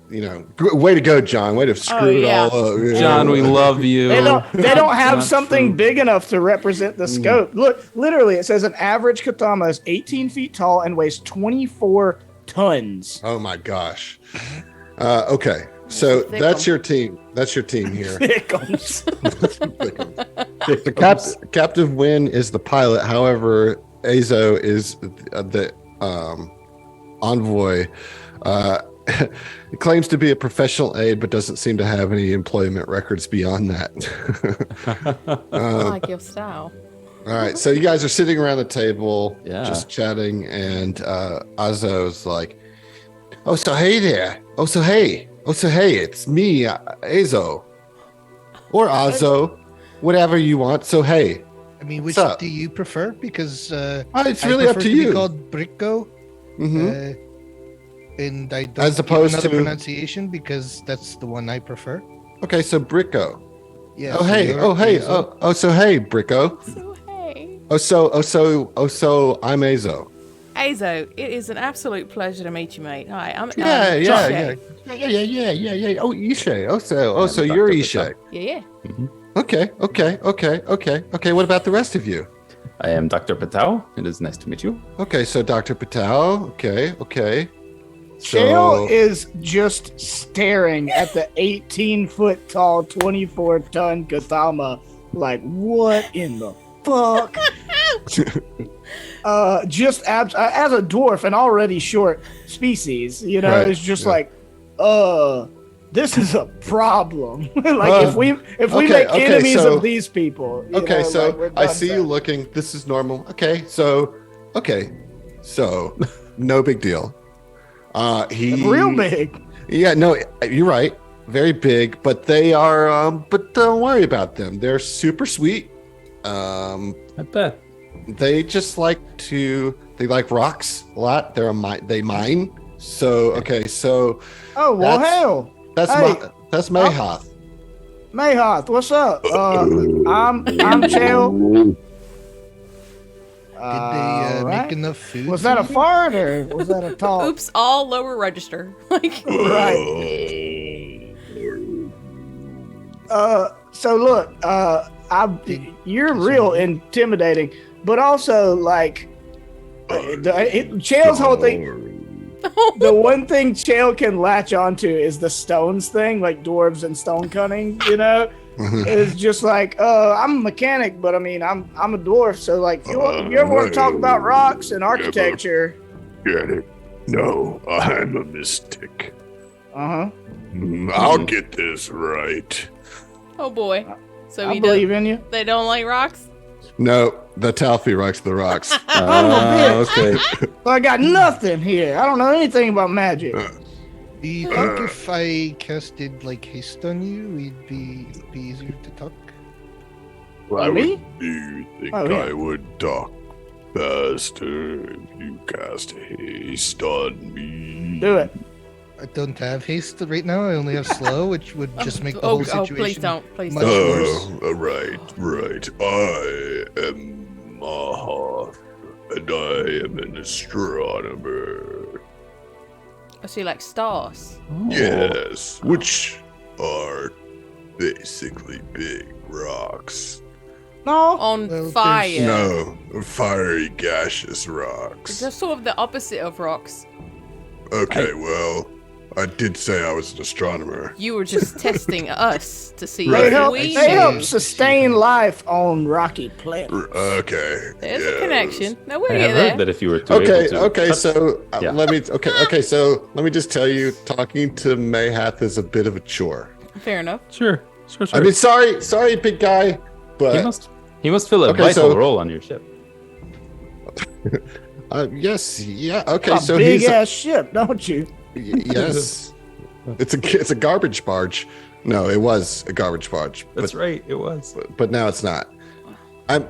way to go, John. Way to screw it yeah. all up. Yeah. John, we love you. They don't have Not something true. big enough to represent the scope. Look, literally, it says an average Kathama is 18 feet tall and weighs 24 tons. Oh my gosh. Okay, so Thick that's 'em. your team. That's your team here. Thickums. The captive Win is the pilot. However, Azo is the envoy. He claims to be a professional aide, but doesn't seem to have any employment records beyond that. I like your style. All right, so you guys are sitting around the table, Yeah. just chatting, and Azo's like, "Oh, so hey there. Oh, so hey. It's me, Azo, or Azo, whatever you want. So hey, I mean, which What's up? do you prefer? Because it's I really up prefer to be you. called Bricko, Mhm. and I don't As give opposed another to- pronunciation because that's the one I prefer. Okay, so Bricko. Yeah. Oh so hey, you're oh hey, Azo. so hey, Bricko. So hey, So I'm Azo. Azo, it is an absolute pleasure to meet you, mate. Hi, I'm Yeah. Josh. Oh, Ishay. So I'm you're Dr. Ishay. Yeah. Okay. What about the rest of you? I am Dr. Patel. It is nice to meet you. Okay, so Dr. Patel. Okay. Chael is just staring at the 18-foot tall, 24-ton Katama like, what in the fuck? As a dwarf, an already short species, you know, Right, it's just yeah. like, this is a problem. Like, if we okay, make okay, enemies so- of these people, you Okay, know, so like, we're I done see for. you looking. This is normal. Okay, so no big deal. Real big. Yeah, no, you're right. Very big, but they are. But don't worry about them. They're super sweet. I bet. They just like rocks a lot. They mine. So okay, so Oh well, That's- hell, that's Hey. that's Mayhoth. Mayhoth, what's up? I'm Chael. Did they Alright. make enough food? Was for that a you? fart or was that a talk? Oops, all lower register. Like, Right. So look, you're real intimidating, but also like Chael's whole thing. The one thing Chael can latch onto is the stones thing, like dwarves and stone cutting. You know, it's just like, I'm a mechanic, but I mean, I'm a dwarf, so like, you ever want to talk about rocks and architecture? Get it? No, I'm a mystic. Uh huh. I'll get this right. oh boy. So I he believe does, in you. they don't like rocks? No, the Talfi rocks the rocks. Okay. So I got nothing here. I don't know anything about magic. Do you think if I casted like haste on you, it'd be easier to talk? Why Me? do you think Oh, yeah. I would talk faster if you cast haste on me? Do it. I don't have haste right now. I only have slow, which would just make the whole situation. please don't. Please much don't. worse. Right. I am Mahoth, and I am an astronomer. I see like stars. Yes, which are basically big rocks. No. On Well, fire. No, fiery gaseous rocks. They're sort of the opposite of rocks. Okay, well, I did say I was an astronomer. You were just testing us to see Right. if They we help knew. sustain life on rocky planets. Okay. There's a yes. connection. No, we'll I get have heard there. that if you were to Okay, able to okay, touch- so Yeah. let me just tell you, talking to Mayhath is a bit of a chore. Fair enough. Sure. I mean, sorry, big guy, but He must fill a Okay, vital so- role on your ship. yes, yeah, okay, A so big he's ass ship, don't you? yes, it's a garbage barge. No, it was a garbage barge, That's right. It was. but now it's not.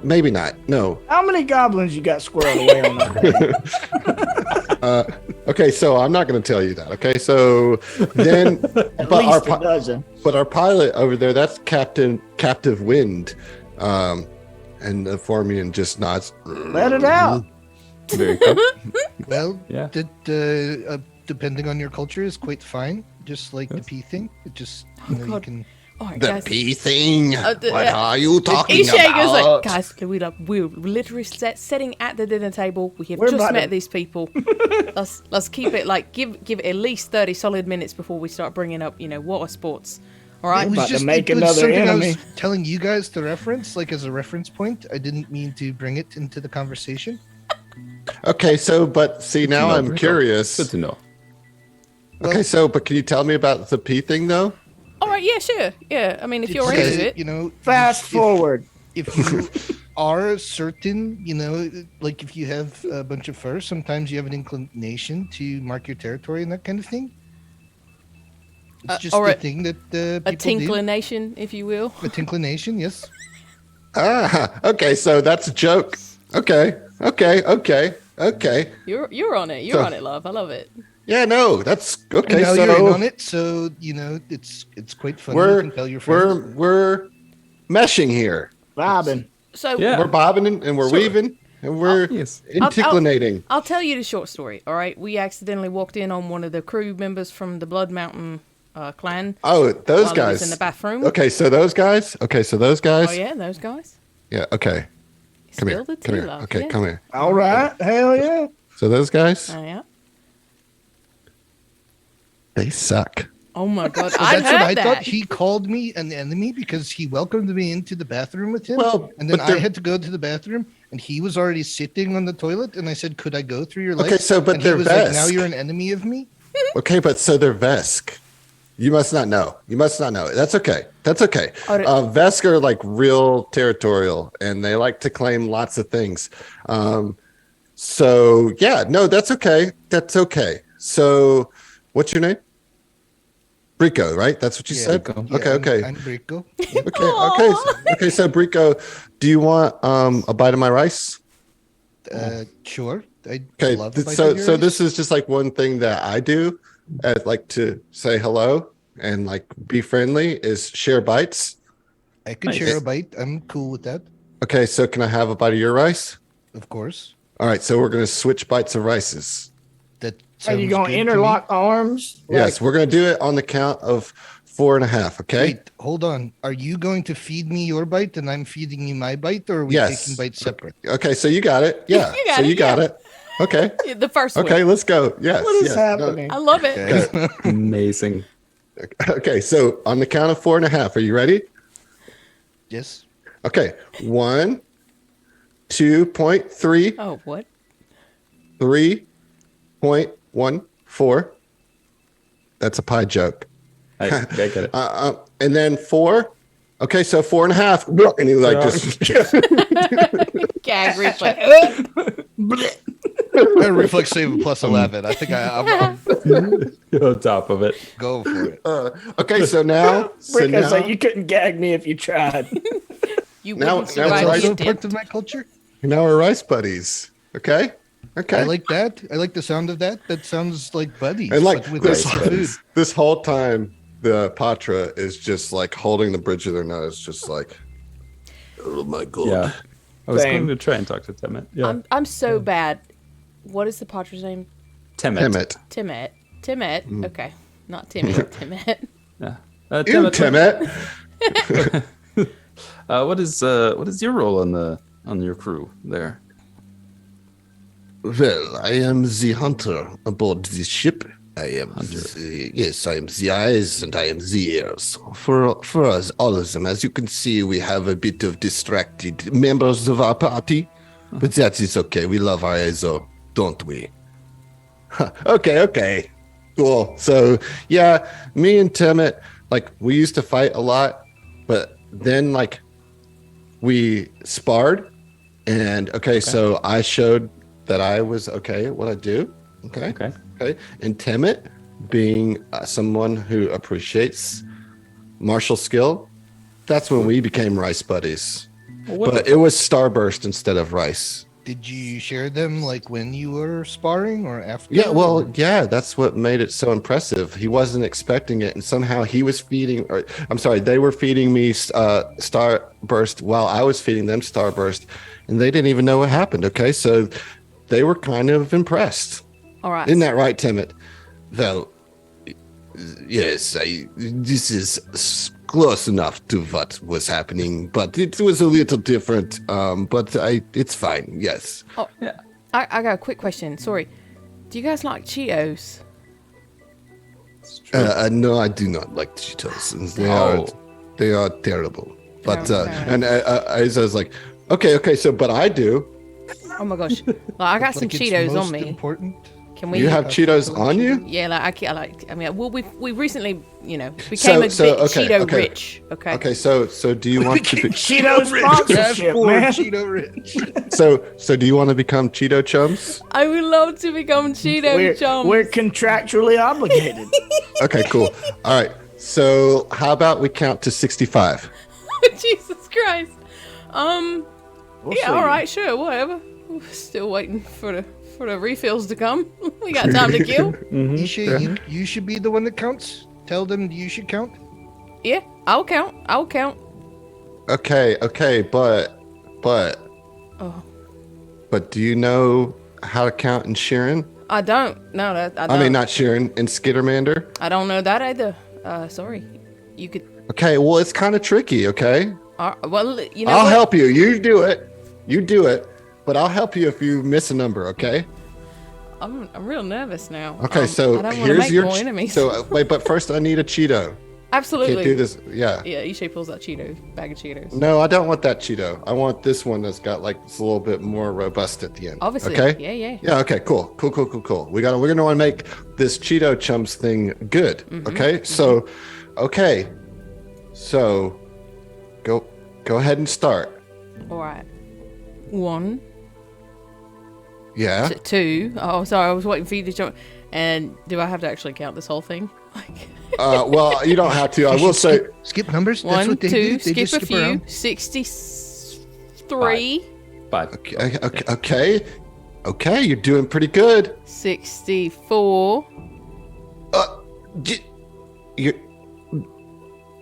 Maybe not. No. How many goblins you got squirreled away on that? Okay, so I'm not going to tell you that. Okay, so then, At but least a dozen. our pilot over there, that's Captive Wind, and the Formian just nods. Let it out. Very cool. Well, Yeah. depending on your culture, is quite fine. Just like the pee thing. It just you God. can. All right, The guys. pea thing? What yeah. are you talking Ishay goes like, about? guys, we're literally sitting at the dinner table. We have We're just about met to- these people. let's keep it like give it at least 30 solid minutes before we start bringing up water sports. All right. It was about to just make it was another something I enemy. was telling you guys to reference, like as a reference point. I didn't mean to bring it into the conversation. Okay, so but see now know, I'm Rico. curious. Good to know. Okay, so but can you tell me about the pee thing though? All right. Yeah. Sure. Yeah. I mean, if you're It's, into it. you know, Fast if- forward. If you are certain, like if you have a bunch of fur, sometimes you have an inclination to mark your territory and that kind of thing. It's just or the a- thing that A people do. tinklination, if you will. A tinklination, yes. Okay, so that's a joke. Okay. You're on it. You're So- on it, love. I love it. Yeah, no, that's okay. And now So you're in on it, so it's quite fun. You we're can tell your friends. we're meshing here. Bobbin. So Yeah. We're bobbing and we're Sort of. weaving and we're Yes. inticlinating. I'll tell you the short story. All right. We accidentally walked in on one of the crew members from the Blood Mountain clan. Oh, those while he was guys. in the bathroom. Okay, so those guys. Oh yeah, those guys. Yeah, okay. Come here. Spill the tea, Come here. love. Okay, yeah. come here. All right. Hell yeah. So those guys. Oh yeah. They suck. Oh my god, So I that's what I heard thought. that. He called me an enemy because he welcomed me into the bathroom with him. Well, and then but they're- I had to go to the bathroom, and he was already sitting on the toilet. And I said, "Could I go through your life?" Okay, so but and they're he was like, "Now Vesk. you're an enemy of me." Okay, but so they're Vesk. You must not know. You must not know. That's okay. That's okay. Vesk are like real territorial, and they like to claim lots of things. So yeah, no, that's okay. That's okay. So, what's your name? Brico, right? That's what you said. Brico. Yeah, Okay. I'm Brico. Okay. So Brico, do you want a bite of my rice? Sure. I Okay. love a bite So of your so rice. this is just like one thing that I do. I'd like to say hello and like be friendly. Is share bites. I can Nice. share a bite. I'm cool with that, Okay. So can I have a bite of your rice? of course. All right. So we're gonna switch bites of rices. That Are you sounds gonna good to me. interlock arms? Yes, we're gonna do it on the count of 4.5. Okay. Wait, hold on. Are you going to feed me your bite and I'm feeding you my bite, or are we Yes. taking bites separate? Okay. So you got it. Yeah. You got so it, you got yeah. it. Okay. Yeah, the first Okay. one. Let's go. Yes. What is yes. No. happening? I love it. Okay. Amazing. Okay. So on the count of 4.5, are you ready? Yes. Okay. 1, 2.3, Oh, what? 3.14. That's a pie joke. I get it. And then 4. Okay, so 4.5. And he like just Gag reflex. My reflex save plus 11. I think I'm On top of it. go for it. okay. So now, Rico's like, you couldn't gag me if you tried. You Now- wouldn't now survive it's if Also you part did. of my culture. now we're rice buddies. Okay. Okay. I like that. I like the sound of that. That sounds like buddies. and like but with this, extra food. this whole time, the Patra is just like holding the bridge of their nose, just like, oh my god. Yeah. I was Same. going to try and talk to Temet. Yeah. I'm so bad. What is the Patra's name? Temet. Timid. Timet. Timet. Okay. Not Timmy. Timet. Yeah. You, Temet, Timid. what is your role on your crew there? Well, I am the hunter aboard this ship. I am yes, I am the eyes and I am the ears. For us, all of them. As you can see, we have a bit of distracted members of our party. But that is okay. We love our Ezo, don't we? Okay. Cool. So yeah, me and Timid, like we used to fight a lot, but then like we sparred, and so I showed that I was okay at what I do. Okay. And Timid, being someone who appreciates martial skill, that's when we became rice buddies. But it was Starburst instead of rice. Did you share them like when you were sparring or after? Yeah, well, yeah, that's what made it so impressive. He wasn't expecting it, and somehow he was feeding. They were feeding me Starburst while I was feeding them Starburst, and they didn't even know what happened. Okay, so they were kind of impressed. All right. Isn't that right, Timid? Well, yes, this is close enough to what was happening, but it was a little different. It's fine. Yes. Oh, yeah. I got a quick question. Sorry. Do you guys like Cheetos? No, I do not like Cheetos. They are terrible. But I was like, okay, so but I do. Oh my gosh. Like, I got some Like it's Cheetos most on me. Important. Can we? You have Cheetos on you? Yeah, I mean, well, we recently, became a bit Cheeto rich. Okay. Okay, so do you want to be Cheeto sponsorship, man. Cheeto Rich. so do you want to become Cheeto chums? I would love to become Cheeto chums. We're contractually obligated. Okay, cool. All right. So how about we count to 65? Jesus Christ. We'll Yeah. see. All right. Sure. Whatever. We're still waiting for the refills to come. We got time to kill. You should be the one that counts. Tell them you should count. Yeah. I'll count. Okay, but Oh. but do you know how to count in Sheeran? I don't. No, I don't. I mean, not Sheeran, in Skittermander. I don't know that either. Sorry. You could. Okay, well, it's kind of tricky. Okay, Well, I'll help you. You do it, but I'll help you if you miss a number. Okay. I'm real nervous now. Okay, so I don't want to here's make your more enemies. So wait, but first I need a Cheeto. Absolutely. Can't do this. Yeah. Yeah, Ishay pulls out bag of Cheetos. No, I don't want that Cheeto. I want this one that's got like it's a little bit more robust at the end. Obviously. Okay. Yeah. Yeah. Okay. Cool. We're gonna want to make this Cheeto chums thing good. Okay. So, okay. So, go ahead and start. All right. 1. Yeah. 2. Oh, sorry. I was waiting for you to jump. And do I have to actually count this whole thing? Like. Well, you don't have to. I will say. Skip numbers. That's 1, what they 2. do. They Skip just a skip few. around. 63. 5. Okay. You're doing pretty good. 64. You're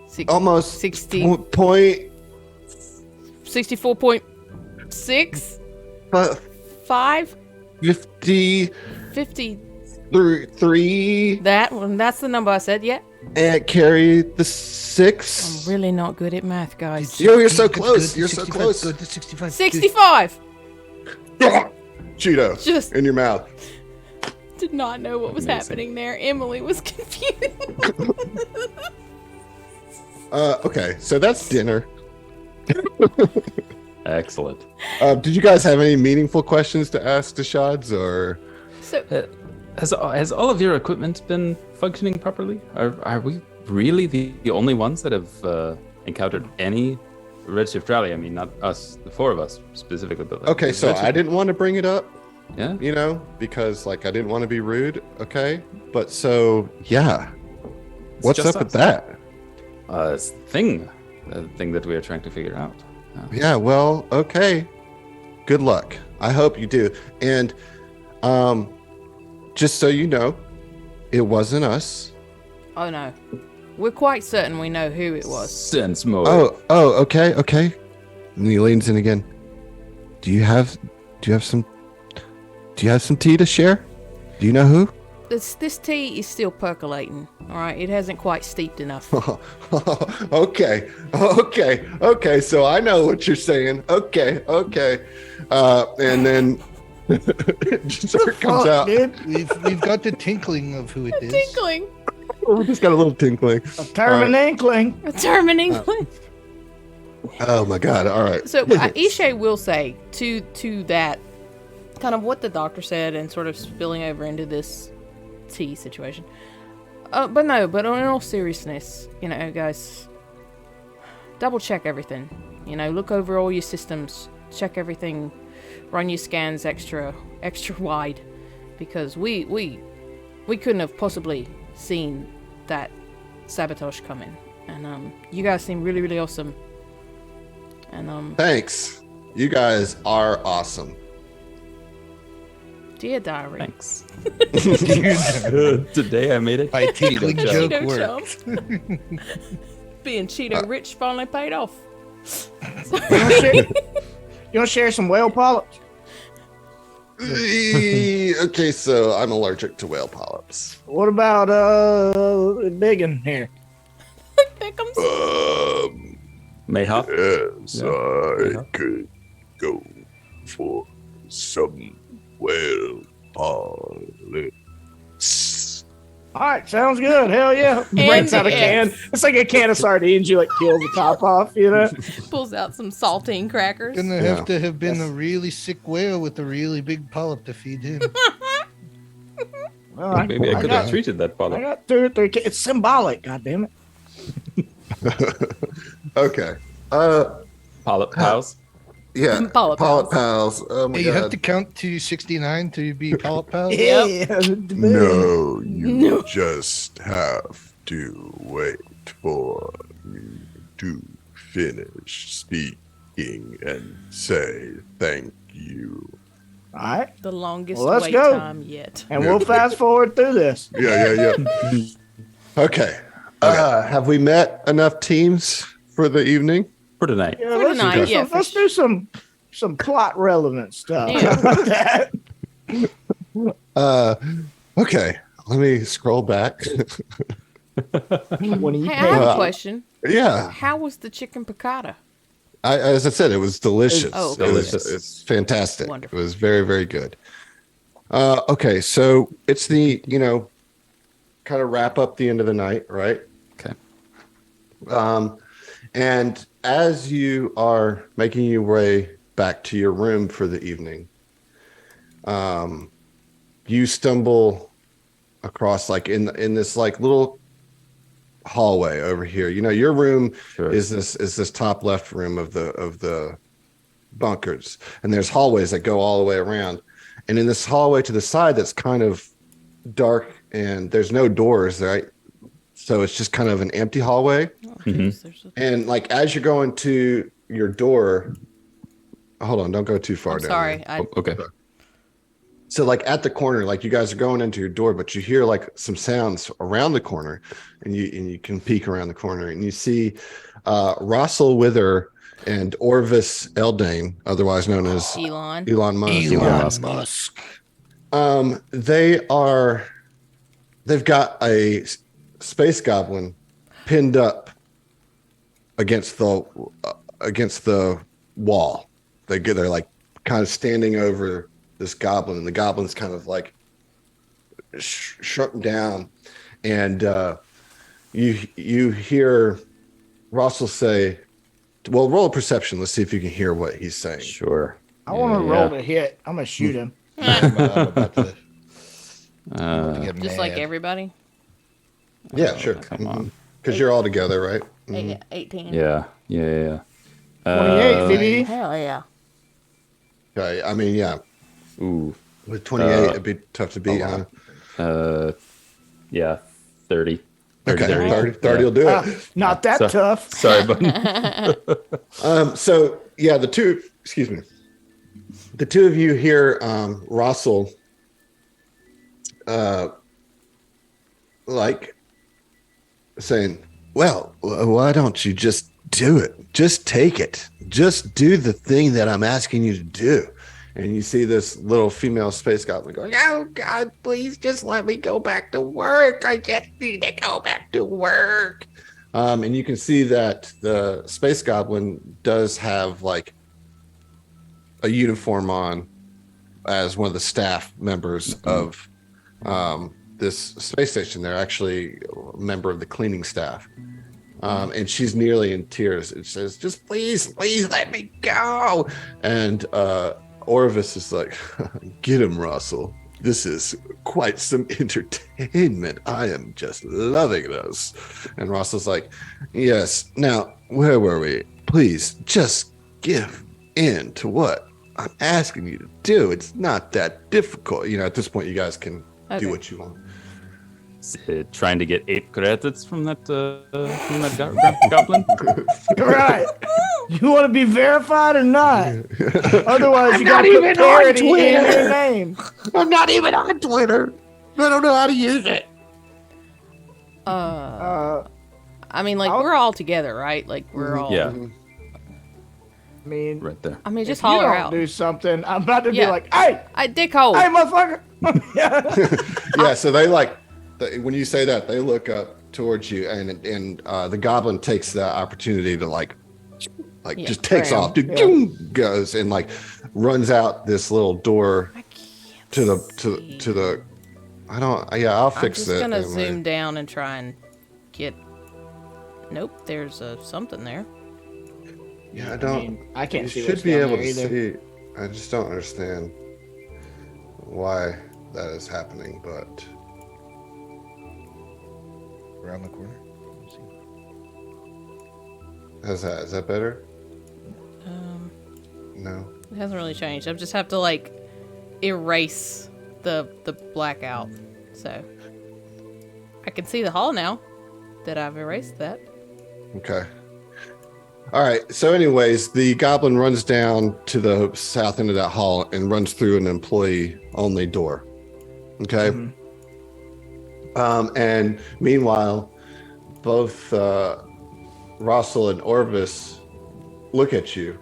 Six, almost 60. point. 64.6. 5. 50. 50. 3. That one. That's the number I said. Yeah. And carry the 6. I'm really not good at math, guys. You're so That's close. good. You're so 65, close. Good to 65. 65. Cheeto Just in your mouth. did not know what was happening there. Emily was confused. Okay, so that's dinner. Excellent. Did you guys have any meaningful questions to ask to Shads or? So Has all of your equipment been functioning properly? Are we really the only ones that have encountered any Redshift rally? I mean, not us, the 4 of us specifically, but like, Okay, so Redshift- I didn't want to bring it up, Yeah. because like I didn't want to be rude. Okay, but so yeah, It's what's just up with us. that? It's the thing that we are trying to figure out. Yeah, well, okay. Good luck. I hope you do. And just so you know, it wasn't us. oh no, we're quite certain we know who it was. Sense mode. Okay. And he leans in again. Do you have some tea to share? Do you know who? This tea is still percolating. All right, it hasn't quite steeped enough. Okay. So I know what you're saying. Okay. And then dessert comes out. Dude, We've got the tinkling of who it is. Tinkling, We just got a little tinkling. a term and inkling. a term in English. Oh my God! All right. So Ishay will say to that, kind of what the doctor said, and sort of spilling over into this tea situation. But in all seriousness, guys, double check everything. Look over all your systems, check everything, run your scans extra wide, because we couldn't have possibly seen that sabotage coming. And you guys seem really, really awesome. And Thanks. You guys are awesome. dear diary. Thanks. Today I made it. My tinkling joke Cheeto worked. chum. Being Cheeto rich finally paid off. You want to share some whale polyps? Okay, so I'm allergic to whale polyps. What about Biggin here? Pick'ems. Mayhap. Yes, Yeah. I could go for some whale polyps. All right, sounds good. Hell yeah. Breaks out a can. It's like a can of sardines. You like peel the top off, Pulls out some saltine crackers. Gonna have to have been a really sick whale with a really big polyp to feed him. Well, Maybe I could have got, treated that I polyp. got 2 or 3 cans. It's symbolic, goddammit. Okay. Polyp house. Yeah. Polyp pals. pals. Oh my Hey, you God. have to count to 69 to be polyp pals. Yeah. No, you No. just have to wait for me to finish speaking and say thank you. All right. The longest Well, let's wait go. time yet. And we'll fast forward through this. Yeah. Okay. Have we met enough teams for the evening? For tonight. Yeah, For tonight, yeah, for let's do some plot relevant stuff. Yeah. How about that? Okay. Let me scroll back. When you Hey, I have a Well, question. Yeah. How was the chicken piccata? As I said, it was delicious. Oh, okay. It was, Delicious. it's fantastic. Wonderful. It was very, very good. Okay, so it's the, kind of wrap up the end of the night, right? Okay. And as you are making your way back to your room for the evening, you stumble across like in this like little hallway over here. Your room Sure. is this top left room of the bunkers, and there's hallways that go all the way around. And in this hallway to the side, that's kind of dark and there's no doors, right? So it's just kind of an empty hallway. And like as you're going to your door, hold on, don't go too far I'm down. sorry. Okay. So like at the corner, like you guys are going into your door, but you hear like some sounds around the corner, and you can peek around the corner and you see Russell Wither and Orvis Eldane, otherwise known as Elon. Elon Musk. Elon Musk. They've got a space goblin pinned up against the wall. They're like kind of standing over this goblin, and the goblin's kind of like shrunk down, and you hear Russell say, well, roll a perception. Let's see if you can hear what he's saying. Sure. I want to roll to hit. I'm gonna shoot him. I'm about to get Just mad. like everybody. Yeah, sure. Come on. Because you're all together, right? Mhm. 18. Yeah. 28, baby. Hell yeah. Okay. I mean, yeah. Ooh. With 28, it'd be tough to beat, huh? Yeah. 30. Okay, 30. 30 will do it. Not that tough. Sorry, but So yeah, the two of you hear Russell like saying, well, why don't you just do it? Just take it. Just do the thing that I'm asking you to do. And you see this little female space goblin going, Oh, God, please just let me go back to work. I just need to go back to work. and you can see that the space goblin does have like a uniform on as one of the staff members of this space station. They're actually a member of the cleaning staff. And she's nearly in tears. It says, just please let me go. And Orvis is like, get him, Russell. This is quite some entertainment. I am just loving this. And Russell's like, yes. Now, where were we? Please just give in to what I'm asking you to do. It's not that difficult. At this point, you guys can do what you want. trying to get 8 credits from that goblin. Right. You want to be verified or not? Otherwise, I'm you got not to put even on parody in Twitter. your name. I'm not even on Twitter. I don't know how to use it. I I mean, like, we're all together, right? Like, we're all. Yeah, mean, right there. I mean, just if you holler don't out. do something, I'm about to be Yeah. like, hey, Dick hole. hey, motherfucker. Yeah, so they when you say that, they look up towards you, and the goblin takes the opportunity to Yeah, just takes ram. off, goes and runs out this little door to the. I'll I'm fix just it. gonna anyway. zoom down and try and get. Nope, there's something there. Yeah, I don't. I can't You see should what's be down able there to either. see. I just don't understand why that is happening, but Around the corner. is that better? It No. hasn't really changed. I just have to erase the blackout, so I can see the hall now that I've erased that. Okay. All right. So, anyways, the goblin runs down to the south end of that hall and runs through an employee-only door. Okay. And meanwhile, both Russell and Orvis look at you,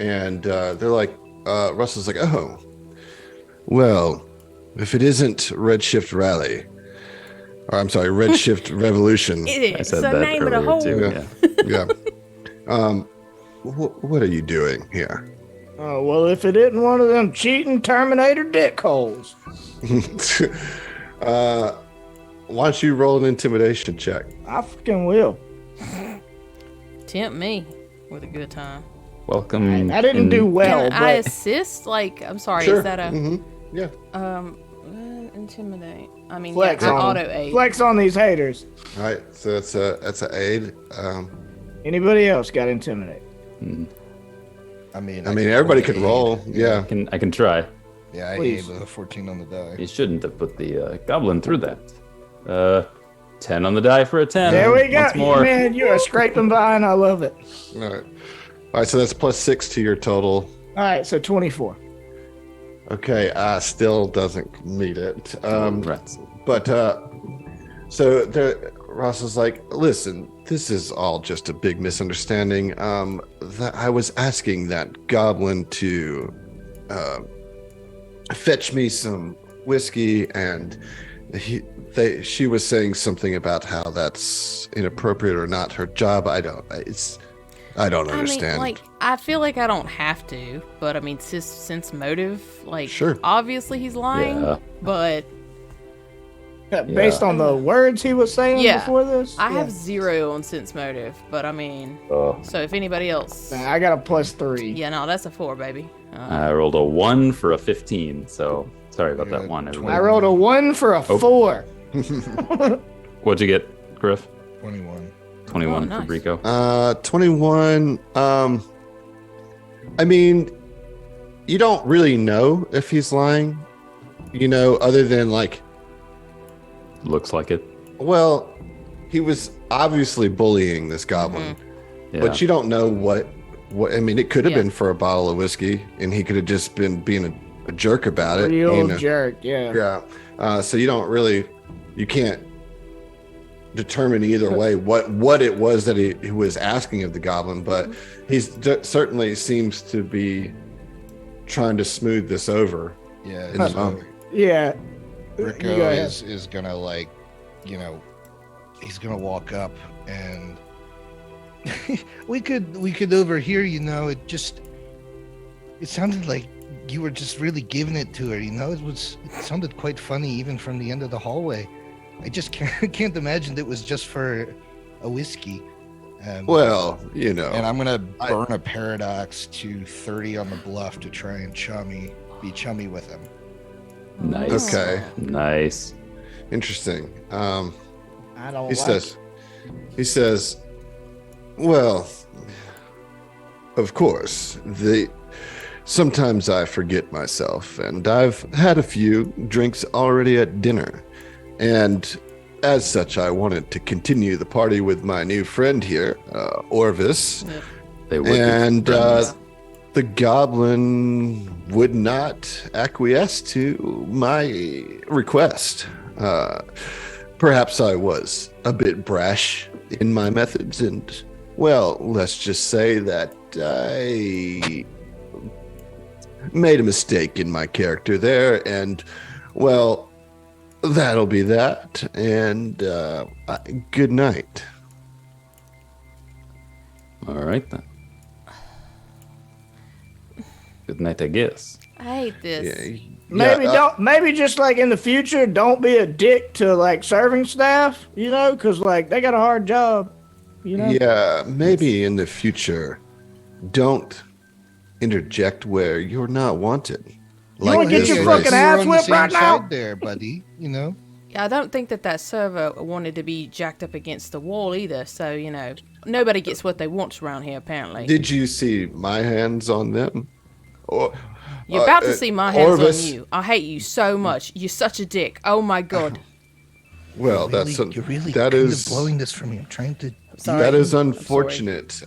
and they're like, Russell's like, "Oh, well, if it isn't Redshift Rally, or I'm sorry, Redshift Revolution." It I is said the that name of the earlier whole. too. Yeah. Yeah. Yeah. What are you doing here? Oh, well, if it isn't one of them cheating Terminator dick holes. Why don't you roll an intimidation check? I fucking will. Tempt me with a good time. Welcome. I didn't do well, Can I but assist? Like, I'm sorry, Sure. is that a Yeah. intimidate? I mean, flex yeah, on auto aid. flex on these haters. All right. So that's an aid. Anybody else got intimidate? I mean, Everybody could roll. Yeah. I can try. Yeah, I Please. gave a 14 on the die. You shouldn't have put the goblin through that. 10 on the die for a 10. There we go. Once more. Man, you are scraping by, and I love it. All right. All right. So that's +6 to your total. All right, so 24. Okay. Still doesn't meet it. Rats. But so there, Ross was like, "Listen, this is all just a big misunderstanding. I was asking that goblin to fetch me some whiskey, and she was saying something about how that's inappropriate or not her job. I don't understand. I mean, like, I feel like I don't have to, but I mean, since motive, like, Sure. obviously he's lying, Yeah. but Based on the words he was saying Yeah. before this? I have 0 on sense motive. But I mean, Oh. so if anybody else, Nah, I got a +3. yeah, no, that's a 4, baby. I rolled a 1 for a 15, so sorry about that one. I Everybody. rolled a 1 for a 4. What'd you get, Griff? 21. 21 Oh, for nice. Brico. 21. I mean, you don't really know if he's lying, other than like, Looks like it. well, he was obviously bullying this goblin, Yeah. but you don't know what. I mean, it could have Yeah. been for a bottle of whiskey, and he could have just been being a jerk about it. Real jerk, yeah. Yeah. So you can't determine either way what it was that he was asking of the goblin, but certainly seems to be trying to smooth this over. Yeah. In the so moment. Yeah. You go Rico ahead. is gonna he's gonna walk up and we could overhear, it sounded like you were just really giving it to her, it sounded quite funny even from the end of the hallway. I just can't imagine it was just for a whiskey. Well, And I'm gonna burn a paradox to 30 on the bluff to try and be chummy with him. Nice. Okay. Nice. Interesting. I don't He says, well, of course, sometimes I forget myself, and I've had a few drinks already at dinner. And as such, I wanted to continue the party with my new friend here, Orvis. They would be And friends. the goblin would not acquiesce to my request. Perhaps I was a bit brash in my methods, and, well, let's just say that I made a mistake in my character there, and, well, that'll be that, and good night. All right, then. Good night, I guess. I hate this. Maybe just like in the future, don't be a dick to like serving staff, because like they got a hard job, Yeah, maybe in the future, don't interject where you're not wanted. You wanna get your fucking ass on the whipped same right now? side there, buddy. Yeah, I don't think that server wanted to be jacked up against the wall either. So nobody gets what they want around here. Apparently, Did you see my hands on them? Or you're about to see my hands Orvis. on you. I hate you so much. You're such a dick. Oh my god. Well, You're really that kind is of blowing this for me. I'm trying to. Sorry. that is I'm sorry. unfortunate.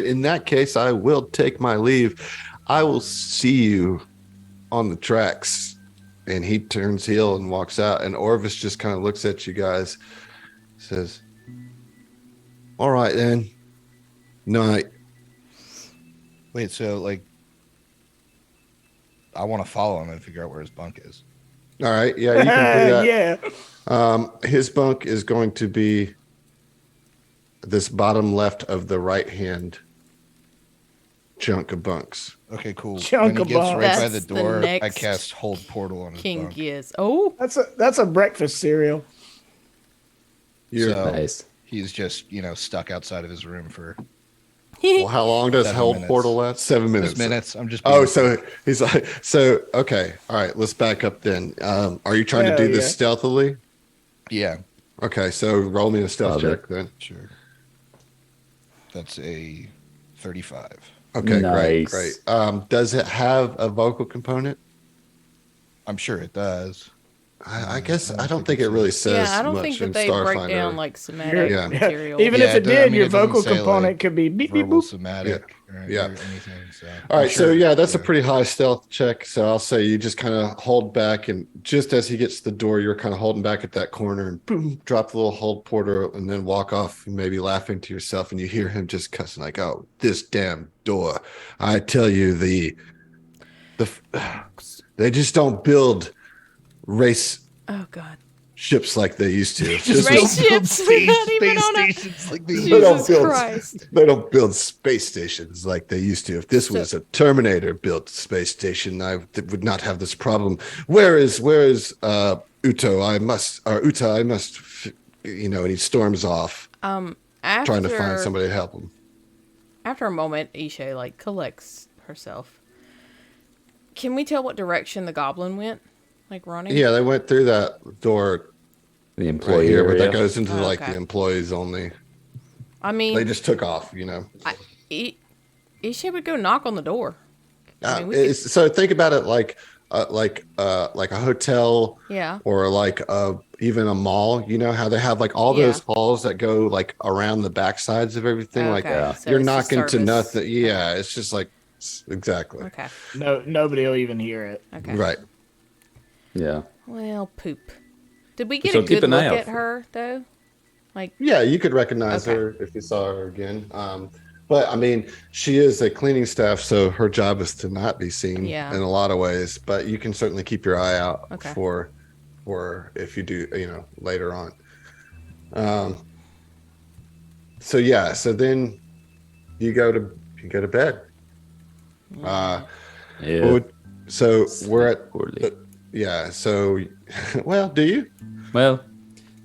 In that case, I will take my leave. I will see you on the tracks. And he turns heel and walks out. And Orvis just kind of looks at you guys, says, "All right then, night." Wait, so like, I want to follow him and figure out where his bunk is. All right, yeah, you can do that. Yeah. His bunk is going to be this bottom left of the right hand chunk of bunks. Okay, cool. Chunk when he of gets bone. right by That's the the door, I next cast hold portal on his King bunk. is. Oh, That's a breakfast cereal. You're, So Nice. he's just, stuck outside of his room for well, how long does 7 Held minutes. Portal last? 7 minutes. Just minutes. I'm just. Oh, being so he's like, so okay, all right. Let's back up then. Are you trying to do Hell this yeah. stealthily? Yeah, Okay, so roll me a stealth Love it. check then. sure. That's a 35. Okay, Nice. great. Does it have a vocal component? I'm sure it does. I guess I I don't don't think think it it really says. says yeah. I don't much think in that they break Starfinder. down like somatic Yeah. material. Even Yeah, if it it does- I did, mean, your it doesn't vocal say, like, component could be beep beep Verbal, boop. somatic, or Yeah. anything. So All I'm right, so sure, yeah, that's a pretty high stealth check. So I'll say you just kind of hold back, and just as he gets to the door, you're kind of holding back at that corner, and boom, drop the little hold portal, and then walk off, maybe laughing to yourself, and you hear him just cussing like, "Oh, this damn door! I tell you, they just don't build race Oh God. ships like they used to. Just This Race was- ships. We're not even on a. stations like They don't Jesus build- Christ. They don't build space stations like they used to. If this So- was a Terminator built space station, would not have this problem. Where is Uto? Uta, I must, and he storms off, After, trying to find somebody to help him. After a moment, Isha collects herself. Can we tell what direction the goblin went? Like running? Yeah, they went through that door The right employee here, but area. that goes into Oh, like okay. the employees only. I mean, They just took off, Isha would go knock on the door. I mean, we So think about it like a hotel, Yeah. or like even a mall. You know how they have like all those halls that go like around the backsides of everything. Like So you're it's just knocking to service. nothing. Yeah, it's just like exactly Okay. No, nobody will even hear it. Okay. right. Yeah. Well, poop. Did we get So a keep good an look eye out at for- her though? Like, Yeah, you could recognize Okay. her if you saw her again. But I mean, she is a cleaning staff, so her job is to not be seen Yeah. in a lot of ways. But you can certainly keep your eye out Okay. for if you do, later on. So yeah, so then you go to bed. Yeah. So we're at Poorly. yeah. So well, do you? Well,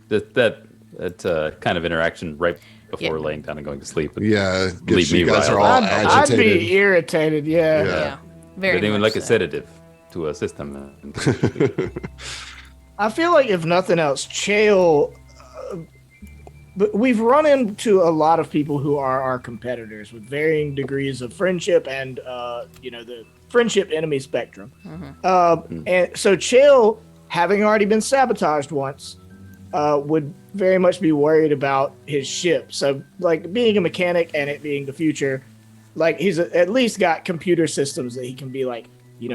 that kind of interaction right before Yeah. laying down and going to sleep. Yeah, Leave me you guys are riled all up. I'd agitated. be irritated. Yeah. yeah. Very They didn't even much like a so. sedative to a system. I feel like if nothing else, Chael. But we've run into a lot of people who are our competitors with varying degrees of friendship and the friendship enemy spectrum. And so Chael, having already been sabotaged once, would very much be worried about his ship. So, like, being a mechanic and it being the future, like, he's at least got computer systems that he can be, like,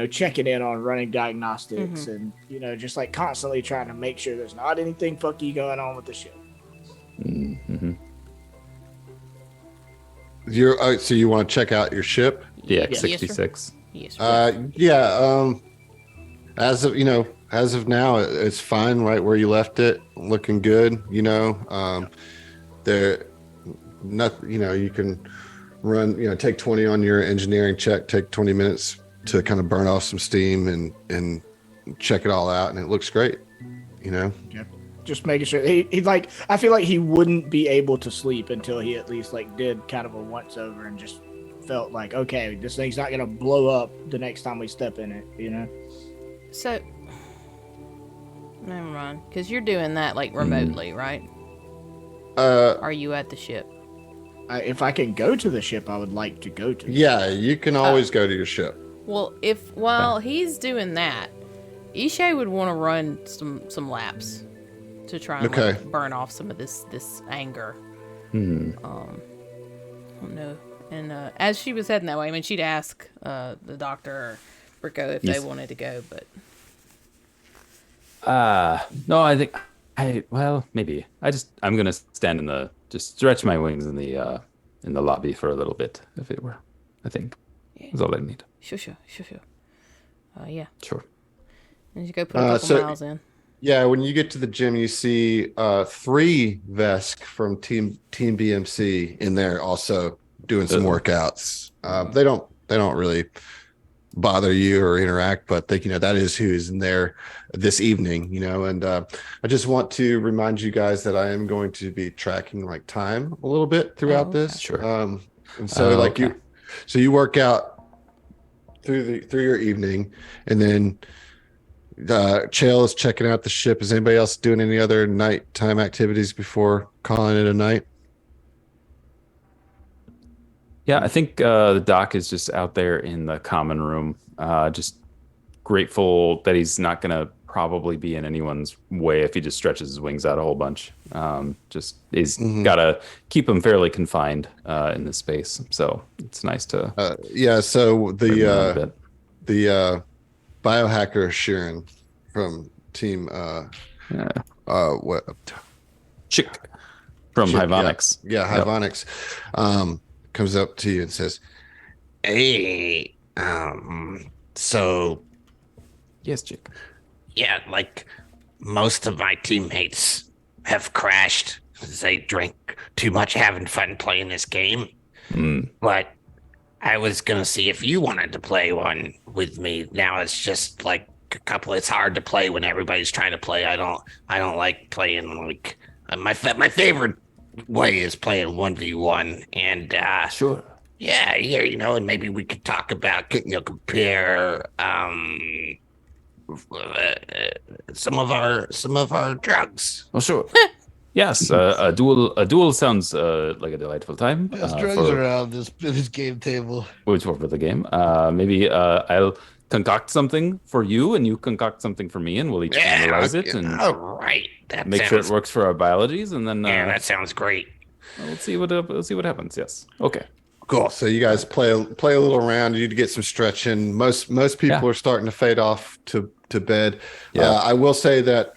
checking in on, running diagnostics, and, just, like, constantly trying to make sure there's not anything fucky going on with the ship. Mm-hmm. So you want to check out your ship? Yeah, Yes, sir. 66. Yes. Yeah. As of now, it's fine right where you left it, looking good. There, nothing. You can run. Take 20 on your engineering check. Take 20 minutes to kind of burn off some steam and check it all out, and it looks great. Just making sure he like, I feel like he wouldn't be able to sleep until he at least like did kind of a once over and just felt like, okay, this thing's not gonna blow up the next time we step in it. So, never mind, because you're doing that like remotely, right? Are you at the ship? If I can go to the ship, I would like to go to. Yeah, you can always go to your ship. Well, while he's doing that, Isha would want to run some laps to try and Okay. like, burn off some of this anger. Hmm. I don't know. And as she was heading that way, I mean, she'd ask the doctor or Brico if Yes. they wanted to go, but No, I think maybe. I'm gonna stand just stretch my wings in the lobby for a little bit, if it were. I think that's all I need. sure. Yeah. Sure. And you go put a couple miles in. Yeah, when you get to the gym, you see 3 Vesk from Team BMC in there also doing some workouts. They don't really bother you or interact, but that is who is in there this evening, and I just want to remind you guys that I am going to be tracking like time a little bit throughout this. Sure. And so okay. you work out through your evening, and then Chael is checking out the ship. Is anybody else doing any other nighttime activities before calling it a night? Yeah, I think the doc is just out there in the common room, just grateful that he's not going to probably be in anyone's way if he just stretches his wings out a whole bunch. Just he's got to keep him fairly confined in this space. So it's nice to so bring him around a bit. the biohacker Sheeran from team Chick from Hivonics. Yeah, Hivonics. Comes up to you and says, Hey, so Yes, Chick. yeah, like most of my teammates have crashed. They drink too much having fun playing this game. But I was gonna see if you wanted to play one with me. Now it's just like a couple. It's hard to play when everybody's trying to play. I don't like playing like my favorite way is playing 1v1, and Sure. yeah, and maybe we could talk about compare some of our drugs. Oh, sure. Yes, a duel sounds like a delightful time. There's drugs around this game table. Which for the game. Maybe I'll concoct something for you, and you concoct something for me, and we'll each analyze it and all right. That make sure it works for our biologies, and then yeah, that sounds great. we'll see what happens. Yes. Okay. cool. So you guys play a little around. You get some stretching. Most people are starting to fade off to bed. Yeah. I will say that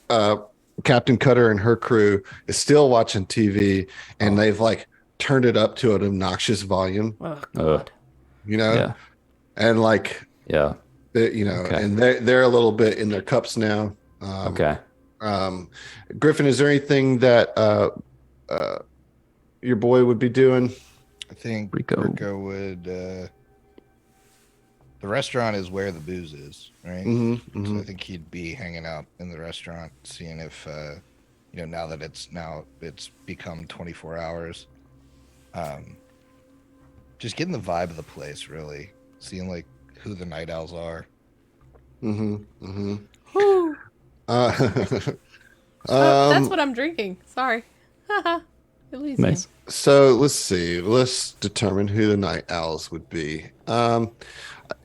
Captain Cutter and her crew is still watching TV, and they've like turned it up to an obnoxious volume. Oh, God. Yeah. And like Yeah. Okay. and they're a little bit in their cups now. Okay. Griffin, is there anything that your boy would be doing? I think Rico would. The restaurant is where the booze is, right? Mm-hmm, So I think he'd be hanging out in the restaurant, seeing if, now that it's become 24 hours, just getting the vibe of the place, really, seeing like who the night owls are. Whew. That's That's what I'm drinking. Sorry. Elysium. Nice. So let's see. Let's determine who the night owls would be.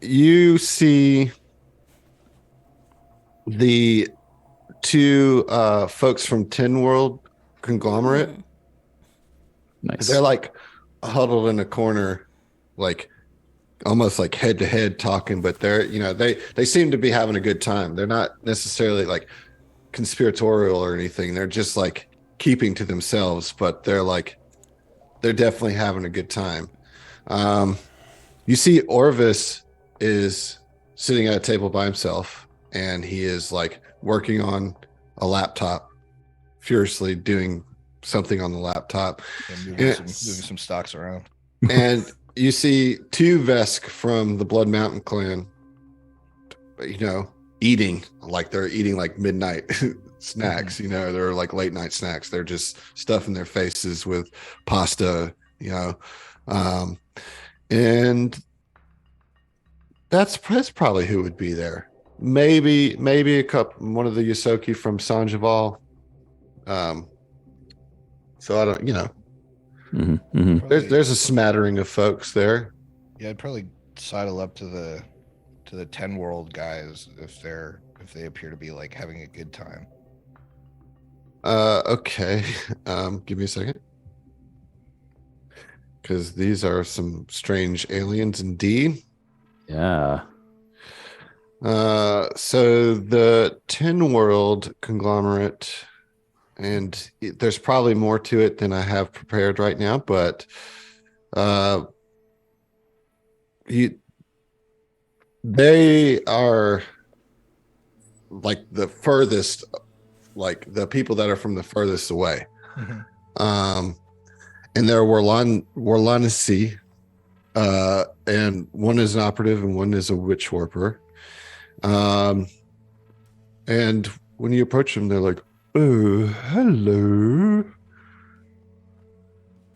You see the two folks from Tin World Conglomerate. Nice. They're like huddled in a corner, like almost like head to head talking, but they're they seem to be having a good time. They're not necessarily like conspiratorial or anything. They're just like keeping to themselves, but they're definitely having a good time. You see Orvis is sitting at a table by himself, and he is like working on a laptop, furiously doing something on the laptop, And moving some stocks around. and you see two Vesk from the Blood Mountain clan, eating like they're eating like midnight snacks. They're like late night snacks. They're just stuffing their faces with pasta, and that's probably who would be there. Maybe one of the Yosoki from Sanjival. So I don't, there's a smattering of folks there. Yeah, I'd probably sidle up to the 10 World guys if they appear to be like having a good time. Okay. Give me a second. Because these are some strange aliens indeed. Yeah. So the 10 World Conglomerate, and there's probably more to it than I have prepared right now, but they are like the furthest, like the people that are from the furthest away. And they're Warlanisi, and and one is an operative and one is a witch warper. And when you approach them, they're like, "Oh, hello."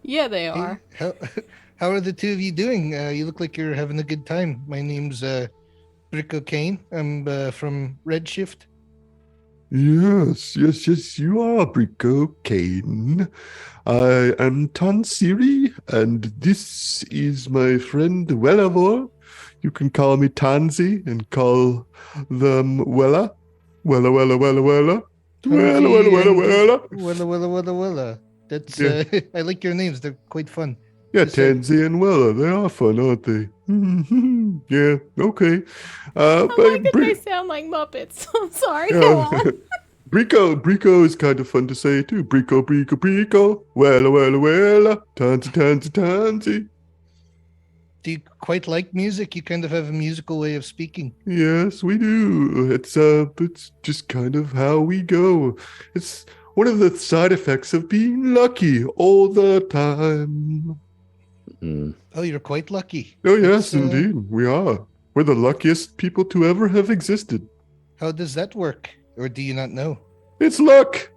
Yeah, they Hey, are. how are the two of you doing? You look like you're having a good time. My name's Brico Kane. I'm from Redshift. Yes, you are Brico Kane. I am Tansiri, and this is my friend Wellavor. You can call me Tansy and call them Wella. Wella, Wella, Wella, Wella. Wella, Wella, Wella, Wella. Wella. That's Yeah. I like your names. They're quite fun. Yeah, Just like- Tansy and Wella. They are fun, aren't they? Yeah, okay. I But like that they sound like Muppets. I'm sorry. Go on. Brico is kind of fun to say too. Brico, Brico. Wella, Wella, Wella. Tansy. Do you quite like music? You kind of have a musical way of speaking. Yes, we do. It's just kind of how we go. It's one of the side effects of being lucky all the time. Oh, you're quite lucky. Oh yes, That's, indeed, we are. We're the luckiest people to ever have existed. How does that work? Or do you not know? It's luck.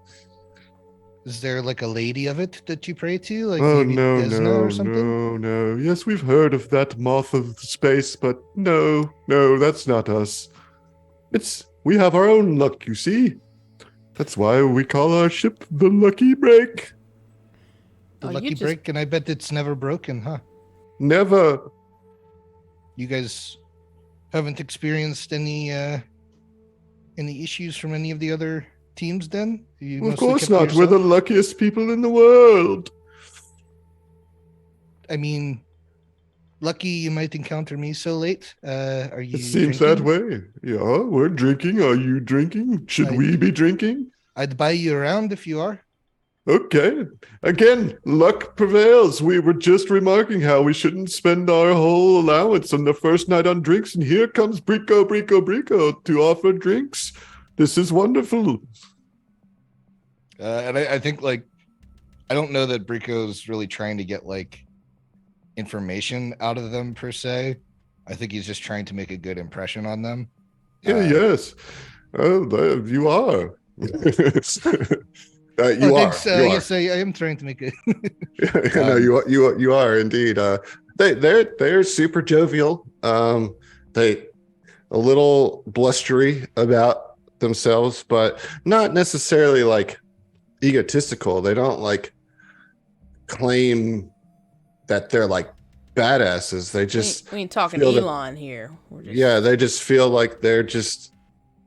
Is there like a lady of it that you pray to? Like Oh maybe no, Desna or something? no. Yes, we've heard of that moth of space, but no, that's not us. We have our own luck, you see. That's why we call our ship the Lucky Break. The Oh, lucky you just- break, and I bet it's never broken, huh? Never. You guys haven't experienced any issues from any of the other teams then? You Of mostly course kept to not. We're the yourself? luckiest people in the world. I mean, lucky you might encounter me so late. Are you It seems that drinking? way. Yeah, we're drinking. Are you drinking? Should I- we be drinking? I'd buy you around if you are. Okay. Again, luck prevails. We were just remarking how we shouldn't spend our whole allowance on the first night on drinks, and here comes Brico to offer drinks. This is wonderful. And I think like I don't know that Brico's really trying to get like information out of them per se. I think he's just trying to make a good impression on them. Yes. You are. You are. Thanks. You are. Yes, I am trying to make it. No, you are indeed. They're super jovial. They a little blustery about themselves, but not necessarily like egotistical. They don't like claim that they're like badasses. They just we ain't talking feel that- Elon here. We're just, yeah, they just feel like they're just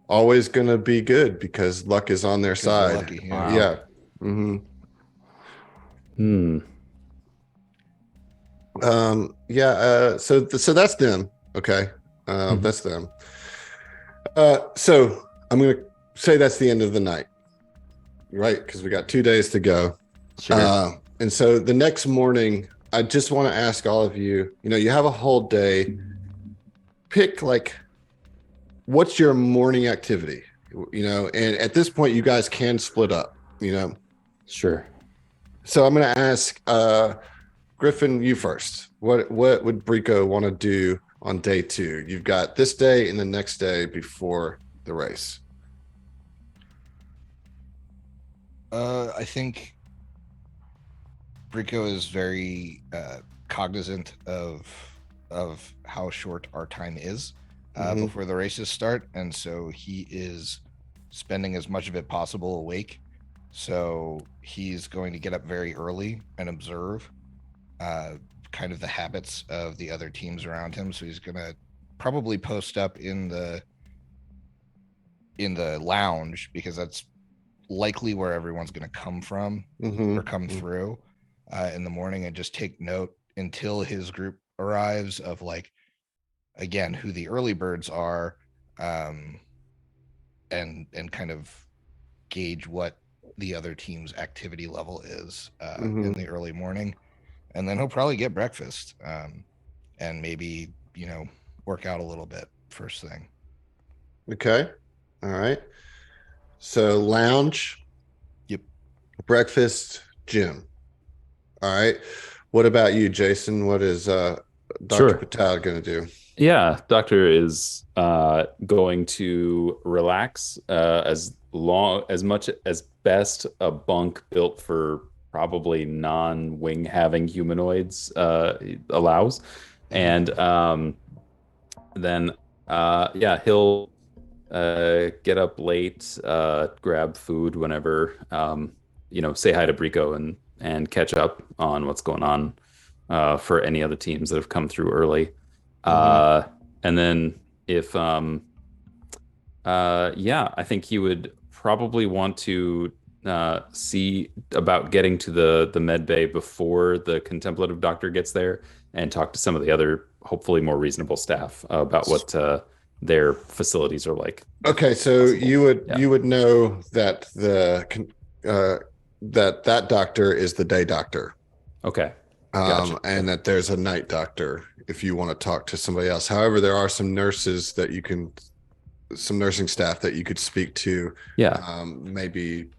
always gonna be good because luck is on their 'Cause they're side. lucky, yeah. Wow. Yeah. Mm-hmm. So that's them. Okay. That's them. So I'm gonna say that's the end of the night, right? Because we got 2 days to go. Sure. And so the next morning, I just want to ask all of you, you have a whole day. Pick like, what's your morning activity? And at this point, you guys can split up, Sure. So I'm going to ask Griffin, you first. What would Brico want to do on day 2? You've got this day and the next day before the race. I think Brico is very cognizant of how short our time is Mhm. before the races start, and so he is spending as much of it possible awake. So he's going to get up very early and observe kind of the habits of the other teams around him. So he's going to probably post up in the lounge because that's likely where everyone's going to come from Mhm. or come through in the morning, and just take note until his group arrives of like, again, who the early birds are, and kind of gauge what the other team's activity level is in the early morning. And then he'll probably get breakfast and maybe work out a little bit first thing. Okay. All right. So lounge. Yep. Breakfast, gym. All right. What about you, Jason? What is Dr. Sure. Patel going to do? Yeah, doctor is going to relax as much as best a bunk built for probably non-wing having humanoids allows, and then yeah, he'll get up late, grab food whenever, say hi to Brico and catch up on what's going on for any other teams that have come through early. And then if yeah, I think he would probably want to see about getting to the med bay before the contemplative doctor gets there and talk to some of the other, hopefully more reasonable staff about what their facilities are like. Okay, so you would know that that doctor is the day doctor. Okay. Gotcha. And that there's a night doctor if you want to talk to somebody else. However, there are some nurses some nursing staff that you could speak to. Yeah. Maybe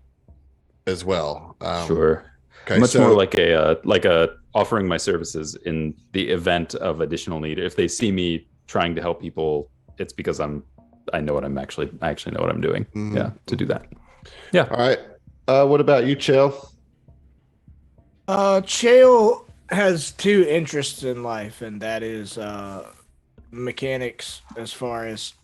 as well. Sure. Okay, Much more like a offering my services in the event of additional need. If they see me trying to help people, it's because I actually know what I'm doing. Mm-hmm. Yeah, to do that. Yeah. All right. What about you, Chael? Chael has two interests in life, and that is mechanics as far as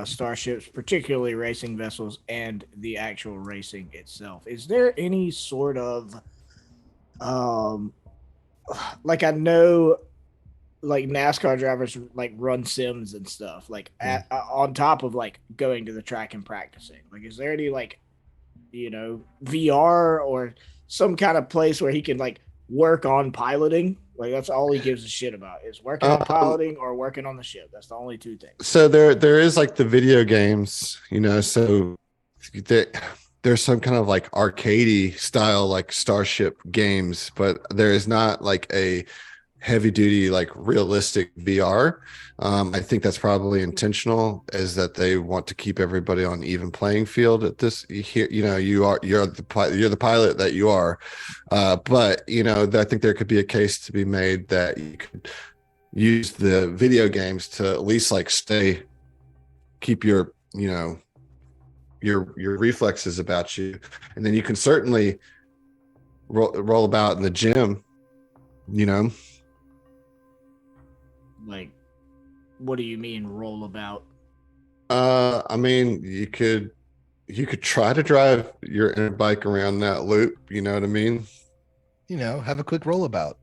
starships, particularly racing vessels, and the actual racing itself. Is there any sort of like, I know like NASCAR drivers like run sims and stuff like on top of like going to the track and practicing, like is there any like VR or some kind of place where he can like work on piloting? Like that's all he gives a shit about is working on piloting or working on the ship. That's the only two things. So there is like the video games, so there's some kind of like arcadey style like starship games, but there is not like a heavy duty like realistic VR. I think that's probably intentional, is that they want to keep everybody on even playing field at this. You're the pilot that you are, but I think there could be a case to be made that you could use the video games to at least like keep your reflexes about you, and then you can certainly roll about in the gym. Like, what do you mean roll about? I mean, you could try to drive your bike around that loop. You know what I mean? Have a quick rollabout.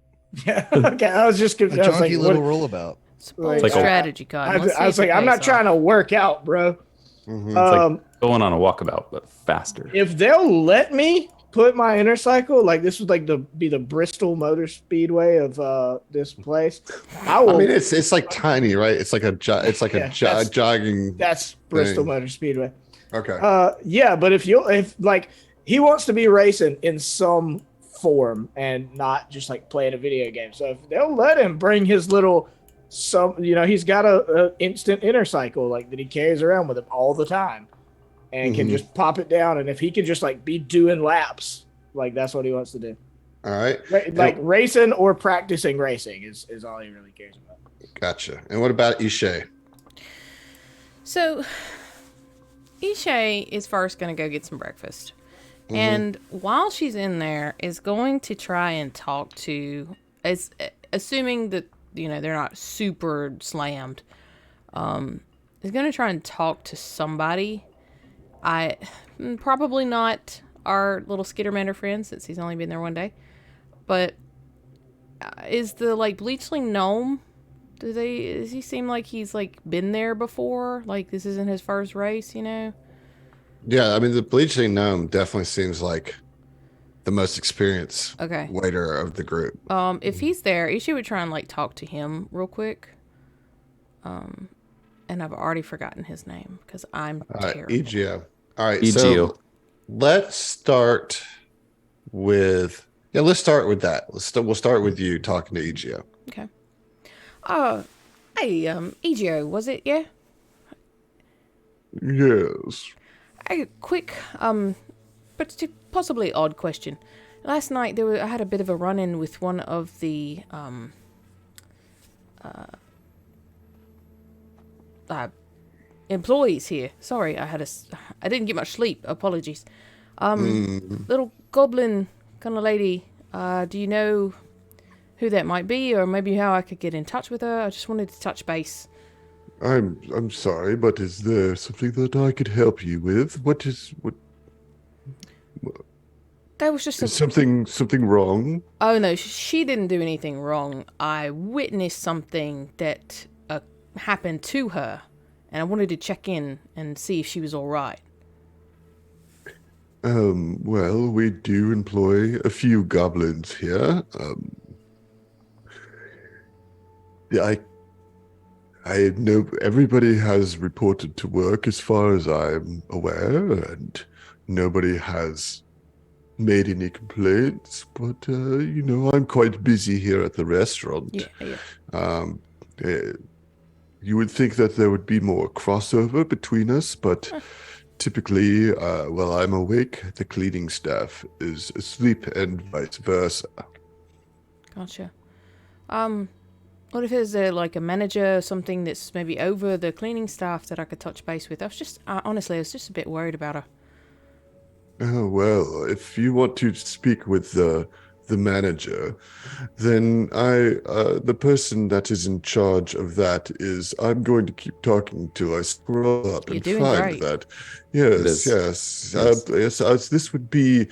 Yeah. Okay. I was just A confused. junky little rollabout. It's a bold like strategy, God. I was like, I'm not trying to work out, bro. Mm-hmm. It's like going on a walkabout, but faster. If they'll let me put my intercycle, like this would like be the Bristol Motor Speedway of this place. I mean, it's like tiny, right? It's like a jogging. That's Bristol thing. Motor Speedway. Okay. Yeah, but if like he wants to be racing in some form and not just like playing a video game. So if they'll let him bring his little he's got a instant intercycle like that he carries around with him all the time and can just pop it down, and if he can just like be doing laps, like that's what he wants to do. All right. Like racing or practicing racing is all he really cares about. Gotcha. And what about Ishay? So Ishay is first going to go get some breakfast. And while she's in there, is going to try and talk to, assuming that, they're not super slammed, is going to try and talk to somebody. Probably not our little Skittermander friend, since he's only been there one day. But is the, like, Bleachling gnome, does he seem like he's, like, been there before? Like, this isn't his first race, Yeah, I mean, the Bleaching Gnome definitely seems like the most experienced waiter of the group. If he's there, Ishi would try and like talk to him real quick. And I've already forgotten his name because I'm terrible. EGO. All right, EGO. So let's start with that. We'll start with you talking to EGO. Okay. Hey, EGO, was it? Yeah. Yes. A quick, but possibly odd question. Last night I had a bit of a run-in with one of the employees here. Sorry, I didn't get much sleep. Apologies. Mm, Little goblin kind of lady. Do you know who that might be, or maybe how I could get in touch with her? I just wanted to touch base. I'm sorry, but is there something that I could help you with? What There was just is something wrong? Oh no, she didn't do anything wrong. I witnessed something that happened to her, and I wanted to check in and see if she was all right. Well, we do employ a few goblins here. Yeah, I know everybody has reported to work as far as I'm aware, and nobody has made any complaints, but I'm quite busy here at the restaurant. Yeah. Um, eh, you would think that there would be more crossover between us, but typically, while I'm awake, the cleaning staff is asleep and vice versa. Gotcha. What if there's like a manager or something that's maybe over the cleaning staff that I could touch base with? I was just, honestly, I was just a bit worried about her. Oh, well, if you want to speak with the manager, then the person that is in charge of that is, I'm going to keep talking till I scroll up You're and doing find great. that. Yes. Yes. Yes. This would be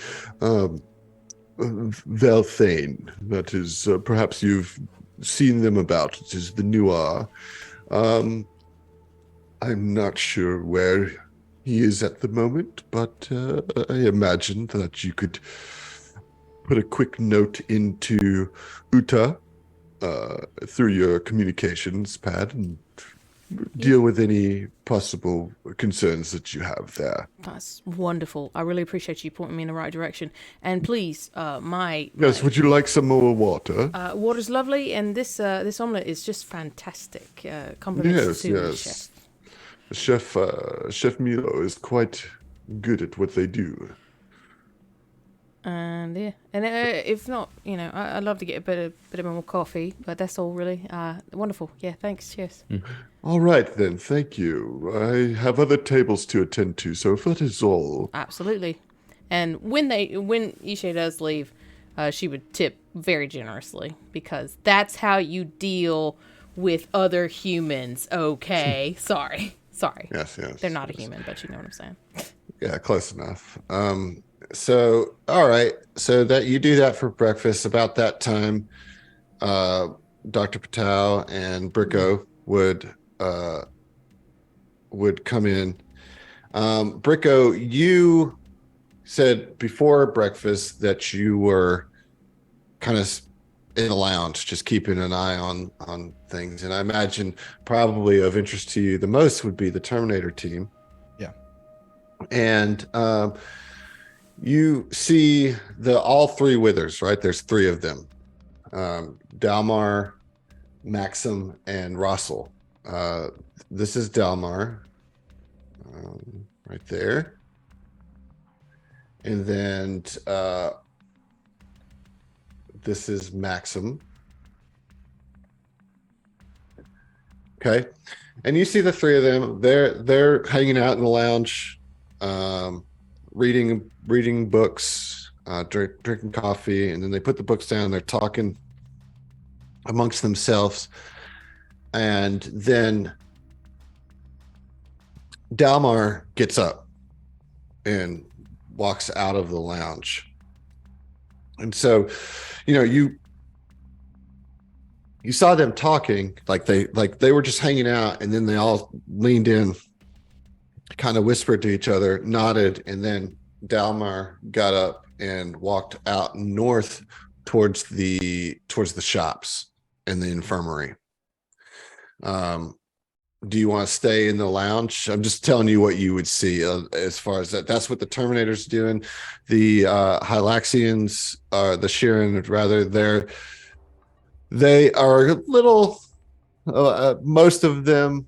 Velthane. That is, perhaps you've seen them about. It is the Noir. I'm not sure where he is at the moment, but I imagine that you could put a quick note into Uta through your communications pad and deal with any possible concerns that you have there. That's wonderful. I really appreciate you pointing me in the right direction. And please, Yes, would you like some more water? water's lovely, and this omelet is just fantastic. Compliments to the chef. Chef Milo is quite good at what they do. And yeah, and if not, I'd love to get a bit of more coffee, but that's all really. Wonderful. Yeah, thanks. Cheers. All right then, thank you. I have other tables to attend to, so if that is all. Absolutely. And when Ishe does leave, she would tip very generously, because that's how you deal with other humans. Okay, sorry. yes. They're not a human, but you know what I'm saying. Yeah, close enough. So all right. So that you do that for breakfast. About that time, Dr. Patel and Bricko would come in. Bricko, you said before breakfast that you were kind of in the lounge, just keeping an eye on things. And I imagine probably of interest to you the most would be the Terminator team. Yeah. And you see all three Withers, right? There's three of them. Dalmar, Maxim, and Russell. This is Dalmar, right there. And then this is Maxim. Okay. And you see the three of them. They're hanging out in the lounge, reading books, drinking coffee, and then they put the books down. They're talking amongst themselves. And then Dalmar gets up and walks out of the lounge. And so, you saw them talking, like they were just hanging out, and then they all leaned in, kind of whispered to each other, nodded, and then Dalmar got up and walked out north towards the shops and the infirmary. Do you want to stay in the lounge? I'm just telling you what you would see as far as that. That's what the Terminator's doing. The Hylaxians, the Sheeran, rather, they are a little. Most of them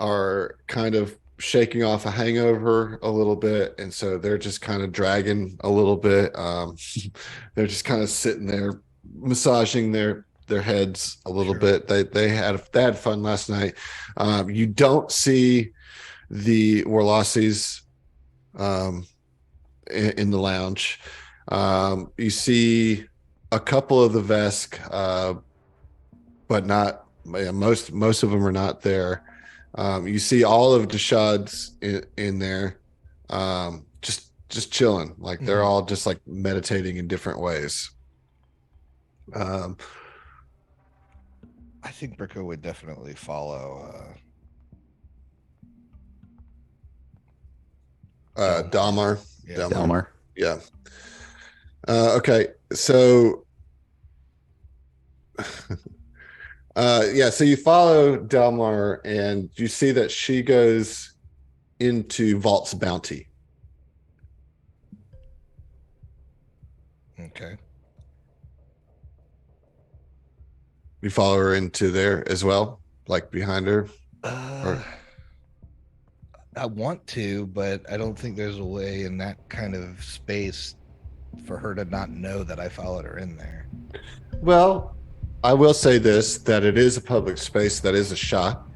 are kind of shaking off a hangover a little bit, and so they're just kind of dragging a little bit. They're just kind of sitting there, massaging their their heads a little bit. They had fun last night. You don't see the Warlosses in the lounge. You see a couple of the Vesk, but not most of them are not there. You see all of Deshad's in there, just chilling. Like they're all just like meditating in different ways. I think Brico would definitely follow Dalmar. Yeah. Delmar. Yeah. Okay. So, so you follow Delmar and you see that she goes into Vault's bounty. Okay. You follow her into there as well, like behind her. Or- I want to, but I don't think there's a way in that kind of space for her to not know that I followed her in there. Well, I will say this, that it is a public space, that is a shop,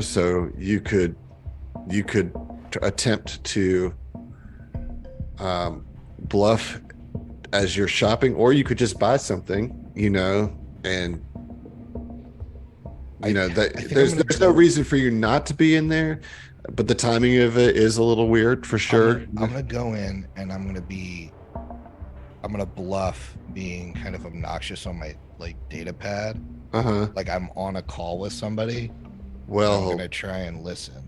so you could attempt to bluff as you're shopping, or you could just buy something, and there's no reason for you not to be in there, but the timing of it is a little weird for sure. I'm gonna go in and I'm gonna bluff being kind of obnoxious on my data pad. Like I'm on a call with somebody. Well, so I'm gonna try and listen.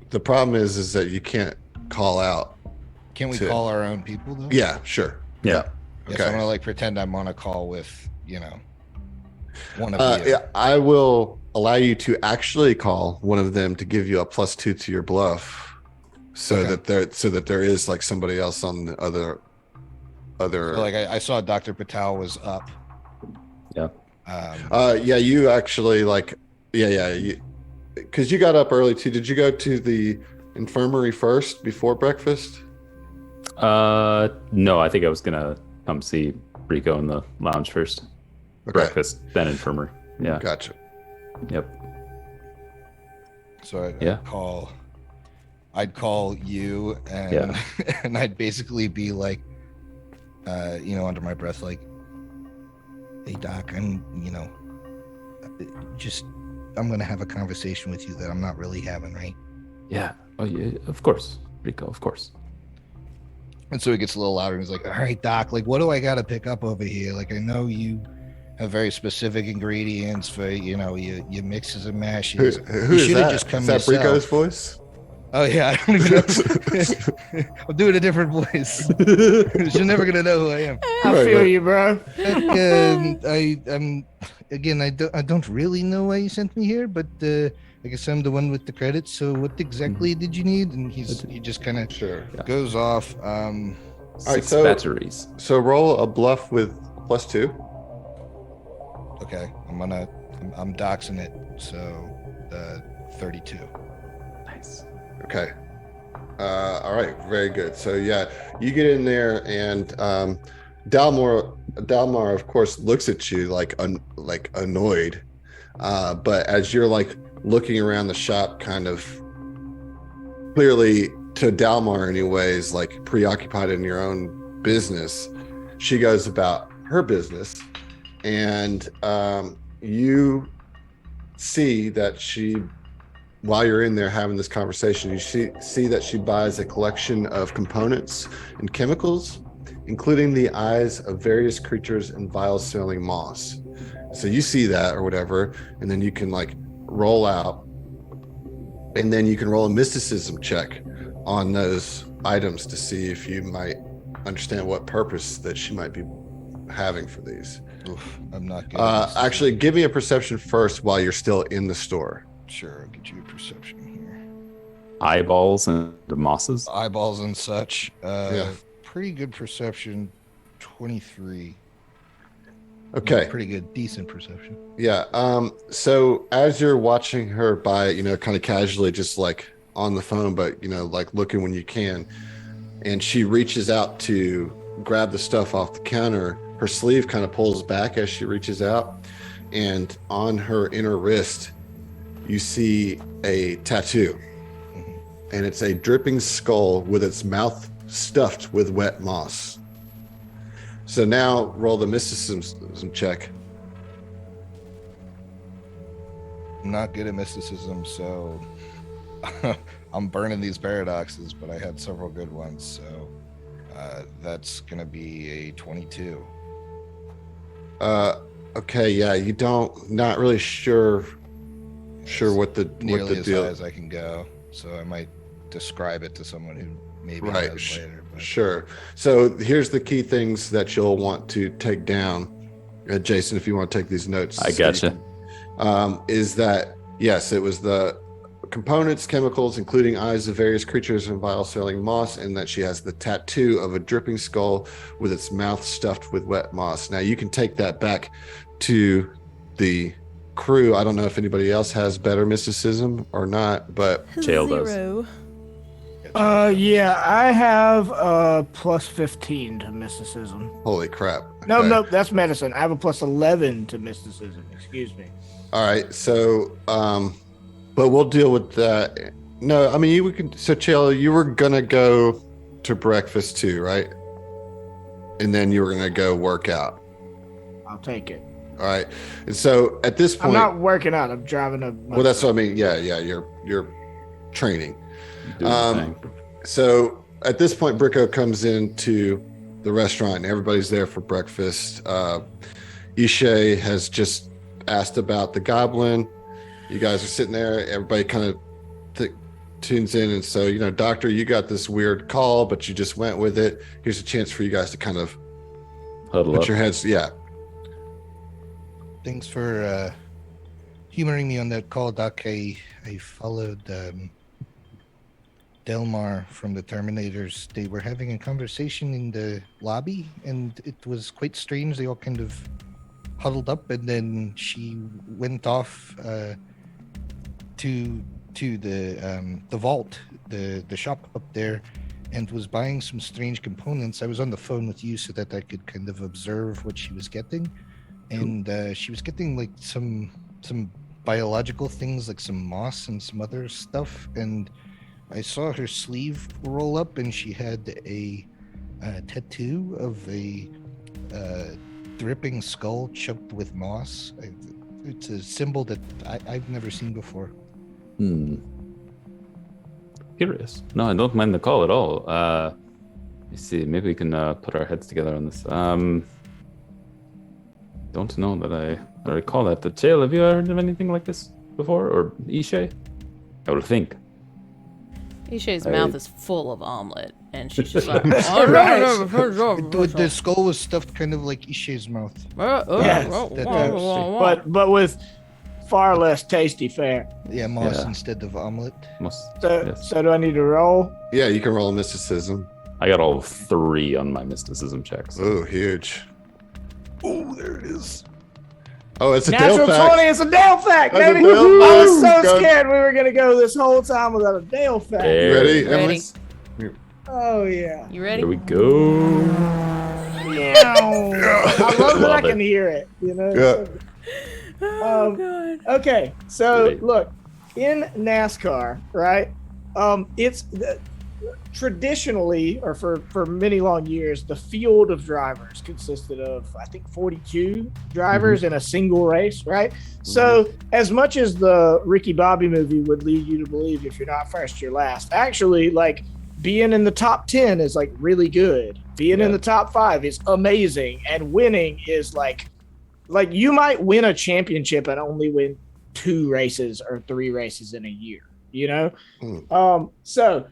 The problem is that you can't call out. Can we call our own people though? Yeah, sure. Yeah. Yeah, so I'm gonna pretend I'm on a call with one of you. Yeah, I will allow you to actually call one of them to give you a +2 to your bluff, so that there is like somebody else on the other. So, I saw Dr. Patel was up. Yeah. You actually because you got up early too. Did you go to the infirmary first before breakfast? No, I think I was gonna come see Rico in the lounge first. Okay. Breakfast, then infirmary. Yeah. Gotcha. Yep. So I'd call you and and I'd basically be like, under my breath, like, hey Doc, I'm gonna have a conversation with you that I'm not really having, right? Yeah. Oh yeah. Of course, Rico. Of course. And so he gets a little louder and he's like, all right, Doc, like, what do I got to pick up over here? Like, I know you have very specific ingredients for, your mixes and mashes. Who is that? Just come is that yourself. Rico's voice? Oh, yeah. I don't even know. I'm doing a different voice. You're never going to know who I am. I feel you, bro. I don't really know why you sent me here, but I guess I'm the one with the credits. So what exactly did you need? And he just kind of goes off. All right, 6 batteries. So roll a bluff with +2. Okay, I'm doxing it. So 32. Nice. Okay. All right. Very good. So you get in there, and Dalmar, of course, looks at you like annoyed. But as you're looking around the shop, kind of clearly to Dalmar, anyways, preoccupied in your own business, she goes about her business, and you see that she, while you're in there having this conversation, you see that she buys a collection of components and chemicals, including the eyes of various creatures and vile-smelling moss. So you see that or whatever, and then you can roll out, and then you can roll a mysticism check on those items to see if you might understand what purpose that she might be having for these. Oof, I'm not good. Actually, give me a perception first while you're still in the store. Sure, I'll get you a perception here. Eyeballs and the mosses. Eyeballs and such. Pretty good perception. 23. Okay. Pretty good, decent perception. Yeah. So as you're watching her buy, kind of casually, just on the phone, but looking when you can, and she reaches out to grab the stuff off the counter, her sleeve kind of pulls back as she reaches out, and on her inner wrist, you see a tattoo. And it's a dripping skull with its mouth stuffed with wet moss. So now roll the mysticism check. I'm not good at mysticism, so I'm burning these paradoxes, but I had several good ones, so that's gonna be a 22. Okay, yeah, you not really sure what the Nearly as deal high as I can go, so I might describe it to someone who maybe Right, has later. But Sure. So here's the key things that you'll want to take down. Jason, if you want to take these notes. I gotcha. Is that, yes, it was the components, chemicals, including eyes of various creatures and vile-smelling moss, and that she has the tattoo of a dripping skull with its mouth stuffed with wet moss. Now, you can take that back to the crew. I don't know if anybody else has better mysticism or not, but Jail does. 0. Yeah, I have plus 15 to mysticism. holy crap. No, Okay. no, that's medicine. I have a plus 11 to mysticism. Excuse me. All right, so but we'll deal with that. No, I mean so Chael, you were gonna go to breakfast too, right? And then you were gonna go work out. I'll take it. All right. And so at this point, I'm not working out. I'm driving a. well, that's what I mean. Yeah, you're training. Doing the thing. So at this point, Bricko comes into the restaurant and everybody's there for breakfast. Ishay has just asked about the goblin. You guys are sitting there. Everybody kind of tunes in. And so, doctor, you got this weird call, but you just went with it. Here's a chance for you guys to kind of Huddle put up. your heads. Yeah. Thanks for humoring me on that call, Doc. I followed Delmar from the Terminators. They were having a conversation in the lobby, and it was quite strange. They all kind of huddled up, and then she went off to the vault, the shop up there, and was buying some strange components. I was on the phone with you so that I could kind of observe what she was getting, and she was getting like some biological things, like some moss and some other stuff, and I saw her sleeve roll up, and she had a tattoo of a dripping skull choked with moss. It's a symbol that I've never seen before. Curious. No, I don't mind the call at all. Let's see. Maybe we can put our heads together on this. Don't know that I recall that. The Jail, have you heard of anything like this before? Or Ishay? I would think. Ishay's mouth is full of omelet, and she's just like, The skull was stuffed kind of like Ishay's mouth. but with far less tasty fare. Yeah, moss Yeah. instead of omelet. So do I need to roll? Yeah, you can roll a mysticism. I got all 3 on my mysticism checks. Oh, huge. Oh, there it is. Oh, it's a Dale Natural fact. 20. It's a Dale fact, That's a baby. Dale I was fact. so Go. scared we were gonna go this whole time without a Dale fact. You ready, There Emily? Oh yeah. You ready? we go. I love that I Love can it. hear it. Yeah. Oh, God. Okay, so Great. look, in NASCAR, right? It's traditionally, or for many long years, the field of drivers consisted of, I think, 42 drivers in a single race, right? So as much as the Ricky Bobby movie would lead you to believe if you're not first, you're last, actually, like, being in the top 10 is like really good. Being in the top 5 is amazing, and winning is like you might win a championship and only win 2 races or 3 races in a year, So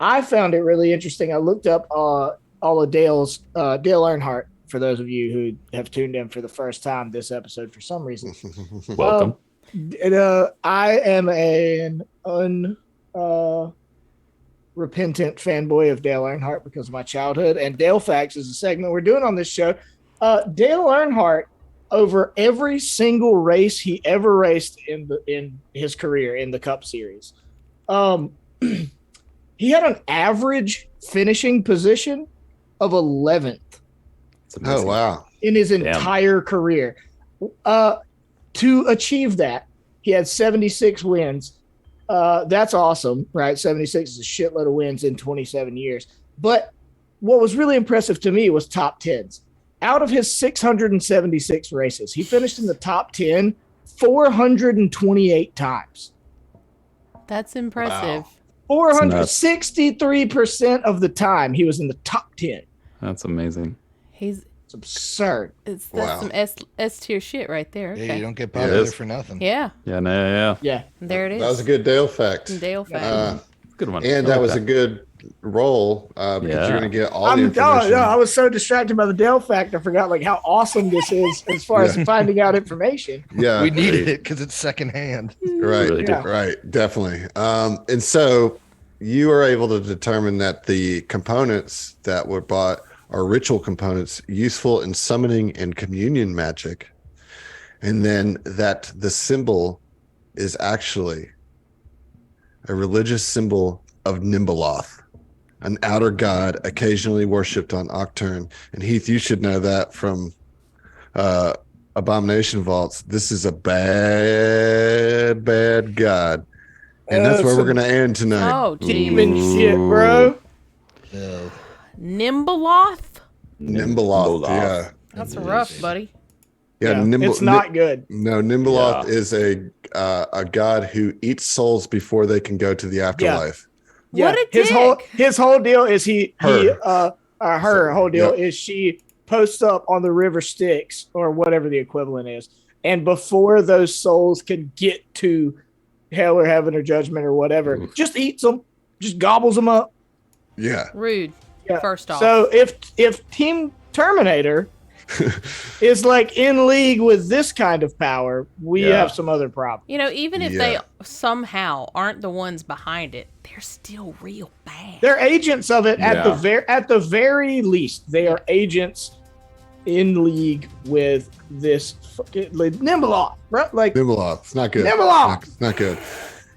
I found it really interesting. I looked up all of Dale Earnhardt, for those of you who have tuned in for the first time this episode for some reason. Welcome. I am an repentant fanboy of Dale Earnhardt because of my childhood, and Dale Facts is a segment we're doing on this show. Dale Earnhardt, over every single race he ever raced in his career in the Cup Series, he had an average finishing position of 11th It's amazing. Oh, wow. in his entire career. to achieve that, he had 76 wins. That's awesome, right? 76 is a shitload of wins in 27 years. But what was really impressive to me was top 10s. Out of his 676 races, he finished in the top 10 428 times. That's impressive. Wow. 463% of the time he was in the top 10. That's amazing. He's It's absurd. that's Wow. some S tier shit right there. Yeah, Okay. you don't get Yeah, popular it is. for nothing. Yeah, Yeah. there it is. That was a good Dale fact. Dale fact. Good one. And I that like was a good roll because Yeah. you're going to get all the information. I was so distracted by the Dale fact, I forgot like how awesome this is as far as finding out information. Yeah, We needed it because it's secondhand. right, really did. right, definitely. And so you are able to determine that the components that were bought are ritual components useful in summoning and communion magic, and then that the symbol is actually a religious symbol of Nimbaloth, an outer god occasionally worshipped on Octurne. And Heath, you should know that from Abomination Vaults. This is a bad god. And that's where we're going to end tonight. Oh, geez. Demon shit, bro. No. Nimbaloth? Nimbaloth, yeah. That's rough, buddy. Yeah, It's not good. No, Nimbaloth Yeah. is a god who eats souls before they can go to the afterlife. Yeah, What a his whole deal is Her. her whole deal Yep. is she posts up on the river Styx or whatever the equivalent is, and before those souls can get to hell or heaven or judgment or whatever, just eats them, just gobbles them up. Yeah. Rude. Yeah. First off. So if Team Terminator is like in league with this kind of power, we Yeah. have some other problems. You know, even if Yeah. they somehow aren't the ones behind it, they're still real bad. They're agents of it at the very least. They are agents in league with this fucking Nimbaloth, right? Like Nimbaloth. It's not good. Nimbaloth. It's not good.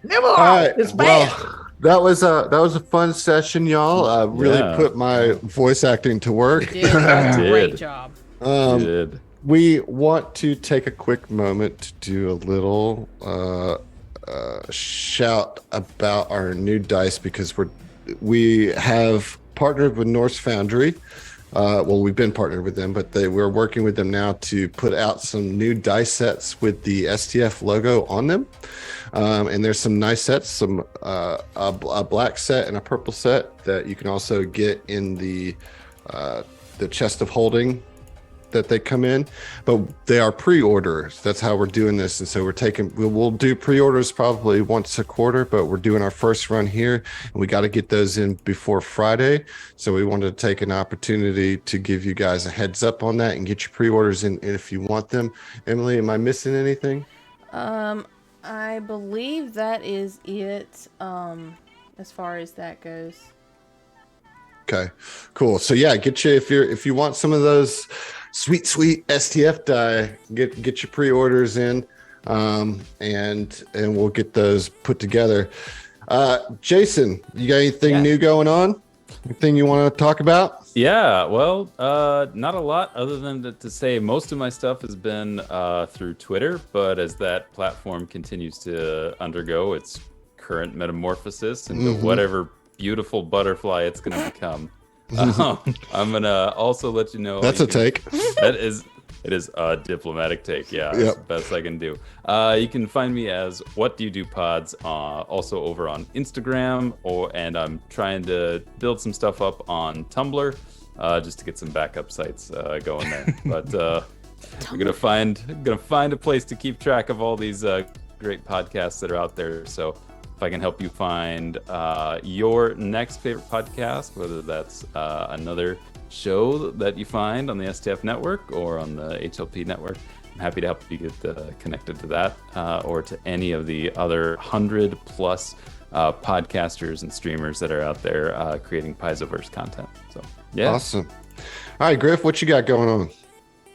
Nimbaloth. All right. It's bad. Well, that was a fun session, y'all. Really Yeah. put my voice acting to work. You did a great Did. job. Good. We want to take a quick moment to do a little shout about our new dice because we have partnered with Norse Foundry. Well, we've been partnered with them, but we're working with them now to put out some new dice sets with the STF logo on them. And there's some nice sets, some a black set and a purple set that you can also get in the chest of holding that they come in, but they are pre-orders. That's how we're doing this. And so we'll do pre-orders probably once a quarter, but we're doing our first run here and we got to get those in before Friday. So we wanted to take an opportunity to give you guys a heads up on that and get your pre-orders in if you want them. Emily, am I missing anything? I believe that is it, as far as that goes. Okay, cool. So yeah, if you want some of those sweet STF die, get your pre-orders in, and we'll get those put together. Jason, you got anything new going on? Anything you want to talk about? Yeah, well, not a lot other than to say most of my stuff has been through Twitter, but as that platform continues to undergo its current metamorphosis into whatever beautiful butterfly it's going to become, I'm going to also let you know. That's a take. It is a diplomatic take. Yeah, Yep. That's the best I can do. You can find me as What Do You Do Pods, also over on Instagram, and I'm trying to build some stuff up on Tumblr, just to get some backup sites going there. But I'm gonna find a place to keep track of all these great podcasts that are out there. So if I can help you find your next favorite podcast, whether that's another show that you find on the STF network or on the HLP network, I'm happy to help you get connected to that or to any of the other 100+ podcasters and streamers that are out there creating Paizoverse content. So yeah. Awesome. All right, Griff, what you got going on?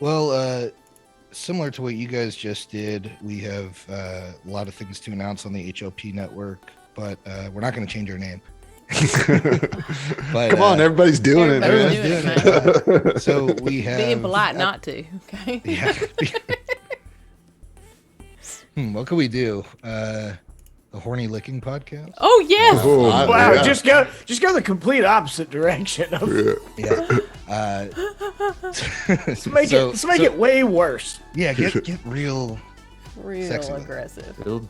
Well, similar to what you guys just did, we have a lot of things to announce on the HLP network, but we're not going to change our name. But, Come on, everybody's doing it, Everybody's man. doing it, man. So we have Being polite not to, okay? Yeah. What can we do? The horny licking podcast. Oh yes. Oh, Wow, yeah. just go the complete opposite direction. Yeah. Let's make it way worse. Yeah, get real. Real Sexy with it. aggressive. Build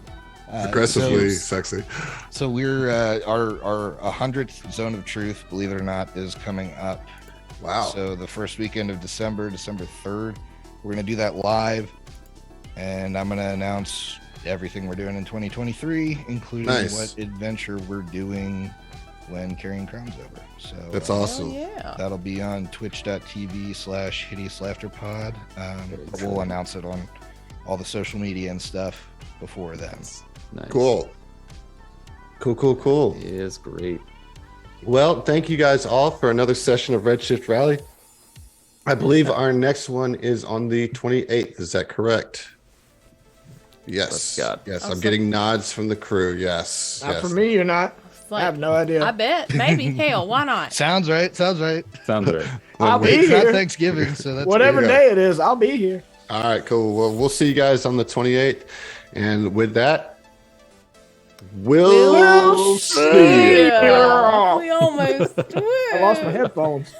Aggressively sexy. So we're our 100th Zone of Truth, believe it or not, is coming up. Wow. So the first weekend of December 3rd, we're gonna do that live, and I'm gonna announce everything we're doing in 2023, including Nice. what adventure we're doing when Carrying Crown's over. So That's Hell awesome. yeah. that'll be on twitch.tv/hideouslaughterpod. We'll announce it on all the social media and stuff before then. nice. Cool. Cool. It is great. Well, thank you guys all for another session of Redshift Rally. I believe our next one is on the 28th. Is that correct? Yes. Scott. Yes, I'm Awesome. getting nods from the crew. Yes. Not yes. for me, you're not. It's I have no idea. I bet. Maybe. Hell, why not? Sounds right. Sounds right. I'll be It's not here. Thanksgiving, so that's Whatever yeah. day it is, I'll be here. All right, cool. Well, we'll see you guys on the 28th. And with that, we'll see you. Yeah. We almost. I lost my headphones.